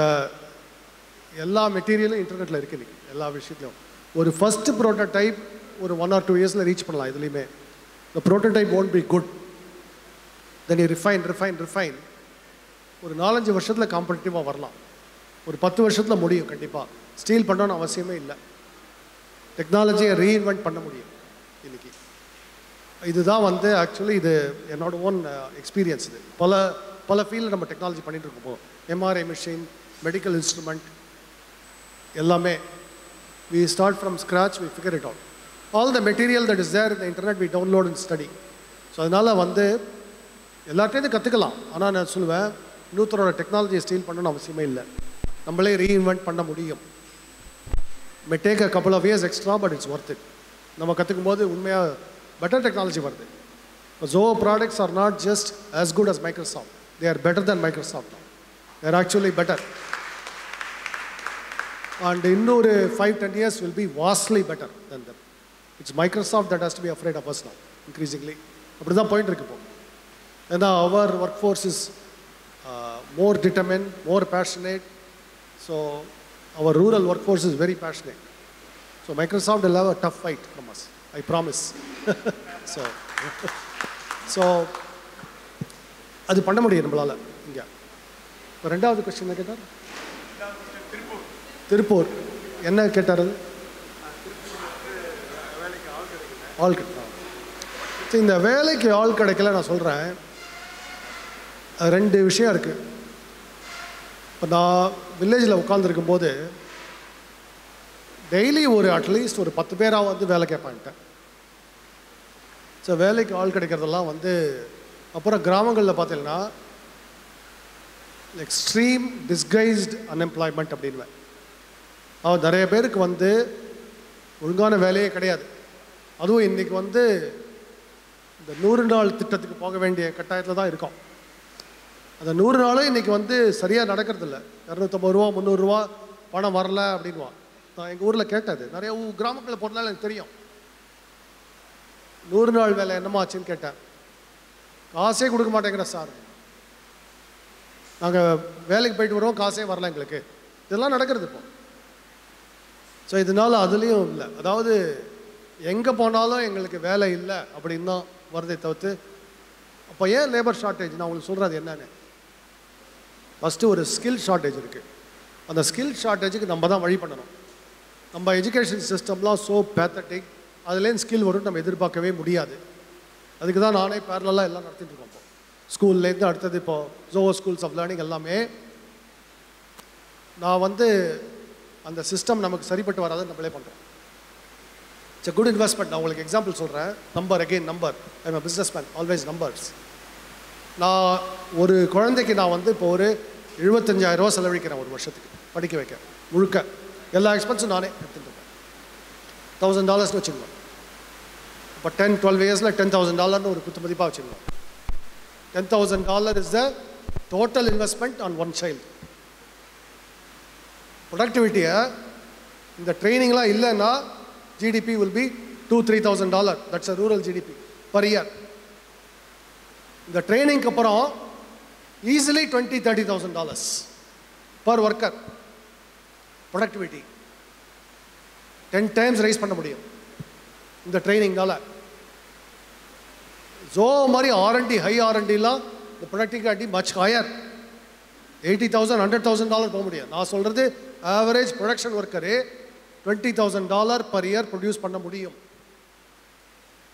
எல்லா மெட்டீரியலும் இன்டர்நெட்டில் இருக்குது இன்றைக்கி, எல்லா விஷயத்துலையும். ஒரு ஃபஸ்ட்டு ப்ரோட்டோடைப் ஒரு 1 or 2 இயர்ஸில் ரீச் பண்ணலாம். இதுலேயுமே the prototype won't be good, then you refine ஒரு 4-5 வருஷத்தில் காம்படிட்டிவாக வரலாம். ஒரு 10 வருஷத்தில் முடியும் கண்டிப்பாக. ஸ்டீல் பண்ணணும்னு அவசியமே இல்லை. டெக்னாலஜியை ரீஇன்வென்ட் பண்ண முடியும் இன்றைக்கி. இதுதான் வந்து ஆக்சுவலி இது என்னோட ஓன் எக்ஸ்பீரியன்ஸ். இது பல ஃபீல்டில் நம்ம டெக்னாலஜி பண்ணிகிட்டு இருக்கோம். எம்ஆர்ஐ மிஷின், மெடிக்கல் இன்ஸ்ட்ருமெண்ட் எல்லாமே. we start from scratch, we figure it out. All the material that is there in the internet we download and study. So அதனால் வந்து எல்லாத்தையும் கற்றுக்கலாம். ஆனால் நான் சொல்லுவேன், இன்னொருத்தரோட டெக்னாலஜியை ஸ்டீல் பண்ணணும்னு அவசியமே இல்லை. நம்மளே ரீஇன்வென்ட் பண்ண முடியும். may take a couple of years extra, but it's worth it. நம்ம கற்றுக்கும் போது உண்மையாக பெட்டர் டெக்னாலஜி வருது. Zoho products are not just as good as Microsoft. They are better than Microsoft now. They are actually better. and இன்னொரு 5-10 years will be vastly better than them. It's Microsoft that has to be afraid of us now, increasingly. அப்படி தான் போயிட்டு இருக்கு இப்போ. ஏன்னா our workforce is more determined, more passionate. So our rural workforce is very passionate. So Microsoft will have a tough fight from us, I promise. So அது பண்ண முடியும் நம்மளால இங்கே. இப்போ ரெண்டாவது கொஸ்டின் என்ன கேட்டார்? திருப்பூர் என்ன கேட்டார்? அது ஆள் கிடைக்கல. இந்த வேலைக்கு ஆள் கிடைக்கல நான் சொல்கிறேன். ரெண்டு விஷயம் இருக்குது. இப்போ நான் வில்லேஜில் உட்காந்துருக்கும் போது டெய்லி ஒரு அட்லீஸ்ட் ஒரு 10 பேராக வந்து வேலை கேட்பான்ட்டேன். ஸோ வேலைக்கு ஆள் கிடைக்கிறதெல்லாம் வந்து அப்புறம் கிராமங்களில் பார்த்தீங்கன்னா எக்ஸ்ட்ரீம் டிஸ்கைஸ்டு அன்எம்ப்ளாய்மெண்ட் அப்படின்வேன். நிறைய பேருக்கு வந்து ஒழுங்கான வேலையே கிடையாது. அதுவும் இன்றைக்கி வந்து இந்த 100 நாள் திட்டத்துக்கு போக வேண்டிய கட்டாயத்தில் தான் இருக்கோம். அந்த 100 நாளும் இன்றைக்கி வந்து சரியாக நடக்கிறதில்ல. 250 ரூபா 300 ரூபா பணம் வரல அப்படின்வான். நான் எங்கள் ஊரில் கேட்டது, நிறைய கிராமங்களில் போகிறதுனால எனக்கு தெரியும். 100 நாள் வேலை என்னமாச்சுன்னு கேட்டேன். காசே கொடுக்க மாட்டேங்கிற சார், நாங்கள் வேலைக்கு போயிட்டு வரோம், காசே வரல எங்களுக்கு. இதெல்லாம் நடக்கிறது இப்போ. ஸோ இதனால் அதுலேயும் இல்லை, அதாவது எங்கே போனாலும் எங்களுக்கு வேலை இல்லை அப்படின்னு தான் வருதை தவிர்த்து. அப்போ ஏன் லேபர் ஷார்ட்டேஜ்? நான் உங்களுக்கு சொல்கிறது என்னென்னு. ஃபஸ்ட்டு ஒரு ஸ்கில் ஷார்ட்டேஜ் இருக்குது. அந்த ஸ்கில் ஷார்ட்டேஜுக்கு நம்ம தான் வழி பண்ணணும். நம்ம எஜுகேஷன் சிஸ்டம்லாம் ஸோ பேத்தட்டிக், அதுலேருந்து ஸ்கில் வரும் நம்ம எதிர்பார்க்கவே முடியாது. அதுக்கு தான் நானே பேரலாக எல்லாம் நடத்திட்டு இருக்கோம். இப்போ ஸ்கூல்லேருந்து அடுத்தது இப்போது ஜோவோ ஸ்கூல்ஸ் ஆஃப் லேர்னிங் எல்லாமே நான் வந்து அந்த சிஸ்டம் நமக்கு சரிப்பட்டு வராதுன்னு நம்மளே பண்ணுறோம். It's a good investment. நான் உங்களுக்கு எக்ஸாம்பிள் சொல்கிறேன். Number I am business man, always numbers. நான் ஒரு குழந்தைக்கு நான் வந்து இப்போ ஒரு 75,000 ரூபா செலவழிக்கிறேன் ஒரு வருஷத்துக்கு படிக்க வைக்க. முழுக்க எல்லா எக்ஸ்பென்ஸும் நானே எடுத்துகிட்டு இருக்கேன். $1,000 வச்சுக்கணும். இப்போ 10-12 இயர்ஸில் $10,000 ஒரு குத்து மதிப்பாக வச்சுக்கணும். $10,000 is the total investment on one child. ப்ரொடக்டிவிட்டியை இந்த ட்ரைனிங்லாம் இல்லைன்னா GDP will be $2,000-3,000. That's a rural GDP per year. இந்த ட்ரைனிங்க்கு அப்புறம் easily $20,000-30,000 per worker. Productivity 10 times rise பண்ண முடியும் இந்த ட்ரைனிங்னால. ஸோ மாதிரி R&D, ஹை R&Dலாம் இந்த ப்ரொடக்டிவிட்டி மச் ஹையர். $80,000, $100,000 போக முடியும். நான் சொல்கிறது average production worker $20,000 per year produce பண்ண முடியும்.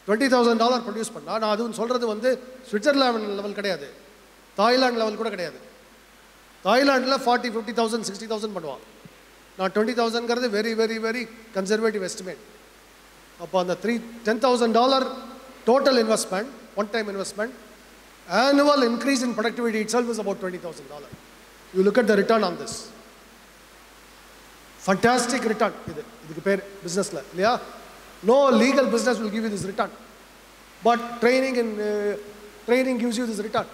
$20,000 ப்ரொடியூஸ் பண்ணால், நான் அதுவும் சொல்கிறது வந்து சுவிட்சர்லாந்து லெவல் கிடையாது, தாய்லாந்து லெவல் கூட கிடையாது. தாய்லாண்டில் 40,000, 50,000, 60,000 பண்ணுவான். நான் 20,000ங்கிறது very very very conservative estimate. அப்போ அந்த $10,000 total investment, one-time investment, annual increase in productivity itself is about $20,000. You look at the return on this. Fantastic return. இதுக்கு பேர் பிஸ்னஸில் இல்லையா? No legal business will give you this return. But training gives you this return.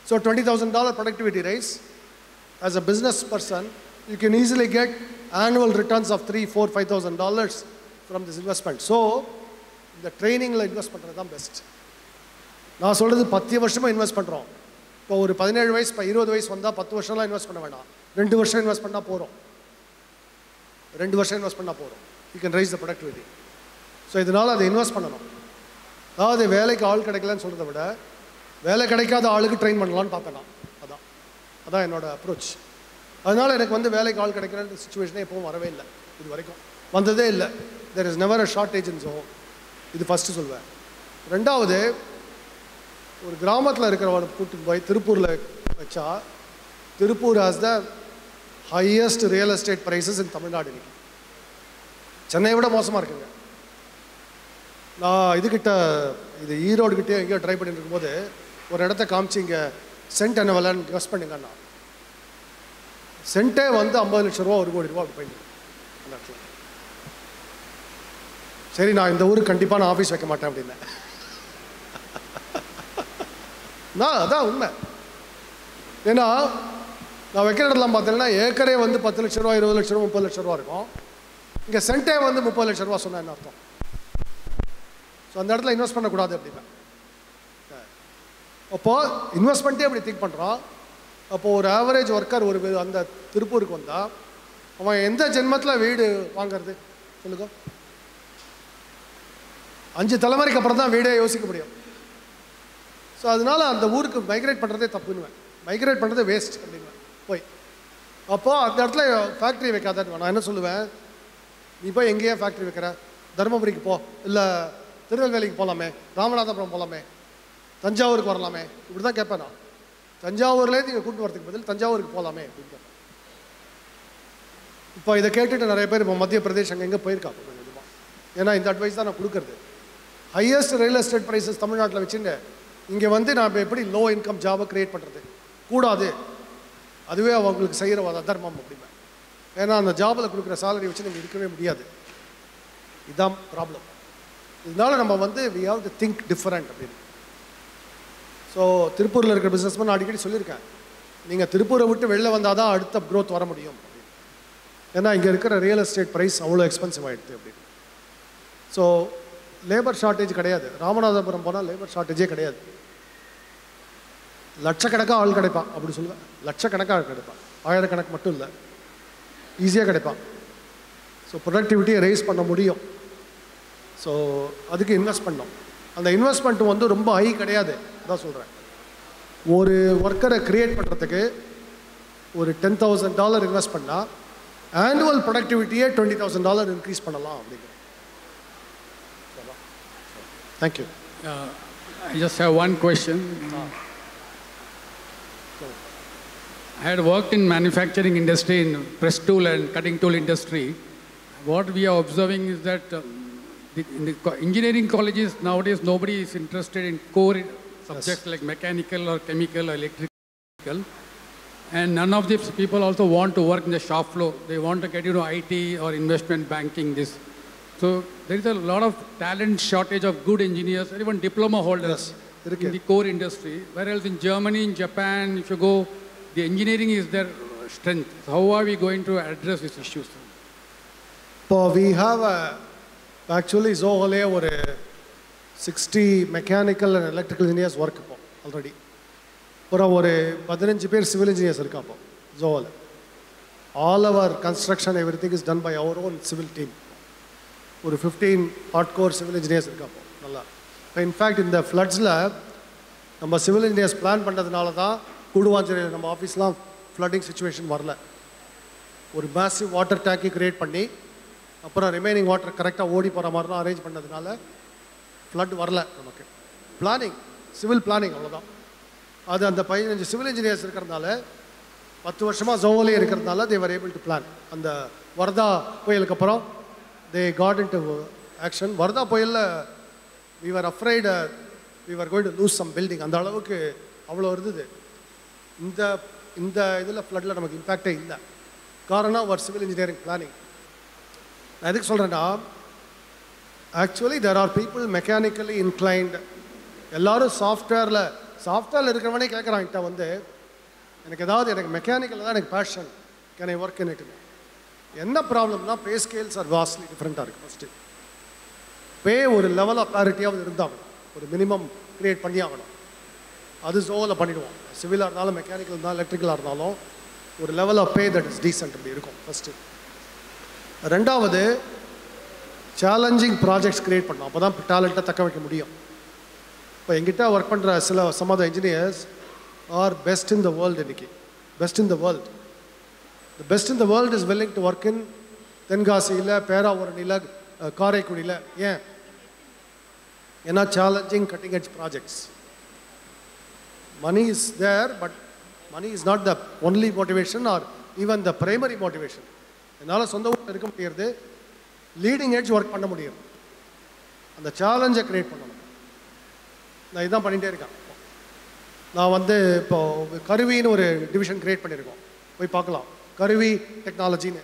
So $20,000 productivity raise. As a business person, you can easily get annual returns of $3,000, $4,000, $5,000 from this investment. So இந்த ட்ரைனிங்கில் invest பண்ணுறது தான் best. நான் சொல்கிறது 10 வருஷமாக invest பண்ணுறோம். இப்போ ஒரு 17 வயசு, இப்போ 20 வயசு வந்தால் 10 வருஷம்லாம் இன்வெஸ்ட் பண்ண வேண்டாம். 2 வருஷம் இன்வெஸ்ட் பண்ணால் போகிறோம். 2 வருஷம் இன்வெஸ்ட் பண்ணால் போகிறோம். You can raise the productivity. So இதனால் அதை இன்வெஸ்ட் பண்ணணும். அதாவது வேலைக்கு ஆள் கிடைக்கலன்னு சொல்கிறத விட வேலை கிடைக்காத ஆளுக்கு ட்ரெயின் பண்ணலான்னு பார்க்கலாம். அதான் என்னோட அப்ரோச். அதனால் எனக்கு வந்து வேலைக்கு ஆள் கிடைக்கிற சுச்சுவேஷனே எப்பவும் வரவே இல்லை, இது வரைக்கும் வந்ததே இல்லை. There is never a shortage in zone. இது ஃபஸ்ட்டு சொல்வேன். ரெண்டாவது, ஒரு கிராமத்தில் இருக்கிறவனை கூட்டிட்டு போய் திருப்பூரில் வச்சா, Tiruppur has the highest real estate prices in Tamil Nadu. இன்னைக்கு சென்னையை விட மோசமாக இருக்குங்க. நான் இது ஈரோடு கிட்டே எங்கேயோ ட்ரை பண்ணிட்டு இருக்கும்போது ஒரு இடத்த காமிச்சு, இங்கே சென்ட் என்ன விலைன்னு கெஸ் பண்ணுங்கண்ணா. சென்ட்டே வந்து 50 லட்சம் ரூபா, 1 கோடி ரூபா அப்படி போயிட்டு அந்த இடத்துல. சரி, நான் இந்த ஊருக்கு கண்டிப்பாக நான் ஆஃபீஸ் வைக்க மாட்டேன் அப்படின்னேன். நான் அதான் உண்மை. ஏன்னா நான் வைக்கிற இடத்துலாம் பார்த்தீங்கன்னா ஏக்கரே வந்து 10 லட்ச ரூபா 20 லட்ச ரூபா 30 லட்ச ரூபா இருக்கும். இங்கே சென்ட்டே வந்து 30 லட்ச ரூபா சொன்னால் என்ன அர்த்தம்? ஸோ அந்த இடத்துல இன்வெஸ்ட் பண்ணக்கூடாது அப்படின்னா. அப்போது இன்வெஸ்ட்மெண்ட்டே அப்படி திங்க் பண்ணுறான். அப்போது ஒரு ஆவரேஜ் ஒர்க்கர் ஒரு அந்த திருப்பூருக்கு வந்தால் அவன் எந்த ஜென்மத்தில் வீடு வாங்கிறது சொல்லுங்க? 5 தலைமுறைக்கு அப்புறம் தான் வீடே யோசிக்க முடியும். ஸோ அதனால் அந்த ஊருக்கு மைக்ரேட் பண்ணுறதே தப்புன்னுவேன். மைக்ரேட் பண்ணுறதே வேஸ்ட் அப்படின்வேன் போய். அப்போது அந்த இடத்துல ஃபேக்ட்ரி வைக்காதன்னு நான் என்ன சொல்லுவேன், நீ போய் எங்கேயே ஃபேக்ட்ரி வைக்கிற, தருமபுரிக்கு போ, இல்லை திருநெல்வேலிக்கு போகலாமே, ராமநாதபுரம் போகலாமே, தஞ்சாவூருக்கு வரலாமே, இப்படி தான் கேட்பேன் நான். தஞ்சாவூர்லேயே நீங்கள் கூப்பிட்டு வரதுக்கு பதில் தஞ்சாவூருக்கு போகலாமே அப்படின்னு கேட்பேன். இப்போ இதை கேட்டுட்டு நிறைய பேர் இப்போ மத்திய பிரதேஷ் அங்கே எங்கே போயிருக்காங்க கொஞ்சமாக. ஏன்னா இந்த அட்வைஸ் தான் நான் கொடுக்குறது. ஹையஸ்ட் ரியல் எஸ்டேட் ப்ரைஸஸ் தமிழ்நாட்டில் வச்சுட்டு இங்கே வந்து நான் இப்போ எப்படி லோ இன்கம் ஜாபை க்ரியேட் பண்ணுறது? கூடாது, அதுவே அவங்களுக்கு செய்கிற அதர்மம் அப்படின்னா. ஏன்னா அந்த ஜாபில் கொடுக்குற சேலரி வச்சு நீங்கள் இருக்கவே முடியாது. இதுதான் ப்ராப்ளம். இதனால நம்ம வந்து we have to think different அப்படின்னு. ஸோ திருப்பூரில் இருக்கிற பிஸ்னஸ்மேன் நான் அடிக்கடி சொல்லியிருக்கேன், நீங்கள் திருப்பூரை விட்டு வெளில வந்தால் தான் அடுத்த க்ரோத் வர முடியும் அப்படின்னு. ஏன்னா இங்கே இருக்கிற ரியல் எஸ்டேட் ப்ரைஸ் அவ்வளோ எக்ஸ்பென்சிவ் ஆகிடுது அப்படின்னு. ஸோ லேபர் ஷார்ட்டேஜ் கிடையாது. ராமநாதபுரம் போனால் லேபர் ஷார்ட்டேஜே கிடையாது. லட்சக்கணக்காக ஆள் கிடைப்பான் அப்படி சொல்லுவேன். லட்சக்கணக்காக ஆள் கிடைப்பான், ஆயிரக்கணக்கு மட்டும் இல்லை, ஈஸியாக கிடைப்பான். ஸோ ப்ரொடக்டிவிட்டியை ரைஸ் பண்ண முடியும். ஸோ அதுக்கு இன்வெஸ்ட் பண்ணோம். அந்த இன்வெஸ்ட்மெண்ட்டு வந்து ரொம்ப ஹை கிடையாது தான் சொல்கிறேன். ஒரு ஒர்க்கரை க்ரியேட் பண்ணுறதுக்கு ஒரு $10,000 இன்வெஸ்ட் பண்ணால் ஆனுவல் ப்ரொடக்டிவிட்டியே $20,000 இன்க்ரீஸ் பண்ணலாம் அப்படிங்கிறேன். Thank you. I just have one question. I had worked in manufacturing industry, in press tool and cutting tool industry. What we are observing is that in the engineering colleges nowadays nobody is interested in core subjects like mechanical or chemical or electrical, and none of these people also want to work in the shop floor. They want to get into IT or investment banking. So there is a lot of talent shortage of good engineers or even diploma holders in the core industry. Whereas in Germany, in Japan, if you go, the engineering is their strength. So how are we going to address these issues? We have actually Zohole ஒரு 60 mechanical and electrical engineers work இப்போ already. அப்புறம் ஒரு 15 பேர் civil engineers இருக்கா இப்போ Zohole. All our construction everything is done by our own civil team. ஒரு 15 hardcore civil engineers இருக்கா இப்போ நல்லா. இப்போ இன்ஃபேக்ட் இந்த ஃப்ளட்ஸில் நம்ம சிவில் இன்ஜினியர்ஸ் பிளான் பண்ணுறதுனால தான் கூடுவாஞ்சேரியில் நம்ம ஆஃபீஸ்லாம் ஃப்ளட்டிங் சுச்சுவேஷன் வரல. ஒரு மேசிவ் வாட்டர் டேங்கை க்ரியேட் பண்ணி அப்புறம் ரிமைனிங் வாட்டர் கரெக்டாக ஓடி போகிற மாதிரிலாம் அரேஞ்ச் பண்ணதுனால ஃப்ளட் வரல நமக்கு. பிளானிங், சிவில் பிளானிங் அவ்வளோதான். அது அந்த 15 சிவில் இன்ஜினியர்ஸ் இருக்கிறதுனால 10 வருஷமாக ஜோவிலே இருக்கிறதுனால they were able to plan. அந்த வர்தா புயலுக்கு அப்புறம் they got into action. Vardah புயலில் we were afraid we were going to lose some building. அந்த அளவுக்கு அவ்வளோ இருந்தது. இந்த இந்த இதில் ஃப்ளட்டில் நமக்கு இம்பேக்டே இல்லை. காரணம் அவர் சிவில் இன்ஜினியரிங் பிளானிங். நான் எதுக்கு சொல்கிறேன்னா, actually there are people mechanically inclined. எல்லோரும் சாஃப்ட்வேரில் இருக்கிறவனே கேட்குறான் கிட்ட வந்து, எனக்கு மெக்கானிக்கலில் தான் எனக்கு passion, can I work in it. என்ன ப்ராப்ளம்னா பே ஸ்கேல்ஸ் ஆர் வாஸ்ட்லி டிஃப்ரெண்ட்டாக இருக்குது. ஃபஸ்ட்டு பே ஒரு லெவல் ஆஃப் பேரிட்டியாவது இருந்தாகணும், ஒரு மினிமம் க்ரியேட் பண்ணி ஆகணும். அது ஜோவில் பண்ணிவிடுவோம். சிவிலாக இருந்தாலும் மெக்கானிக்கல் இருந்தாலும் எலக்ட்ரிக்கலாக இருந்தாலும் ஒரு level of pay that is decent அப்படி இருக்கும் ஃபஸ்ட்டு. ரெண்டாவது சேலஞ்சிங் ப்ராஜெக்ட்ஸ் க்ரியேட் பண்ணோம். அப்போ தான் டேலண்ட்டை தக்க வைக்க முடியும். இப்போ எங்கிட்ட ஒர்க் பண்ணுற some of the engineers are best in the world. இன்றைக்கி best in the world. The best in the world is willing to work in தென்காசியில், பேராவூரணியில், காரைக்குடியில். ஏன்னா challenging cutting edge projects. Money is there, but money is not the only motivation or even the primary motivation. என்னால் சொந்த ஊரில் இருக்க முடியாது, leading edge work பண்ண முடியும். அந்த சேலஞ்சை க்ரியேட் பண்ணணும். நான் இதுதான் பண்ணிகிட்டே இருக்கேன். நான் வந்து இப்போது கருவின்னு ஒரு டிவிஷன் க்ரியேட் பண்ணியிருக்கோம், போய் பார்க்கலாம். கருவி டெக்னாலஜின்னு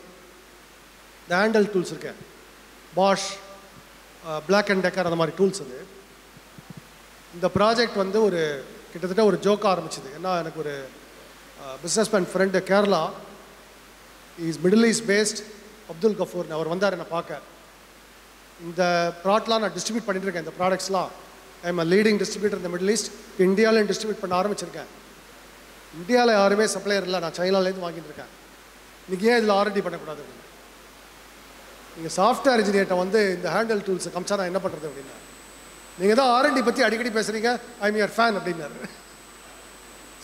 இந்த ஹேண்டல் டூல்ஸ் இருக்கு, பாஷ், பிளாக் அண்ட் டெக்கர், அந்த மாதிரி டூல்ஸ். அது இந்த ப்ராஜெக்ட் வந்து ஒரு கிட்டத்தட்ட ஒரு ஜோக்காக ஆரம்பிச்சிது. ஏன்னா எனக்கு ஒரு businessman friend Kerala, is Middle East based, Abdul கஃபூர்னு அவர் வந்தார் என்னை பார்க்க. இந்த ப்ராடக்ட்லாம் நான் டிஸ்ட்ரிபியூட் பண்ணிட்டு இருக்கேன். இந்த ப்ராடக்ட்ஸ்லாம் I am a leading distributor இந்த மிடில் ஈஸ்ட். இந்தியாவிலையும் டிஸ்ட்ரிபியூட் பண்ண ஆரம்பிச்சிருக்கேன். இந்தியாவில் யாருமே சப்ளையர் இல்லை, நான் சைனாலேருந்து வாங்கிட்டு இருக்கேன். இன்றைக்கி ஏன் இதில் ஆர்என்டி பண்ணக்கூடாது அப்படின்னு. நீங்கள் சாஃப்ட்வேர் இன்ஜினியர்கிட்ட வந்து இந்த ஹேண்டில் டூல்ஸை காமிச்சா நான் என்ன பண்ணுறது அப்படின்னா, நீங்கள் தான் ஆர்என்டி பற்றி அடிக்கடி பேசுகிறீங்க, ஐ எம் யுவர் ஃபேன் அப்படின்னாரு.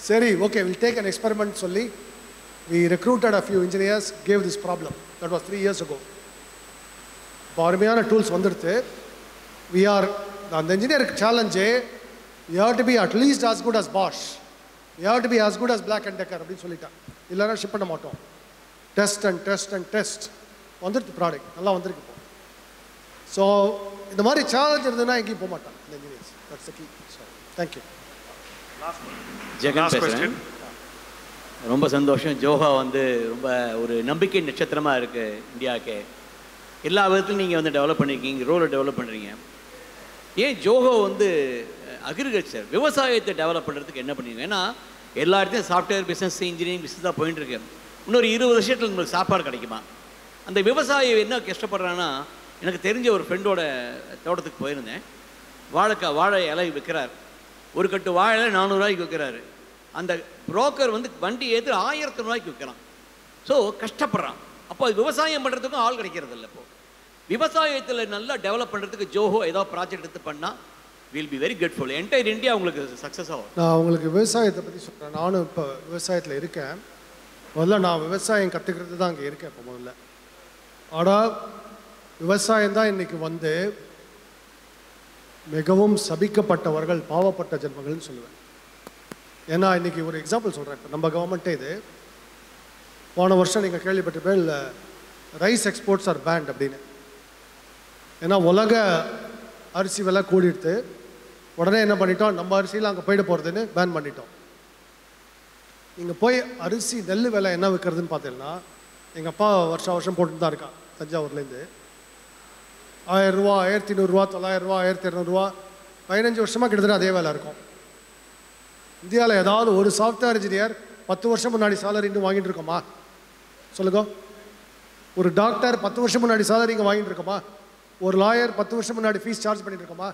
சரி, okay, will take an experiment சொல்லி we recruited a few engineers, gave this problem. That was 3 years ago. இப்போ அருமையான டூல்ஸ் வந்துடுது. we are அந்த இன்ஜினியருக்கு சேலஞ்சே, you have to be at least as good as Bosch, you have to be as good as Black & Decker அப்படின்னு சொல்லிட்டான். இல்லைன்னா ship பண்ண மாட்டோம். Test and test and test வந்துடுது, ப்ராடக்ட் நல்லா வந்திருக்கு இப்போ. ஸோ இந்த மாதிரி சேலஞ்ச் இருந்ததுன்னா எங்கேயும் போக மாட்டான் இந்த engineers. That's the key. So thank you. Jagan பேசுகிறேன். ரொம்ப சந்தோஷம். ஜோஹோ வந்து ரொம்ப ஒரு நம்பிக்கை நட்சத்திரமாக இருக்குது இந்தியாவுக்கு. எல்லா விதத்துலையும் நீங்கள் வந்து டெவலப் பண்ணியிருக்கீங்க, ரோலை டெவலப் பண்ணுறீங்க. ஏன் ஜோஹோ வந்து அக்ரிகல்ச்சர் விவசாயத்தை டெவலப் பண்ணுறதுக்கு என்ன பண்ணுவீங்க? ஏன்னா எல்லா இடத்தையும் சாஃப்ட்வேர் பிஸ்னஸ், இன்ஜினியரிங் பிஸ்னஸ் தான் போயிட்டு இருக்கு. இன்னொரு 20 வருஷத்தில் உங்களுக்கு சாப்பாடு கிடைக்குமா? அந்த விவசாயி என்ன கஷ்டப்படுறான்னா, எனக்கு தெரிஞ்ச ஒரு ஃப்ரெண்டோட தோட்டத்துக்கு போயிருந்தேன். வாழை இலை விற்கிறார். ஒரு கட்டு வாழை 400 ரூபாய்க்கு விற்கிறாரு. அந்த புரோக்கர் வந்து வண்டி ஏற்று 1000 ரூபாய்க்கு விற்கிறான். ஸோ கஷ்டப்படுறான். அப்போ விவசாயம் பண்ணுறதுக்கும் ஆள் கிடைக்கிறது இல்லை. இப்போது விவசாயத்தில் நல்லா டெவலப் பண்ணுறதுக்கு ஜோஹோ ஏதாவது ப்ராஜெக்ட் எடுத்து பண்ணால் will be very good full. Entire India உங்களுக்கு சக்ஸஸ் ஆகும். நான் உங்களுக்கு விவசாயத்தை பற்றி சொல்கிறேன். நானும் இப்போ விவசாயத்தில் இருக்கேன். முதல்ல நான் விவசாயம் கற்றுக்கிறது தான் அங்கே இருக்கேன் இப்போ முதல்ல. ஆனால் விவசாயம் தான் இன்றைக்கி வந்து மிகவும் சபிக்கப்பட்டவர்கள், பாவப்பட்ட ஜென்மங்கள்னு சொல்லுவேன். ஏன்னா இன்றைக்கி ஒரு எக்ஸாம்பிள் சொல்கிறேன். இப்போ நம்ம கவர்மெண்ட்டே இது போன வருஷம் நீங்கள் கேள்விப்பட்டிருப்பேன், இல்லை ரைஸ் எக்ஸ்போர்ட்ஸ் ஆர் பேண்ட் அப்படின்னு. ஏன்னா உலக அரிசி விலை கூடிடுத்து. உடனே என்ன பண்ணிட்டோம், நம்ம அரிசியில் அங்கே போயிட போகிறதுன்னு பேன் பண்ணிட்டோம். நீங்கள் போய் அரிசி நெல் விலை என்ன விற்கிறதுன்னு பார்த்தீங்கன்னா, எங்கள் அப்பா வருஷம் போட்டுட்டு தான் இருக்கான் தஞ்சாவூர்லேருந்து. 1000 ரூபா, 1500 ரூபா, 900 ரூபா, 1200 ரூபா, 15 வருஷமாக கிட்டத்தட்ட அதே வேலை இருக்கும். இந்தியாவில் ஏதாவது ஒரு சாஃப்ட்வேர் இன்ஜினியர் 10 வருஷம் முன்னாடி சேலரி இன்னும் வாங்கிட்டு இருக்கோமா சொல்லுங்க? ஒரு டாக்டர் 10 வருஷம் முன்னாடி சேலரி இங்கே வாங்கிட்டு இருக்கோமா? ஒரு லாயர் 10 வருஷம் முன்னாடி ஃபீஸ் சார்ஜ் பண்ணிட்டு இருக்கோமா?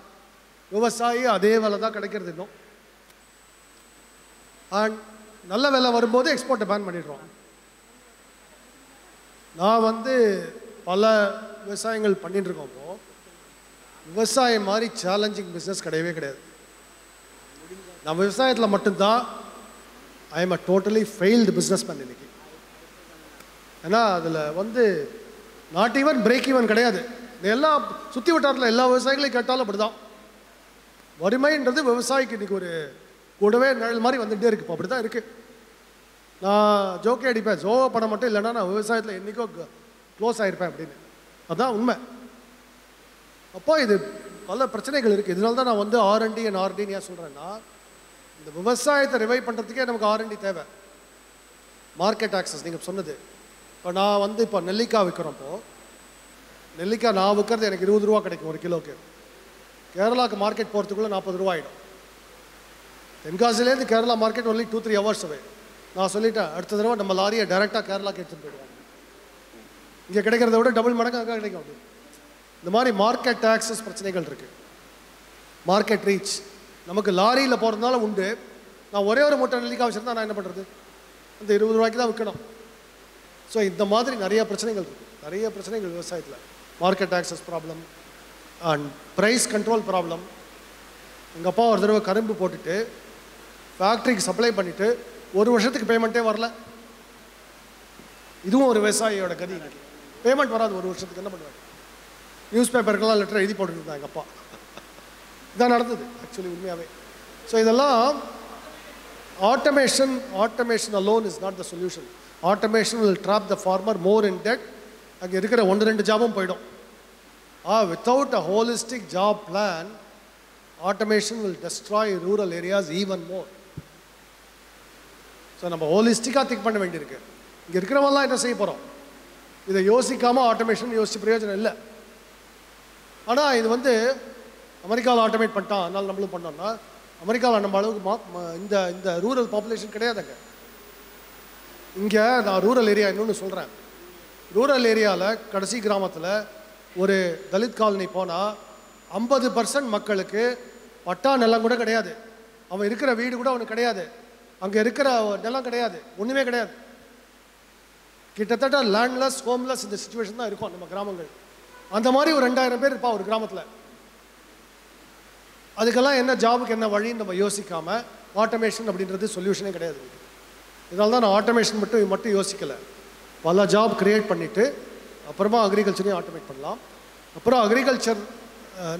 விவசாயி அதே வேலை தான் கிடைக்கிறது இன்னும். அண்ட் நல்ல வேலை வரும்போது எக்ஸ்போர்ட்டை பேன் பண்ணிடுறோம். நான் வந்து பல விவசாயங்கள் பண்ணிட்டு இருக்கோம். இப்போ விவசாயம் மாதிரி சேலஞ்சிங் பிஸ்னஸ் கிடையவே கிடையாது. நான் விவசாயத்தில் மட்டும்தான் ஐ am a totally failed business man இன்னைக்கு. ஏன்னா அதில் வந்து நாட் ஈவன் பிரேக் ஈவன் கிடையாது. எல்லாம் சுற்றி வட்டாரத்தில் எல்லா விவசாயிகளையும் கேட்டாலும் அப்படி தான். வறுமைன்றது விவசாயிக்கு இன்றைக்கி ஒரு கூடவே நிழல் மாதிரி வந்துகிட்டே இருக்குது. இப்போ அப்படி தான் இருக்குது. நான் ஜோக்கே அடிப்பேன், ஜோவோ படம் மட்டும் இல்லைன்னா நான் விவசாயத்தில் என்றைக்கோ க்ளோஸ் ஆகிருப்பேன் அப்படின்னு. அதுதான் உண்மை. அப்போ இது பல பிரச்சனைகள் இருக்குது. இதனால தான் நான் வந்து R&D அண்ட் R&Dன்னு ஏன் சொல்கிறேன்னா, இந்த விவசாயத்தை ரிவைவ் பண்ணுறதுக்கே நமக்கு R&D தேவை. மார்க்கெட் ஆக்சஸ் நீங்கள் சொன்னது. இப்போ நான் வந்து இப்போ நெல்லிக்காய் விற்கிறப்போ, நெல்லிக்காய் நான் விற்கிறது எனக்கு 20 ரூபா கிடைக்கும் ஒரு கிலோக்கு. கேரளாவுக்கு மார்க்கெட் போகிறதுக்குள்ளே 40 ரூபா ஆகிடும். தென்காசிலேருந்து கேரளா மார்க்கெட் ஒன்லி 2-3 ஹவர்ஸ் அவே. நான் சொல்லிட்டேன், அடுத்த தடவை நம்ம லாரியை டைரெக்டாக கேரளாக்கு எடுத்துகிட்டு போயிடுவாங்க. இங்கே கிடைக்கிறத விட டபுள் மடங்கு அங்கே கிடைக்கும் அப்படி. இந்த மாதிரி மார்க்கெட் ஆக்சஸ் பிரச்சனைகள் இருக்குது. மார்க்கெட் ரீச் நமக்கு லாரியில் போகிறதுனால உண்டு. நான் ஒரே ஒரு மூட்டை நெல்லிக்காய் வச்சுருந்தா நான் என்ன பண்ணுறது? அந்த 20 ரூபாய்க்கு தான் விற்கணும். ஸோ இந்த மாதிரி நிறைய பிரச்சனைகள் இருக்குது. நிறைய பிரச்சனைகள் விவசாயத்தில். Market access problem and price control problem. எங்கள் அப்பா ஒரு தடவை கரும்பு போட்டுட்டு ஃபேக்ட்ரிக்கு சப்ளை பண்ணிவிட்டு 1 வருஷத்துக்கு பேமெண்ட்டே வரல. இதுவும் ஒரு விவசாயியோட கதி. பேமெண்ட் வராது 1 வருஷத்துக்கு. என்ன பண்ணுவாங்க? நியூஸ் பேப்பருக்கெல்லாம் லெட்டர் எழுதி போட்டுட்டு இருந்தாங்க எங்கள் அப்பா. இதான் நடந்தது ஆக்சுவலி உண்மையாகவே. ஸோ இதெல்லாம் automation alone is not the solution. Automation will drop the farmer more in debt. அங்கே இருக்கிற 1-2 ஜாபும் போயிடும். Without a holistic job plan, automation will destroy rural areas even more. So நம்ம ஹோலிஸ்டிக்காக திங்க் பண்ண வேண்டியிருக்கு. இங்கே இருக்கிறவங்களாம் என்ன செய்ய போகிறோம்? இதை யோசிக்காமல் ஆட்டோமேஷன் யோசிச்சு பிரயோஜனம் இல்லை. ஆனால் இது வந்து அமெரிக்காவில் ஆட்டோமேட் பண்ணிட்டான், அதனால் நம்மளும் பண்ணோம்னா, அமெரிக்காவில் நம்ம அளவுக்கு இந்த ரூரல் பாப்புலேஷன் கிடையாதுங்க. இங்கே நான் ரூரல் ஏரியா இன்னொன்று சொல்கிறேன். ரூரல் ஏரியாவில் கடைசி கிராமத்தில் ஒரு தலித் காலனி போனால் 50% மக்களுக்கு பட்டா நிலம் கூட கிடையாது. அவன் இருக்கிற வீடு கூட அவனுக்கு கிடையாது. அங்கே இருக்கிற நிலம் கிடையாது, ஒன்றுமே கிடையாது. கிட்டத்தட்ட லேண்ட்லெஸ் ஹோம்லெஸ் இந்த சுச்சுவேஷன் தான் இருக்கும் நம்ம கிராமங்கள். அந்த மாதிரி ஒரு 2000 பேர் இருப்பா ஒரு கிராமத்தில். அதுக்கெல்லாம் என்ன ஜாபுக்கு என்ன வழின்னு நம்ம யோசிக்காமல் ஆட்டோமேஷன் அப்படின்றது சொல்யூஷனே கிடையாது. இதனால தான் நான் ஆட்டோமேஷன் மட்டும் யோசிக்கலை. பல ஜாப் க்ரியேட் பண்ணிவிட்டு அப்புறமா அக்ரிகல்ச்சரையும் ஆட்டோமேட் பண்ணலாம். அப்புறம் அக்ரிகல்ச்சர்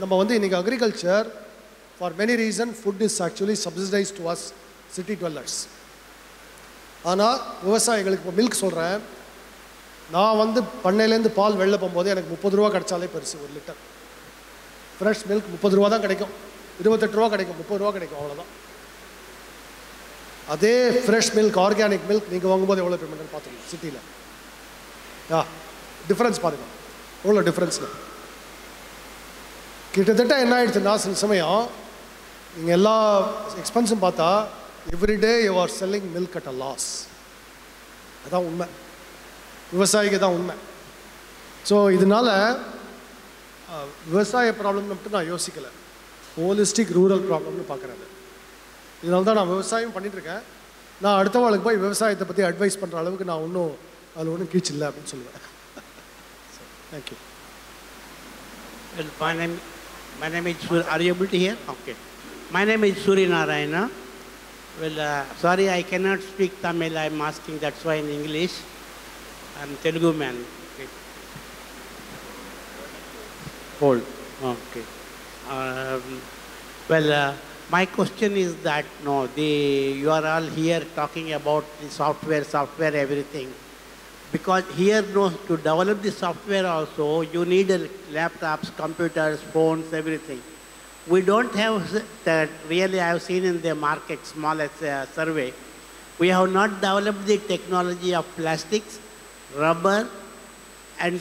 நம்ம வந்து இன்றைக்கி agriculture for many reason food is actually subsidise to us city dwellers. ஆனால் விவசாயிகளுக்கு இப்போ மில்க் சொல்கிறேன். நான் வந்து பண்ணையிலேருந்து பால் வெளில போகும்போது எனக்கு 30 ரூபா கிடைச்சாலே பெருசு. ஒரு லிட்டர் ஃப்ரெஷ் மில்க் 30 ரூபா தான் கிடைக்கும். 28 ரூபா கிடைக்கும், 30 ரூபா கிடைக்கும், அவ்வளோதான். அதே ஃப்ரெஷ் மில்க் ஆர்கானிக் மில்க் நீங்கள் வாங்கும்போது எவ்வளோ பேமெண்ட்னு பார்த்துக்கணும் சிட்டியில். டிஃப்ரென்ஸ் பாருங்கள், எவ்வளோ டிஃப்ரென்ஸில். கிட்டத்தட்ட என்ன ஆயிடுச்சுன்னா சில சமயம் நீங்கள் எல்லா எக்ஸ்பென்ஸும் பார்த்தா everyday you are selling milk at a loss. அதான் உண்மை, விவசாயிக்கு தான் உண்மை. ஸோ இதனால் விவசாய ப்ராப்ளம்னு மட்டும் நான் யோசிக்கலை, ஹோலிஸ்டிக் ரூரல் ப்ராப்ளம்னு பார்க்குறது. இதனால தான் நான் விவசாயம் பண்ணிகிட்ருக்கேன். நான் அடுத்தவங்களுக்கு போய் விவசாயத்தை பற்றி அட்வைஸ் பண்ணுற அளவுக்கு நான் ஒன்றும் அதில் ஒன்றும் கீச்சு இல்லை அப்படின்னு சொல்லுவேன். Thank you. Well, my name is Suri. Are you able to hear? Okay. My name is Suri Narayana. Well, sorry, I cannot speak Tamil. I'm asking, that's why in English. I'm Telugu man. Okay. Hold. Okay. Well, my question is that, no, you are all here talking about the software, everything. Because here, no, to develop the software also, you need laptops, computers, phones, everything. We don't have that. Really, I have seen in the market, smallest survey, we have not developed the technology of plastics, rubber, and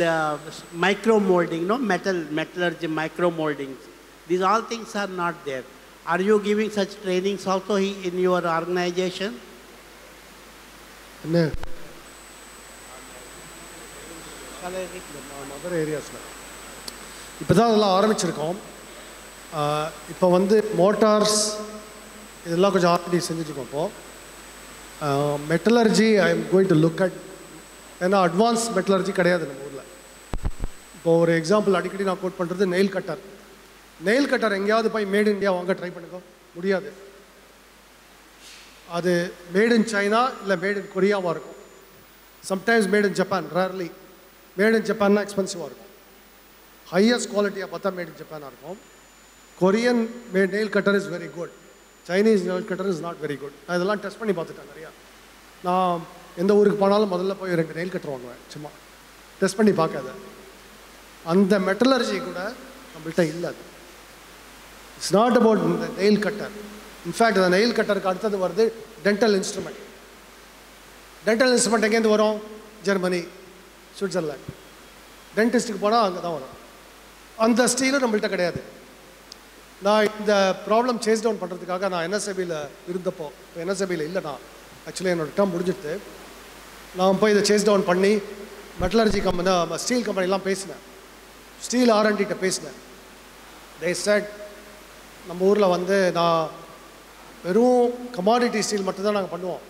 micro molding, no, metallurgy, micro moldings. These all things are not there. Are you giving such trainings also in your organization? No. Other ஏரியாஸில் இப்போ தான் அதெல்லாம் ஆரம்பிச்சிருக்கோம். இப்போ வந்து Motors இதெல்லாம் கொஞ்சம் already செஞ்சுட்ருக்கோம். இப்போது metallurgy I am going to look at. ஏன்னா அட்வான்ஸ் மெட்டலர்ஜி கிடையாது நம்ம ஊரில். இப்போ ஒரு எக்ஸாம்பிள் அடிக்கடி நான் கோட் பண்ணுறது நெயில் கட்டர். நெயில் கட்டர் எங்கேயாவது போய் மேட் இந்தியா வாங்க ட்ரை பண்ணுங்க, முடியாது. அது மேட் இன் சைனா இல்லை மேட் இன் கொரியாவாக இருக்கும். Sometimes made in Japan, rarely. Made in ஜப்பான்னா எக்ஸ்பென்சிவாக இருக்கும். ஹையஸ்ட் குவாலிட்டியாக பார்த்தா மேட் இன் ஜப்பானாக இருக்கும். Korean made nail cutter is very good. Chinese nail cutter is not very good. நான் இதெல்லாம் டெஸ்ட் பண்ணி பார்த்துட்டேன் நிறையா. நான் எந்த ஊருக்கு போனாலும் முதல்ல போய் 2 நெயில் கட்டர் வாங்குவேன், சும்மா டெஸ்ட் பண்ணி பார்க்காத. அந்த மெட்டலர்ஜி கூட நம்மள்கிட்ட இல்லை. அது இட்ஸ் நாட் அபவுட் இந்த நெயில் கட்டர். இன்ஃபேக்ட் அந்த நெயில் கட்டருக்கு அடுத்தது வருது டென்டல் இன்ஸ்ட்ருமெண்ட். டென்டல் இன்ஸ்ட்ருமெண்ட் எங்கேருந்து வரும்? Germany, Switzerland. டென்டிஸ்ட்டுக்கு போனால் அங்கே தான் வரும். அந்த ஸ்டீலும் நம்மள்கிட்ட கிடையாது. நான் இந்த ப்ராப்ளம் சேஸ் டவுன் பண்ணுறதுக்காக நான் என்எஸ்ஏபியில் இருந்தப்போ, இப்போ என்எஸ்ஏபியில் இல்லை, நான் ஆக்சுவலி என்னோடய டேர்ம் முடிஞ்சிடுது. நான் போய் இதை சேஸ் டவுன் பண்ணி மெட்டலர்ஜி கம்பெனி, ஸ்டீல் கம்பெனிலாம் பேசினேன், ஸ்டீல் ஆர்என்டிட்ட பேசினேன். தே செட் நம்ம ஊரில் வந்து நான் வெறும் கமாடிட்டி ஸ்டீல் மட்டும்தான் நாங்கள் பண்ணுவோம்,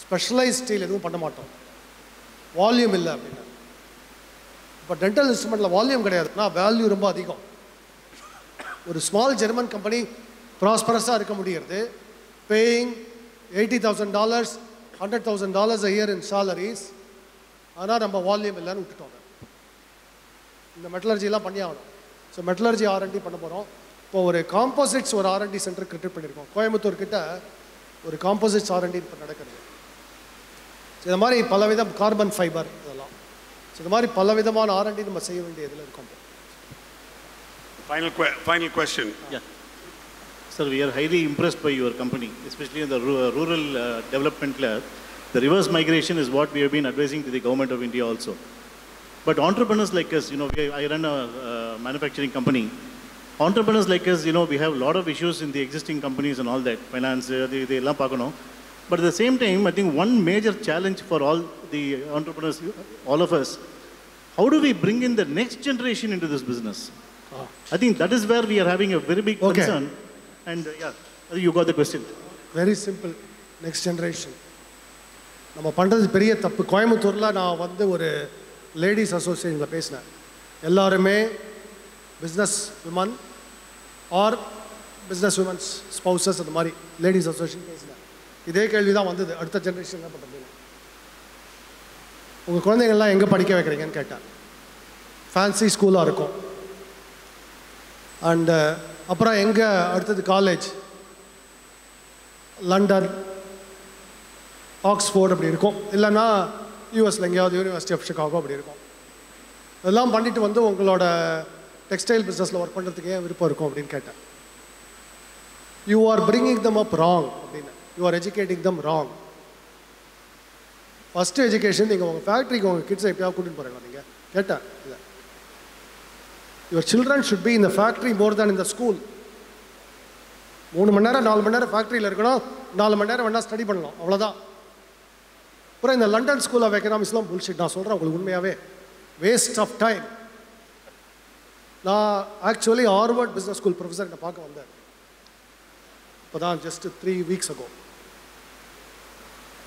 ஸ்பெஷலைஸ் ஸ்டீல் எதுவும் பண்ண மாட்டோம், வால்யூம் இல்லை அப்படின்னு. இப்போ டென்டல் இன்ஸ்ட்ருமெண்ட்டில் வால்யூம் கிடையாதுன்னா வேல்யூ ரொம்ப அதிகம். ஒரு ஸ்மால் ஜெர்மன் கம்பெனி ப்ராஸ்பரஸாக இருக்க முடிகிறது, paying $80,000, $100,000 a year in salaries. ஆனால் நம்ம வால்யூம் இல்லைன்னு விட்டுட்டோம். இந்த மெட்டலர்ஜிலாம் பண்ணி ஆகணும். ஸோ மெட்டலர்ஜி ஆர்என்டி பண்ண போகிறோம். இப்போ ஒரு காம்போசிட்ஸ் ஒரு ஆர்என்டி சென்டர் கிரியேட் பண்ணியிருக்கோம். கோயம்புத்தூர் கிட்ட ஒரு காம்போசிட்ஸ் ஆர்என்டி இப்போ நடக்கிறது. ஸோ இந்த மாதிரி பலவிதம் கார்பன் ஃபைபர் இதெல்லாம், ஸோ இந்த மாதிரி பலவிதமான ஆர்என்டி நம்ம செய்ய வேண்டிய இதில் இருக்கோம். Final question. Yeah. Sir, we are highly impressed by your company, especially in the rural development layer. The reverse migration is what we have been advising to the government of India also. But entrepreneurs like us, I run a manufacturing company. Entrepreneurs like us, we have a lot of issues in the existing companies and all that. Finance, they எல்லாம் பார்க்கணும். But at the same time, I think one major challenge for all the entrepreneurs, all of us, how do we bring in the next generation into this business? I think that is where we are having a very big concern. And yeah, you got the question. Very simple. Next generation. நம்ம பண்ணுறது பெரிய தப்பு. கோயம்புத்தூரில் நான் வந்து ஒரு ladies அசோசியேஷனில் பேசினேன். எல்லாருமே business women R business women's spouses அந்த மாதிரி லேடிஸ் அசோசியேஷன் பேசினேன். இதே கேள்வி தான் வந்தது, அடுத்த ஜென்ரேஷன் என்ன பண்ணுறது, உங்கள் குழந்தைங்கள்லாம் எங்கே படிக்க வைக்கிறீங்கன்னு கேட்டேன். ஃபேன்சி ஸ்கூலாக இருக்கும். அண்டு அப்புறம் எங்கே அடுத்தது காலேஜ், லண்டன், ஆக்ஸ்ஃபோர்ட் அப்படி இருக்கும், இல்லைன்னா யூஎஸில் எங்கேயாவது யூனிவர்சிட்டி ஆஃப் சிகாகோ அப்படி இருக்கும். இதெல்லாம் பண்ணிட்டு வந்து உங்களோட டெக்ஸ்டைல் பிஸ்னஸில் ஒர்க் பண்ணுறதுக்கு ஏன் விருப்பம் இருக்கும் அப்படின்னு கேட்டேன். You are bringing them up wrong அப்படின்னு. You are educating them wrong. First education நீங்கள் உங்கள் ஃபேக்ட்ரிக்கு உங்கள் கிட்ஸை எப்பயாவது கூட்டிகிட்டு போகிறீங்களா நீங்கள் கேட்டேன். இல்லை, your children should be in the factory more than in the school. 3 மணி நேரம் 4 மணி நேரம் ஃபேக்ட்ரியில் இருக்கணும், 4 மணி நேரம் வேணால் ஸ்டடி பண்ணலாம், அவ்வளோதான். அப்புறம் இந்த லண்டன் ஸ்கூல் ஆஃப் எக்கனாமிக்ஸ்லாம் புல்ஷிட். நான் சொல்கிறேன் உங்களுக்கு உண்மையாகவே வேஸ்ட் ஆஃப் டைம். நான் actually Harvard business school professor என்னை பார்க்க வந்தேன் இப்போ தான், ஜஸ்ட் 3 வீக்ஸ் ago.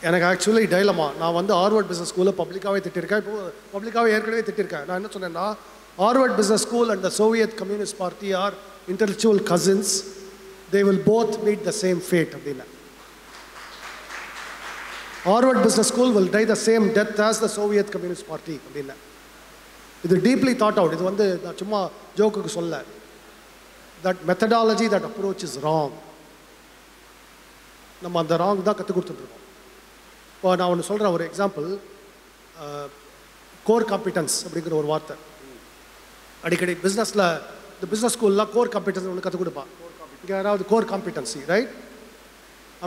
எனக்கு ஆக்சுவலி டைலமா. நான் வந்து ஹார்வர்ட் பிஸ்னஸ் ஸ்கூலில் பப்ளிக்காகவே திட்டிருக்கேன், இப்போ பப்ளிக்காகவே ஏற்கனவே திட்டிருக்கேன். நான் என்ன சொன்னேன்னா, Harvard business school and the Soviet communist party R intellectual cousins, they will both meet the same fate அப்படின்னா. Harvard Business School will die the same death as the Soviet Communist Party அப்படின்னா. இது deeply thought out. இது வந்து நான் சும்மா ஜோக்குக்கு சொல்ல. That methodology, that approach is wrong. நம்ம அந்த ராங் தான் கற்றுக் கொடுத்துட்ருக்கோம். இப்போ நான் ஒன்று சொல்கிறேன், ஒரு எக்ஸாம்பிள். கோர் காம்பிட்டன்ஸ் அப்படிங்கிற ஒரு வார்த்தை அடிக்கடி பிஸ்னஸில், இந்த பிஸ்னஸ் ஸ்கூல்லாம் கோர் காம்பிட்டன்ஸ் ஒன்று கற்றுக் கொடுப்பான். இங்கே யாராவது கோர் காம்பிட்டன்சி, ரைட்?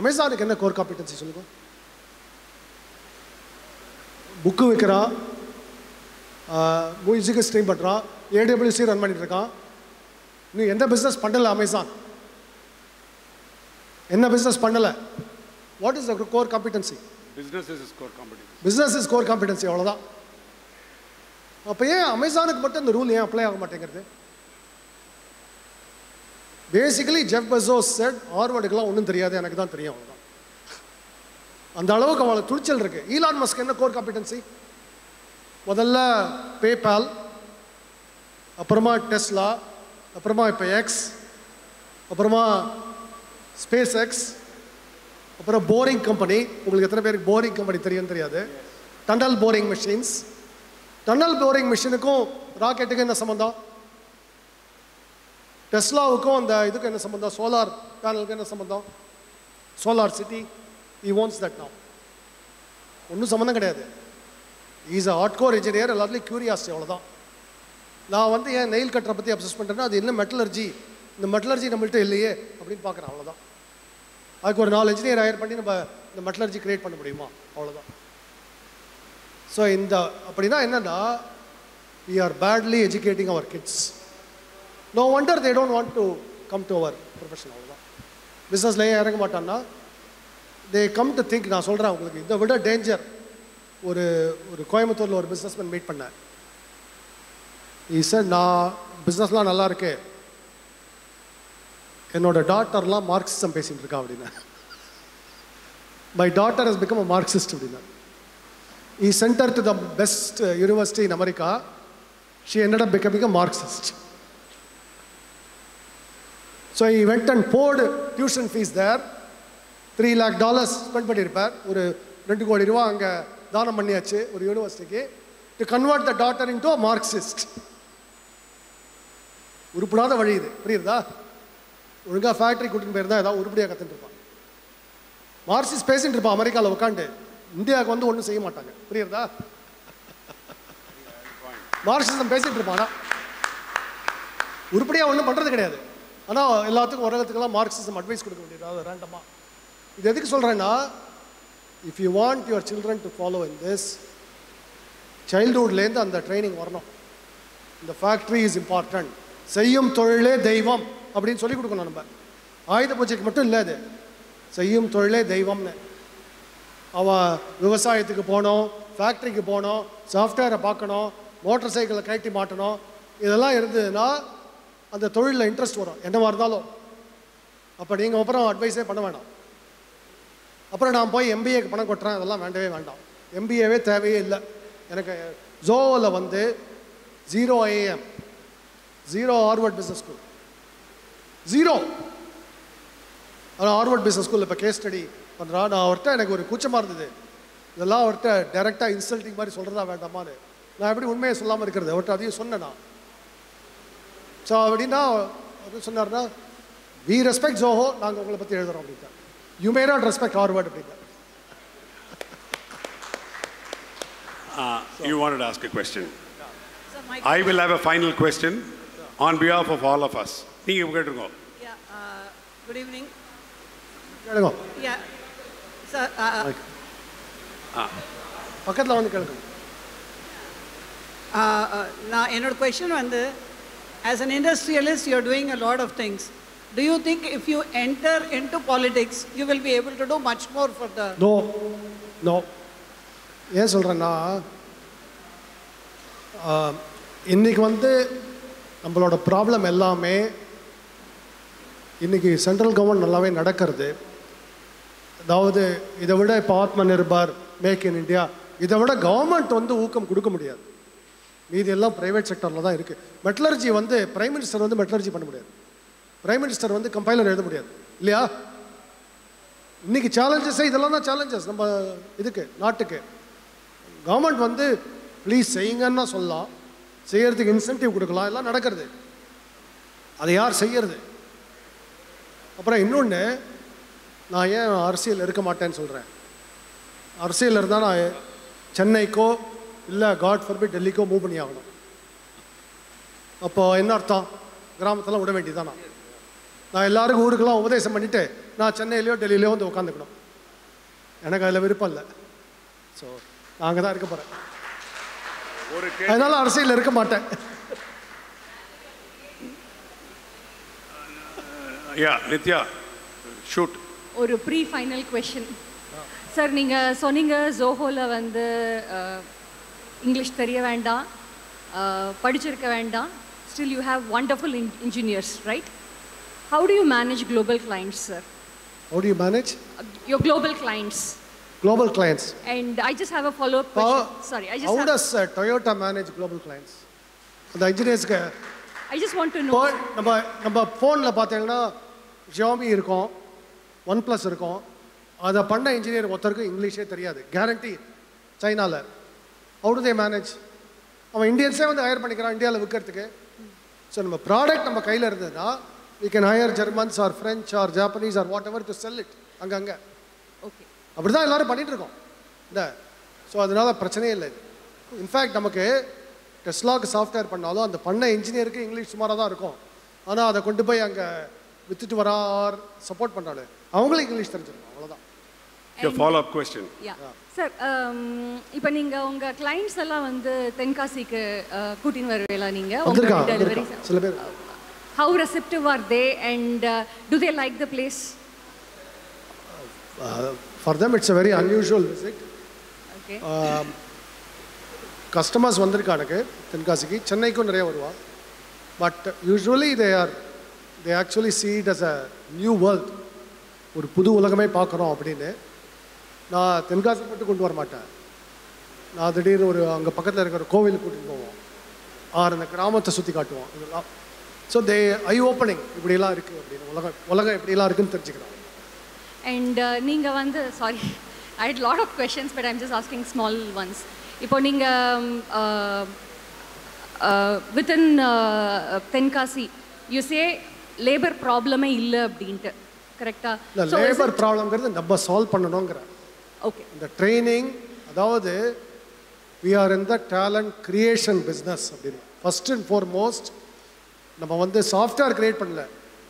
அமேசானுக்கு என்ன கோர் காம்பிட்டன்சி சொல்லுங்க? புக்கு விற்கிறான், மியூசிக்கை ஸ்ட்ரீம் பண்ணுறான், ஏடபிள்யூசி ரன் பண்ணிட்டு இருக்கான். இன்னும் எந்த பிஸ்னஸ் பண்ணலை அமேசான்? என்ன பிஸ்னஸ் பண்ணலை? What is the core competency? Business is core competency. Business is core competency, அவ்வளோதான். அப்போ ஏன் அமேசானுக்கு மட்டும் இந்த ரூல் ஏன் அப்ளை ஆக மாட்டேங்கிறது? பேசிக்கலி ஜெஃப் பெசோஸ் செட், ஹார்வர்டுக்கெல்லாம் ஒன்றும் தெரியாது, எனக்கு தான் தெரியும், அவ்வளோதான். அந்த அளவுக்கு அவளுக்கு துணிச்சல் இருக்கு. ஈலான் மஸ்க் என்ன கோர் காம்பிட்டன்சி? முதல்ல பேபால், அப்புறமா டெஸ்லா, அப்புறமா இப்போ எக்ஸ், அப்புறமா ஸ்பேஸ் எக்ஸ், அப்புறம் போரிங் கம்பெனி. உங்களுக்கு எத்தனை பேருக்கு போரிங் கம்பெனி தெரியும் தெரியாது? Tunnel boring machines. Tunnel boring மிஷினுக்கும் ராக்கெட்டுக்கும் என்ன சம்மந்தம்? டெஸ்லாவுக்கும் அந்த இதுக்கு என்ன சம்பந்தம்? சோலார் பேனலுக்கு என்ன சம்பந்தம்? Solar city, he wants that now. ஒன்றும் சம்மந்தம் கிடையாது. இஸ் அ ஹார்ட்கோர் இன்ஜினியர், எல்லாத்துலேயும் கியூரியாசிட்டி, அவ்வளோதான். நான் வந்து ஏன் நெயில் கட்டரை பற்றி அப்சஸ் பண்ணுறேன்னா, அது என்ன மெட்டலர்ஜி, இந்த மெட்டலர்ஜி நம்மள்கிட்ட இல்லையே அப்படின்னு பார்க்குறேன், அவ்வளோதான். அதுக்கு ஒரு 4 இன்ஜினியர் ஹையர் பண்ணி நம்ம இந்த மெட்டலர்ஜி கிரியேட் பண்ண முடியுமா? அவ்வளோதான். ஸோ இந்த அப்படின்னா என்னென்னா, we are badly educating our kids. No wonder they don't want to come to our profession, அவ்வளோதான். பிஸ்னஸில் ஏன் இறங்க மாட்டான்னா, they come to think. நான் சொல்கிறேன் உங்களுக்கு, இதை விட டேஞ்சர். ஒரு கோயம்புத்தூரில் ஒரு பிஸ்னஸ்மேன் மீட் பண்ணேன். சார், நான் பிஸ்னஸ்லாம் நல்லா இருக்கு, என்னோட டாட்டர்லாம் மார்க்சிசம் பேசிகிட்டு இருக்கா அப்படின்னா. My daughter has become a Marxist அப்படின்னா. he sent her to the best university in America. She ended up becoming a Marxist. So he went and poured tuition fees there. $3 lakh spend பண்ணியிருப்பார். ஒரு 2 கோடி ரூபா அங்கே தானம் பண்ணியாச்சு ஒரு யூனிவர்சிட்டிக்கு, to convert the daughter into a Marxist. உருப்படாத வழி இது, புரியுறதா? ஒழுங்காக ஃபேக்ட்ரி கூட்டின்னு போயிருந்தா ஏதாவது உருப்படியாக கற்றுட்டு இருப்பான். மார்க்சிஸ்ட் பேசிட்டு இருப்பான் அமெரிக்காவில் உட்காந்து. இந்தியாவுக்கு வந்து ஒன்றும் செய்ய மாட்டாங்க, புரியுறதா? மார்க்சிசம் பேசிட்டு இருப்பானா, உருப்படியாக ஒன்றும் பண்ணுறது கிடையாது. ஆனால் எல்லாத்துக்கும் உலகத்துக்கெல்லாம் மார்க்சிசம் அட்வைஸ் கொடுக்க வேண்டியது, அதாவது ரேண்டமாக. இது எதுக்கு சொல்கிறேன்னா, if you want your children to follow in this, சைல்டுஹுட்லேருந்து அந்த ட்ரைனிங் வரணும். இந்த ஃபேக்ட்ரி இஸ் இம்பார்ட்டன்ட், செய்யும் தொழிலே தெய்வம் அப்படின்னு சொல்லி கொடுக்கணும். நம்ம ஆயுத பூஜைக்கு மட்டும் இல்லை, அது செய்யும் தொழிலே தெய்வம்னு. அவன் விவசாயத்துக்கு போகணும், ஃபேக்ட்ரிக்கு போகணும், சாஃப்ட்வேரை பார்க்கணும், மோட்டர் சைக்கிளை கட்டி மாட்டணும். இதெல்லாம் இருந்ததுன்னா அந்த தொழிலில் இன்ட்ரெஸ்ட் வரும் என்னவா இருந்தாலும். அப்போ நீங்கள் அப்புறம் அட்வைஸே பண்ண வேண்டாம். அப்புறம் நான் போய் எம்பிஏக்கு பணம் கொட்டுறேன், அதெல்லாம் வேண்டவே வேண்டாம். எம்பிஏவே தேவையே இல்லை எனக்கு. ஜோவில் வந்து 0 IIM, 0 ஹார்வர்ட் பிஸ்னஸ் ஸ்கூல், 0. ஆனால் ஹார்வர்ட் பிஸ்னஸ் ஸ்கூலில் இப்போ கேஸ் ஸ்டடி பண்ணுறா. நான் அவர்கிட்ட எனக்கு ஒரு கூச்சமாக இருந்தது, இதெல்லாம் அவர்கிட்ட டைரெக்டாக இன்சல்ட்டிங் மாதிரி சொல்கிறதா வேண்டாமான்னு. நான் எப்படி உண்மையை சொல்லாமல் இருக்கிறது, அவர்கிட்ட அதையும் சொன்னேன் நான். ஸோ அப்படின்னா அவர் சொன்னார்னா, வி ரெஸ்பெக்ட் ஜோஹோ, நாங்கள் உங்களை பற்றி எழுதுகிறோம் அப்படின்ட்டு. You may not respect Harvard அப்படின்ட்டு. You wanted to ask a question. I will have a final question on behalf of all of us. நீங்கள் கேட்டுருங்க. Good evening. கேளுங்க. Yeah. Sir, பக்கத்தில் வந்து கேளுங்க. நான் என்னோட question வந்து, as an industrialist you are doing a lot of things. Do you think if you enter into politics you will be able to do much more for the... No. ஏன் சொல்கிறேன்னா, இன்றைக்கி வந்து நம்மளோட ப்ராப்ளம் எல்லாமே, இன்றைக்கி central government நல்லாவே நடக்கிறது. அதாவது இதை விட இப்போ Atma Nirbhar, make in India, இதை விட கவர்மெண்ட் வந்து ஊக்கம் கொடுக்க முடியாது. மீதி எல்லாம் ப்ரைவேட் செக்டரில் தான் இருக்குது. மெட்டலர்ஜி வந்து பிரைம் மினிஸ்டர் வந்து மெட்டலர்ஜி பண்ண முடியாது, பிரைம் மினிஸ்டர் வந்து கம்பைலர் எழுத முடியாது இல்லையா? இன்றைக்கி சேலஞ்சஸே இதெல்லாம் தான் சேலஞ்சஸ் நம்ம இதுக்கு நாட்டுக்கு. கவர்மெண்ட் வந்து ப்ளீஸ் செய்யுங்கன்னா சொல்லலாம், செய்யறதுக்கு இன்சென்டிவ் கொடுக்கலாம், எல்லாம் நடக்கிறது. அதை யார் செய்யறது? அப்புறம் இன்னொன்று, நான் ஏன் அரசியல் இருக்க மாட்டேன்னு சொல்கிறேன். அரசியல் இருந்தால் நான் சென்னைக்கோ இல்லை காட் ஃபர்பிட் டெல்லிக்கோ மூவ் பண்ணி ஆகணும். அப்போ என்ன அர்த்தம்? கிராமத்தெல்லாம் விட வேண்டியதானா? நான் எல்லாருக்கும் ஊருக்கெல்லாம் உபதேசம் பண்ணிவிட்டு நான் சென்னையிலையோ டெல்லியிலையோ வந்து உட்காந்துக்கணும். எனக்கு அதில் விருப்பம் இல்லை. ஸோ நான் அங்கே தான் இருக்க போகிறேன். அதனால அரசியல் இருக்க மாட்டேன். நித்யா, ஷூட். ஒரு ப்ரீ ஃபைனல் கொஷின் சார். நீங்கள் சொன்னீங்க ஜோஹோவில் வந்து இங்கிலீஷ் தெரிய வேண்டாம், படிச்சிருக்க வேண்டாம், still you have wonderful engineers, right? How do you manage global clients, sir? How do you manage? Your global clients. Global clients. And I just have a follow-up question. Sorry, I just how does Toyota manage global clients? The engineers I just want to know. நம்ம ஃபோனில் பார்த்தீங்கன்னா Xiaomi இருக்கும், OnePlus இருக்கும். அதை பண்ண engineer ஒருத்தருக்கு இங்கிலீஷே தெரியாது, guarantee. சைனாவில் how do they manage? அவன் இந்தியன்ஸே வந்து ஹையர் பண்ணிக்கிறான் இந்தியாவில் விற்கிறதுக்கு. ஸோ நம்ம ப்ராடக்ட் நம்ம கையில் இருந்ததுன்னா we can hire Germans or French or Japanese or whatever to sell it. அங்கங்கே ஓகே, அப்படி தான் எல்லோரும் பண்ணிகிட்டு இருக்கோம் இந்த. ஸோ அதனால் பிரச்சனையே இல்லை. இன்ஃபேக்ட் நமக்கு டெஸ்லாவுக்கு சாஃப்ட்வேர் பண்ணாலும் அந்த பண்ண இன்ஜினியருக்கு இங்கிலீஷ் சுமாராக தான் இருக்கும். ஆனால் அதை கொண்டு போய் அங்கே விற்றுட்டு வரா ஆர் சப்போர்ட் பண்ணுறாரு, அவங்களும் இங்கிலீஷ் தெரிஞ்சிருக்கும், அவ்வளோதான். ஃபாலோ-அப் கொஸ்டின். சார், இப்போ நீங்கள் உங்கள் கிளைண்ட்ஸ் எல்லாம் வந்து தென்காசிக்கு கூட்டின்னு வருவீங்களா? நீங்கள் உங்கள் டெலிவரி சில பேர் how receptive are they and do they like the place? For them it's a very unusual visit. Okay. Customers வந்திருக்கானுக்கு தென்காசிக்கு, சென்னைக்கும் நிறைய வருவா. But usually they actually see it as a new world. ஒரு புது உலகமே பார்க்குறோம் அப்படின்னு. நான் தென்காசி மட்டும் கொண்டு வர மாட்டேன். நான் திடீர்னு ஒரு அங்கே பக்கத்தில் இருக்கிற கோவிலுக்கு கூட்டிகிட்டு போவோம், ஆறு அந்த கிராமத்தை சுற்றி காட்டுவோம். இதெல்லாம் ஸோ தே ஐ ஓப்பனிங், இப்படிலாம் இருக்குது அப்படின்னு, உலகம் எப்படிலாம் இருக்குன்னு தெரிஞ்சுக்கிறோம். அண்ட் நீங்கள் வந்து sorry, I had lot of questions but I'm just asking small ones. இப்போ நீங்கள் within Tenkasi you say labour ப்ராப்ளமே இல்லை அப்படின்ட்டு, கரெக்டாக? இல்லை, லேபர் ப்ராப்ளம்ங்கிறது நம்ம சால்வ் பண்ணணுங்கிற. ஓகே, இந்த ட்ரைனிங், அதாவது we are in the talent creation business அப்படின்னு. ஃபர்ஸ்ட் அண்ட் ஃபார்மோஸ்ட் நம்ம வந்து சாஃப்ட்வேர் கிரியேட் பண்ணல,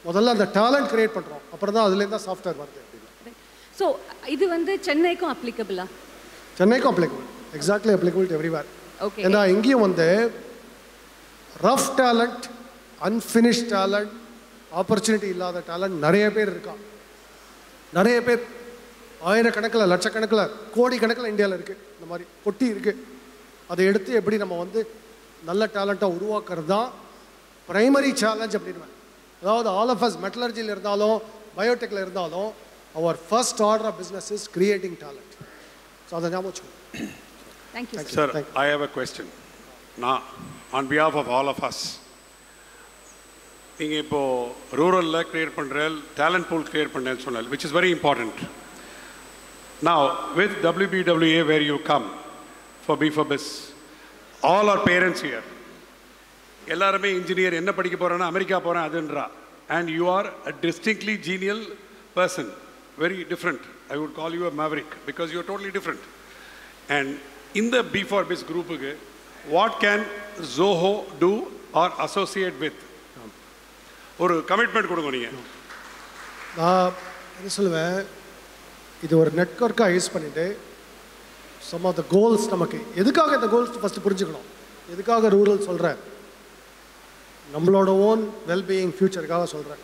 முதல்ல அந்த டேலண்ட் கிரியேட் பண்ணுறோம், அப்புறம் தான் அதுலேருந்து தான் சாஃப்ட்வேர் வருது அப்படின்னு. ஸோ இது வந்து சென்னைக்கும் அப்ளிகபிளா? சென்னைக்கும் applicable, exactly applicable to everywhere. Okay. ஏன்னா இங்கேயும் வந்து rough talent, unfinished talent, opportunity இல்லாத டேலண்ட் நிறைய பேர் இருக்கா. நிறைய பேர் ஆயிரக்கணக்கில் லட்சக்கணக்கில் கோடிக்கணக்கில் இந்தியாவில் இருக்குது. இந்த மாதிரி கொட்டி இருக்குது. அதை எடுத்து எப்படி நம்ம வந்து நல்ல டேலண்ட்டாக உருவாக்குறது தான் ப்ரைமரி சேலஞ்ச் அப்படின்னு. அதாவது ஆல் ஆஃப் அஸ் மெட்டலர்ஜியில் இருந்தாலும் பயோடெக்கில் இருந்தாலும் our first order of business is creating talent. So அதை ஞாபகம் வச்சுக்கோங்க. Thank you, Sir, I have a question. Now, on behalf of all of us, நீங்கள் இப்போ ரூரலில் கிரியேட் பண்ணுற டேலண்ட் பூல் கிரியேட் பண்ணுறேன்னு சொன்னால் which is very important. Now, with WBWA where you come for B4Biz, all our parents here, எல்லாருமே engineer என்ன படிக்க போகிறேன்னா America போகிறேன் அதுன்றா. And you are a distinctly genial person, very different. I would call you a maverick because you are totally different. And in the B4Biz group, what can Zoho do or associate with? ஒரு commitment கொடுங்க நீங்கள். நான் என்ன சொல்லுவேன், இது ஒரு நெட்வொர்க்காக use பண்ணிவிட்டு சம் ஆஃப் த கோல்ஸ், நமக்கு எதுக்காக இந்த கோல்ஸ் ஃபஸ்ட்டு புரிஞ்சுக்கணும். எதுக்காக ரூரல் சொல்கிறேன், நம்மளோட ஓன் வெல்பீயிங் ஃப்யூச்சருக்காக சொல்கிறேன்.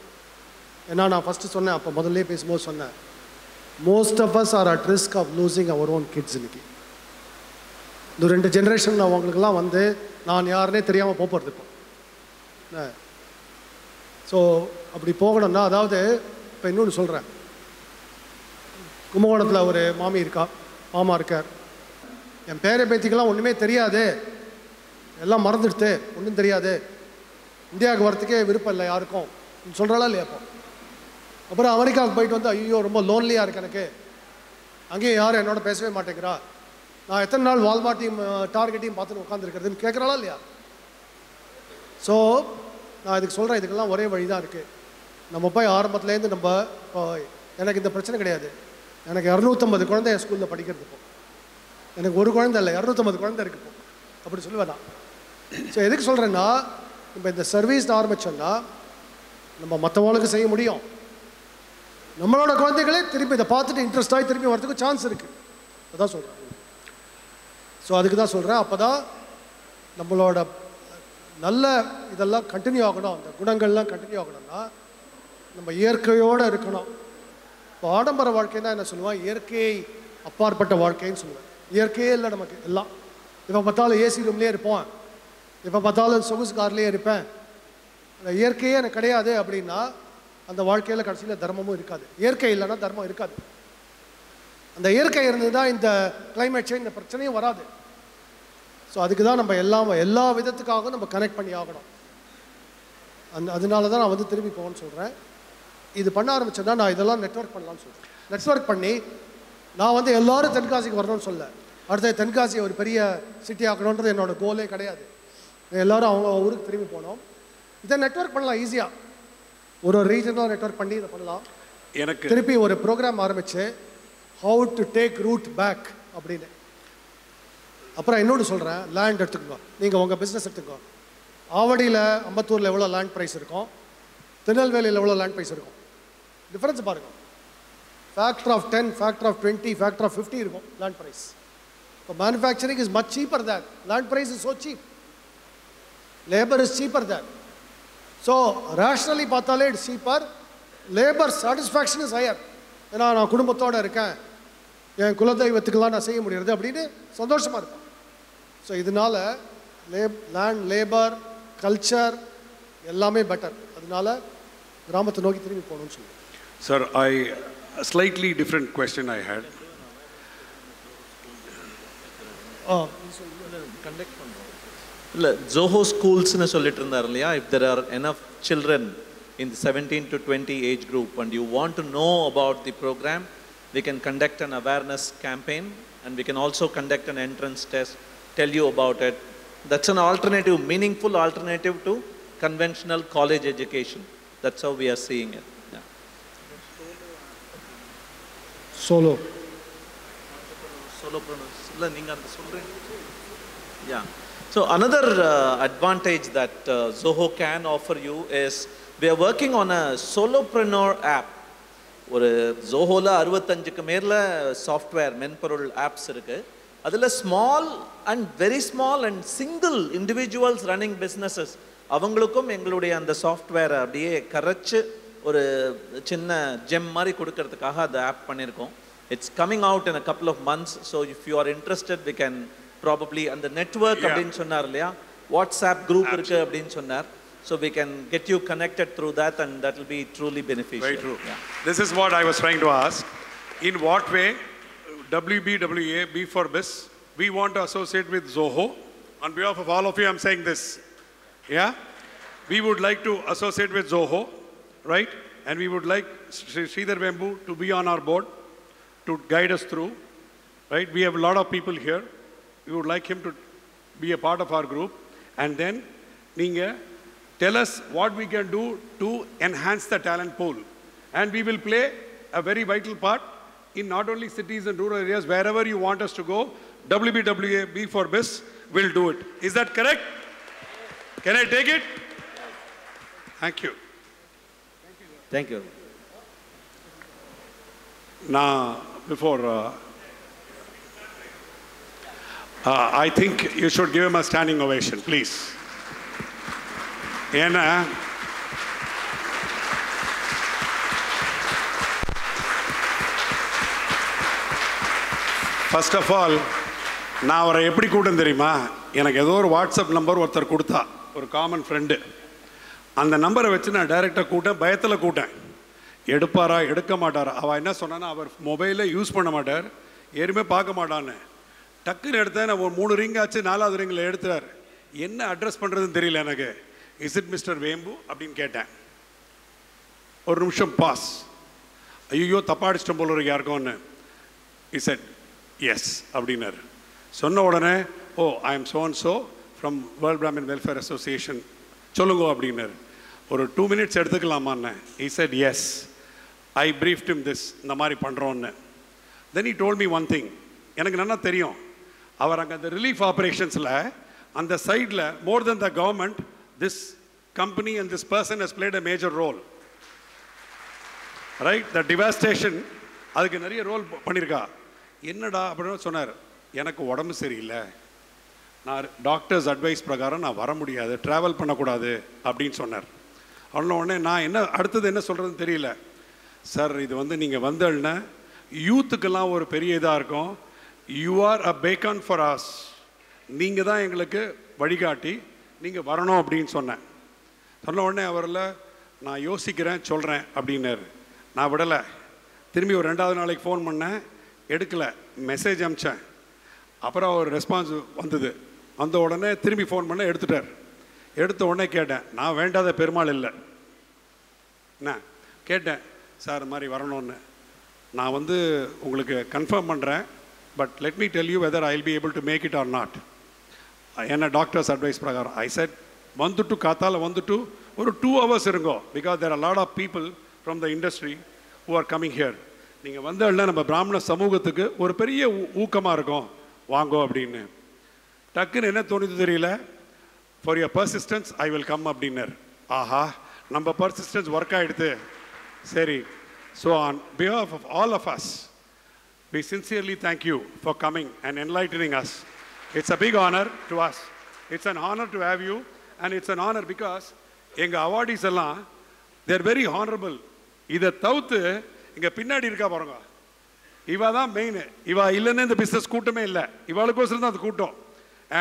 ஏன்னா நான் ஃபஸ்ட்டு சொன்னேன், அப்போ முதல்ல பேசும்போது சொன்னேன், most of us are at risk of losing our own kids. இன்னைக்கு இந்த 2 ஜென்ரேஷன் அவங்களுக்குலாம் வந்து நான் யாருன்னே தெரியாமல் போகிறது இப்போ. ஸோ அப்படி போகணும்னா, அதாவது இப்போ இன்னொன்று சொல்கிறேன், கும்பகோணத்தில் ஒரு மாமா இருக்கார். என் பேரை பேத்திக்கெல்லாம் ஒன்றுமே தெரியாது, எல்லாம் மறந்துடுத்து, ஒன்றும் தெரியாது, இந்தியாவுக்கு வரத்துக்கே விருப்பம் இல்லை யாருக்கும் சொல்கிறாளா இல்லையா? அப்போ அப்புறம் அமெரிக்காவுக்கு போயிட்டு வந்து ஐயோ ரொம்ப லோன்லியாக இருக்கு எனக்கு, அங்கேயும் யாரும் என்னோட பேசவே மாட்டேங்கிறா, நான் எத்தனை நாள் வால்மார்ட்டையும் டார்கெட்டையும் பார்த்துட்டு உட்காந்துருக்கிறதுன்னு கேட்குறாளா இல்லையா? ஸோ நான் இதுக்கு சொல்கிறேன், இதுக்கெல்லாம் ஒரே வழி தான் இருக்குது. நம்ம போய் ஆரம்பத்துலேருந்து நம்ம இப்போ எனக்கு இந்த பிரச்சனை கிடையாது, எனக்கு 250 குழந்தை என் ஸ்கூலில் படிக்கிறது. இப்போ எனக்கு ஒரு குழந்தை இல்லை, 250 குழந்தை இருக்குது இப்போ, அப்படி சொல்லுவேன் நான். ஸோ எதுக்கு சொல்கிறேன்னா, நம்ம இந்த சர்வீஸ் ஆரம்பித்தோம்னா நம்ம மற்றவங்களுக்கு செய்ய முடியும், நம்மளோட குழந்தைகளே திருப்பி இதை பார்த்துட்டு இன்ட்ரெஸ்ட் ஆகி திருப்பி வரதுக்கு சான்ஸ் இருக்குது. அதான் சொல்கிறேன். ஸோ அதுக்கு தான் சொல்கிறேன், அப்போ தான் நம்மளோட நல்ல இதெல்லாம் கண்டினியூ ஆகணும், அந்த குணங்கள்லாம் கண்டினியூ ஆகணும்னா நம்ம இயற்கையோடு இருக்கணும். இப்போ ஆடம்பர வாழ்க்கைன்னா என்ன சொல்லுவான், இயற்கையை அப்பாற்பட்ட வாழ்க்கைன்னு சொல்லுவேன். இயற்கையே இல்லை நமக்கு எல்லாம். இப்போ பார்த்தாலும் ஏசி ரூம்லேயே இருப்போம், இப்போ பார்த்தாலும் சொகுசு கார்லேயே இருப்பேன், அந்த இயற்கையே எனக்கு கிடையாது அப்படின்னா அந்த வாழ்க்கையில் கடைசியில் தர்மமும் இருக்காது. இயற்கை இல்லைன்னா தர்மம் இருக்காது. அந்த இயற்கை இருந்தது தான் இந்த கிளைமேட் சேஞ்ச், இந்த பிரச்சனையும் வராது. ஸோ அதுக்கு தான் நம்ம எல்லா விதத்துக்காகவும் நம்ம கனெக்ட் பண்ணி ஆகணும். அதனால தான் நான் வந்து திரும்பி போகணும்னு சொல்கிறேன். இது பண்ண ஆரம்பிச்சேன்னா நான் இதெல்லாம் நெட்வொர்க் பண்ணலாம்னு சொல்கிறேன். நெட்வொர்க் பண்ணி நான் வந்து எல்லோரும் தென்காசிக்கு வரணும்னு சொல்ல, அடுத்த தென்காசி ஒரு பெரிய சிட்டி ஆக்கணுன்றது என்னோட கோலே கிடையாது. எல்லோரும் அவங்க ஊருக்கு திரும்பி போனோம். இதை நெட்வொர்க் பண்ணலாம் ஈஸியாக, ஒரு ரீஜனாக நெட்வொர்க் பண்ணி இதை பண்ணலாம். எனக்கு திருப்பி ஒரு ப்ரோக்ராம் ஆரம்பித்து how to take root back அப்படின்னு. அப்புறம் இன்னொன்று சொல்கிறேன், லேண்ட் எடுத்துக்கோங்க, நீங்கள் உங்கள் பிஸ்னஸ் எடுத்துக்கோ. ஆவடியில் அம்பத்தூரில் எவ்வளோ லேண்ட் ப்ரைஸ் இருக்கும், திருநெல்வேலியில் எவ்வளோ லேண்ட் ப்ரைஸ் இருக்கும், டிஃப்ரென்ஸ் பாருங்கள். Factor of 10, factor of 20, factor of 50 இருக்கும் லேண்ட் ப்ரைஸ். இப்போ manufacturing is much cheaper than, land price is so cheap, labour is cheaper than. So rationally பார்த்தாலே it's cheaper, labour satisfaction is higher. ஏன்னா நான் குடும்பத்தோடு இருக்கேன், என் குலதெய்வத்துக்கெல்லாம் நான் செய்ய முடியாது அப்படின்னு சந்தோஷமாக இருப்பேன். ஸோ இதனால லேண்ட், லேபர், கல்ச்சர் எல்லாமே பெட்டர். அதனால கிராமத்தை நோக்கி திரும்பி போகணும்னு சொல்லுவேன். Sir, slightly different question I had. Conduct பண்ணுறோம் இல்லை, ஜோஹோ ஸ்கூல்ஸ்னு சொல்லிட்டு இருந்தார் இல்லையா? If there are enough children in the 17 to 20 age group and you want to know about the program, we can conduct an awareness campaign and we can also conduct an entrance test, tell you about it. That's an alternative, meaningful alternative to conventional college education. That's how we are seeing it. Yeah. Solopreneurs. Illa neenga adha solreenga. Yeah. So another advantage that Zoho can offer you is we are working on a solopreneur app. ஒரு ஜோஹோல 65க்கு மேல software மென்பொருள் apps இருக்கு. அதில் small and very small and single individuals running businesses அவங்களுக்கும் எங்களுடைய அந்த சாஃப்ட்வேரை அப்படியே கரைச்சு ஒரு சின்ன ஜெம் மாதிரி கொடுக்கறதுக்காக அந்த ஆப் பண்ணியிருக்கோம். It's coming out in a couple of months. So if you are interested, we can probably, and the network அப்படின்னு சொன்னார் இல்லையா, WhatsApp group இருக்கு அப்படின்னு சொன்னார். So we can get you connected through that, and that will be truly beneficial. Very true. Yeah. This is what I was trying to ask. In what way WBWA, B for Biz, we want to associate with Zoho? On behalf of all of you, I'm saying this. Yeah? We would like to associate with Zoho, right? And we would like Sridhar Vembu to be on our board to guide us through, right? We have a lot of people here. We would like him to be a part of our group. And then, Ninga, tell us what we can do to enhance the talent pool. And we will play a very vital part in not only cities and rural areas, wherever you want us to go, WBWA, B for Biz, will do it. Is that correct? Can I take it? Thank you. Thank you. Now, before, I think you should give him a standing ovation, please. ஏன்னா first of all நான் அவரை எப்படி கூட்டம் தெரியுமா, எனக்கு ஏதோ ஒரு WhatsApp number ஒருத்தர் கொடுத்தா, ஒரு காமன் ஃப்ரெண்டு. அந்த நம்பரை வச்சு நான் டைரெக்டாக கூட்டேன், பயத்தில் கூட்டேன். எடுப்பாரா எடுக்க மாட்டாரா? அவள் என்ன சொன்னான்னா, அவர் மொபைலை யூஸ் பண்ண மாட்டார், யாருமே பார்க்க மாட்டான்னு. டக்குன்னு எடுத்தேன், நான் ஒரு 3 ரிங் ஆச்சு, 4வது ரிங்கில் எடுத்துறாரு. என்ன அட்ரஸ் பண்ணுறதுன்னு தெரியல எனக்கு. இஸ் இட் மிஸ்டர் வேம்பு அப்படின்னு கேட்டேன். ஒரு நிமிஷம் பாஸ். ஐயோ தப்பா அடிச்சிட்டோம் போல இருக்கு யாருக்கும்னு. இஸ் இட் எஸ் அப்படின்னாரு. சொன்ன உடனே oh I am so and so from world Brahmin welfare association சொல்லுங்க அப்படின்னாரு. ஒரு 2 minutes எடுத்துக்கலாமான்னு. he said yes, I briefed him this, இந்த மாதிரி பண்ணுறோன்னு. then he told me one thing, எனக்கு நல்லா தெரியும், அவர் அங்கே அந்த ரிலீஃப் ஆப்ரேஷன்ஸில் அந்த சைடில் more than the government, this company and this person has played a major role, right? The devastation அதுக்கு நிறைய ரோல் பண்ணியிருக்கா. என்னடா அப்படின்னு சொன்னார், எனக்கு உடம்பு சரியில்லை, நான் டாக்டர்ஸ் அட்வைஸ் பிரகாரம் நான் வர முடியாது, ட்ராவல் பண்ணக்கூடாது அப்படின்னு சொன்னார். அவன உடனே நான் என்ன அடுத்தது என்ன சொல்கிறதுன்னு தெரியல. சார் இது வந்து நீங்கள் வந்தேன்னா யூத்துக்கெல்லாம் ஒரு பெரிய இதாக இருக்கும். You are a Bacon for us, நீங்கள் தான் எங்களுக்கு வழிகாட்டி, நீங்கள் வரணும் அப்படின்னு சொன்னேன். சொன்ன உடனே அவரில் நான் யோசிக்கிறேன் சொல்கிறேன் அப்படின்னாரு. நான் விடலை. திரும்பி ஒரு 2வது நாளைக்கு ஃபோன் பண்ணேன், எடுக்கலை. மெசேஜ் அனுப்பிச்சேன். அப்புறம் ஒரு ரெஸ்பான்ஸ் வந்தது. வந்த உடனே திரும்பி ஃபோன் பண்ண எடுத்துட்டார். எடுத்த உடனே கேட்டேன், நான் வேண்டாத பெருமாள் இல்லை என்ன கேட்டேன், சார் மாதிரி வரணும்னு. நான் வந்து உங்களுக்கு கன்ஃபார்ம் பண்ணுறேன், but let me tell you whether I will be able to make it or not. என்ன டாக்டர்ஸ் அட்வைஸ் பிரகாரம் ஐ செட் வந்துட்டு காத்தால் வந்துட்டு ஒரு 2 hours இருங்கோ, because there are lot of people from the industry who are coming here. நீங்கள் வந்தால் நம்ம பிராமண சமூகத்துக்கு ஒரு பெரிய ஊக்கமாக இருக்கும், வாங்கோ அப்படின்னு. டக்குன்னு என்ன தோணுது தெரியல, for your persistence I will come அப்படின்னார். ஆஹா, நம்ம பர்சிஸ்டன்ஸ் ஒர்க் ஆகிடுது. சரி. So on behalf of all of us, we sincerely thank you for coming and enlightening us. It's a big honor to us. It's an honor to have you, and it's an honor because எங்க awardees எல்லாம் they're very honorable. இதை தவிர்த்து இங்கே பின்னாடி இருக்கா பாருங்க, இவா தான் மெயின். இவா இல்லைன்னு இந்த பிஸ்னஸ் கூட்டமே இல்லை, இவாளுக்கோசரம் தான் அது கூட்டம்.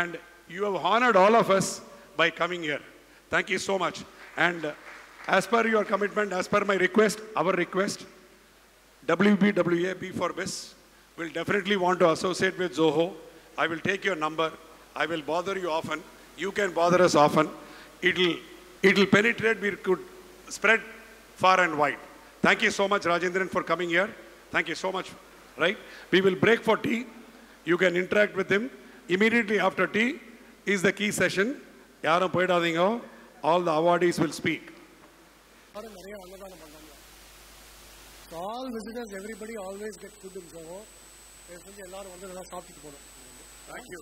And you have honored all of us by coming here. Thank you so much. And as per your commitment, as per my request, our request, WBWA, B for Biz, will definitely want to associate with Zoho. I will take your number. I will bother you often. You can bother us often. It'll penetrate. We could spread far and wide. Thank you so much, Rajendran, for coming here. Thank you so much. Right? We will break for tea. You can interact with him. Immediately after tea is the key session. Yarum poidadingo. All the awardees will speak. So all visitors, everybody always gets food in Zoho. Thank you.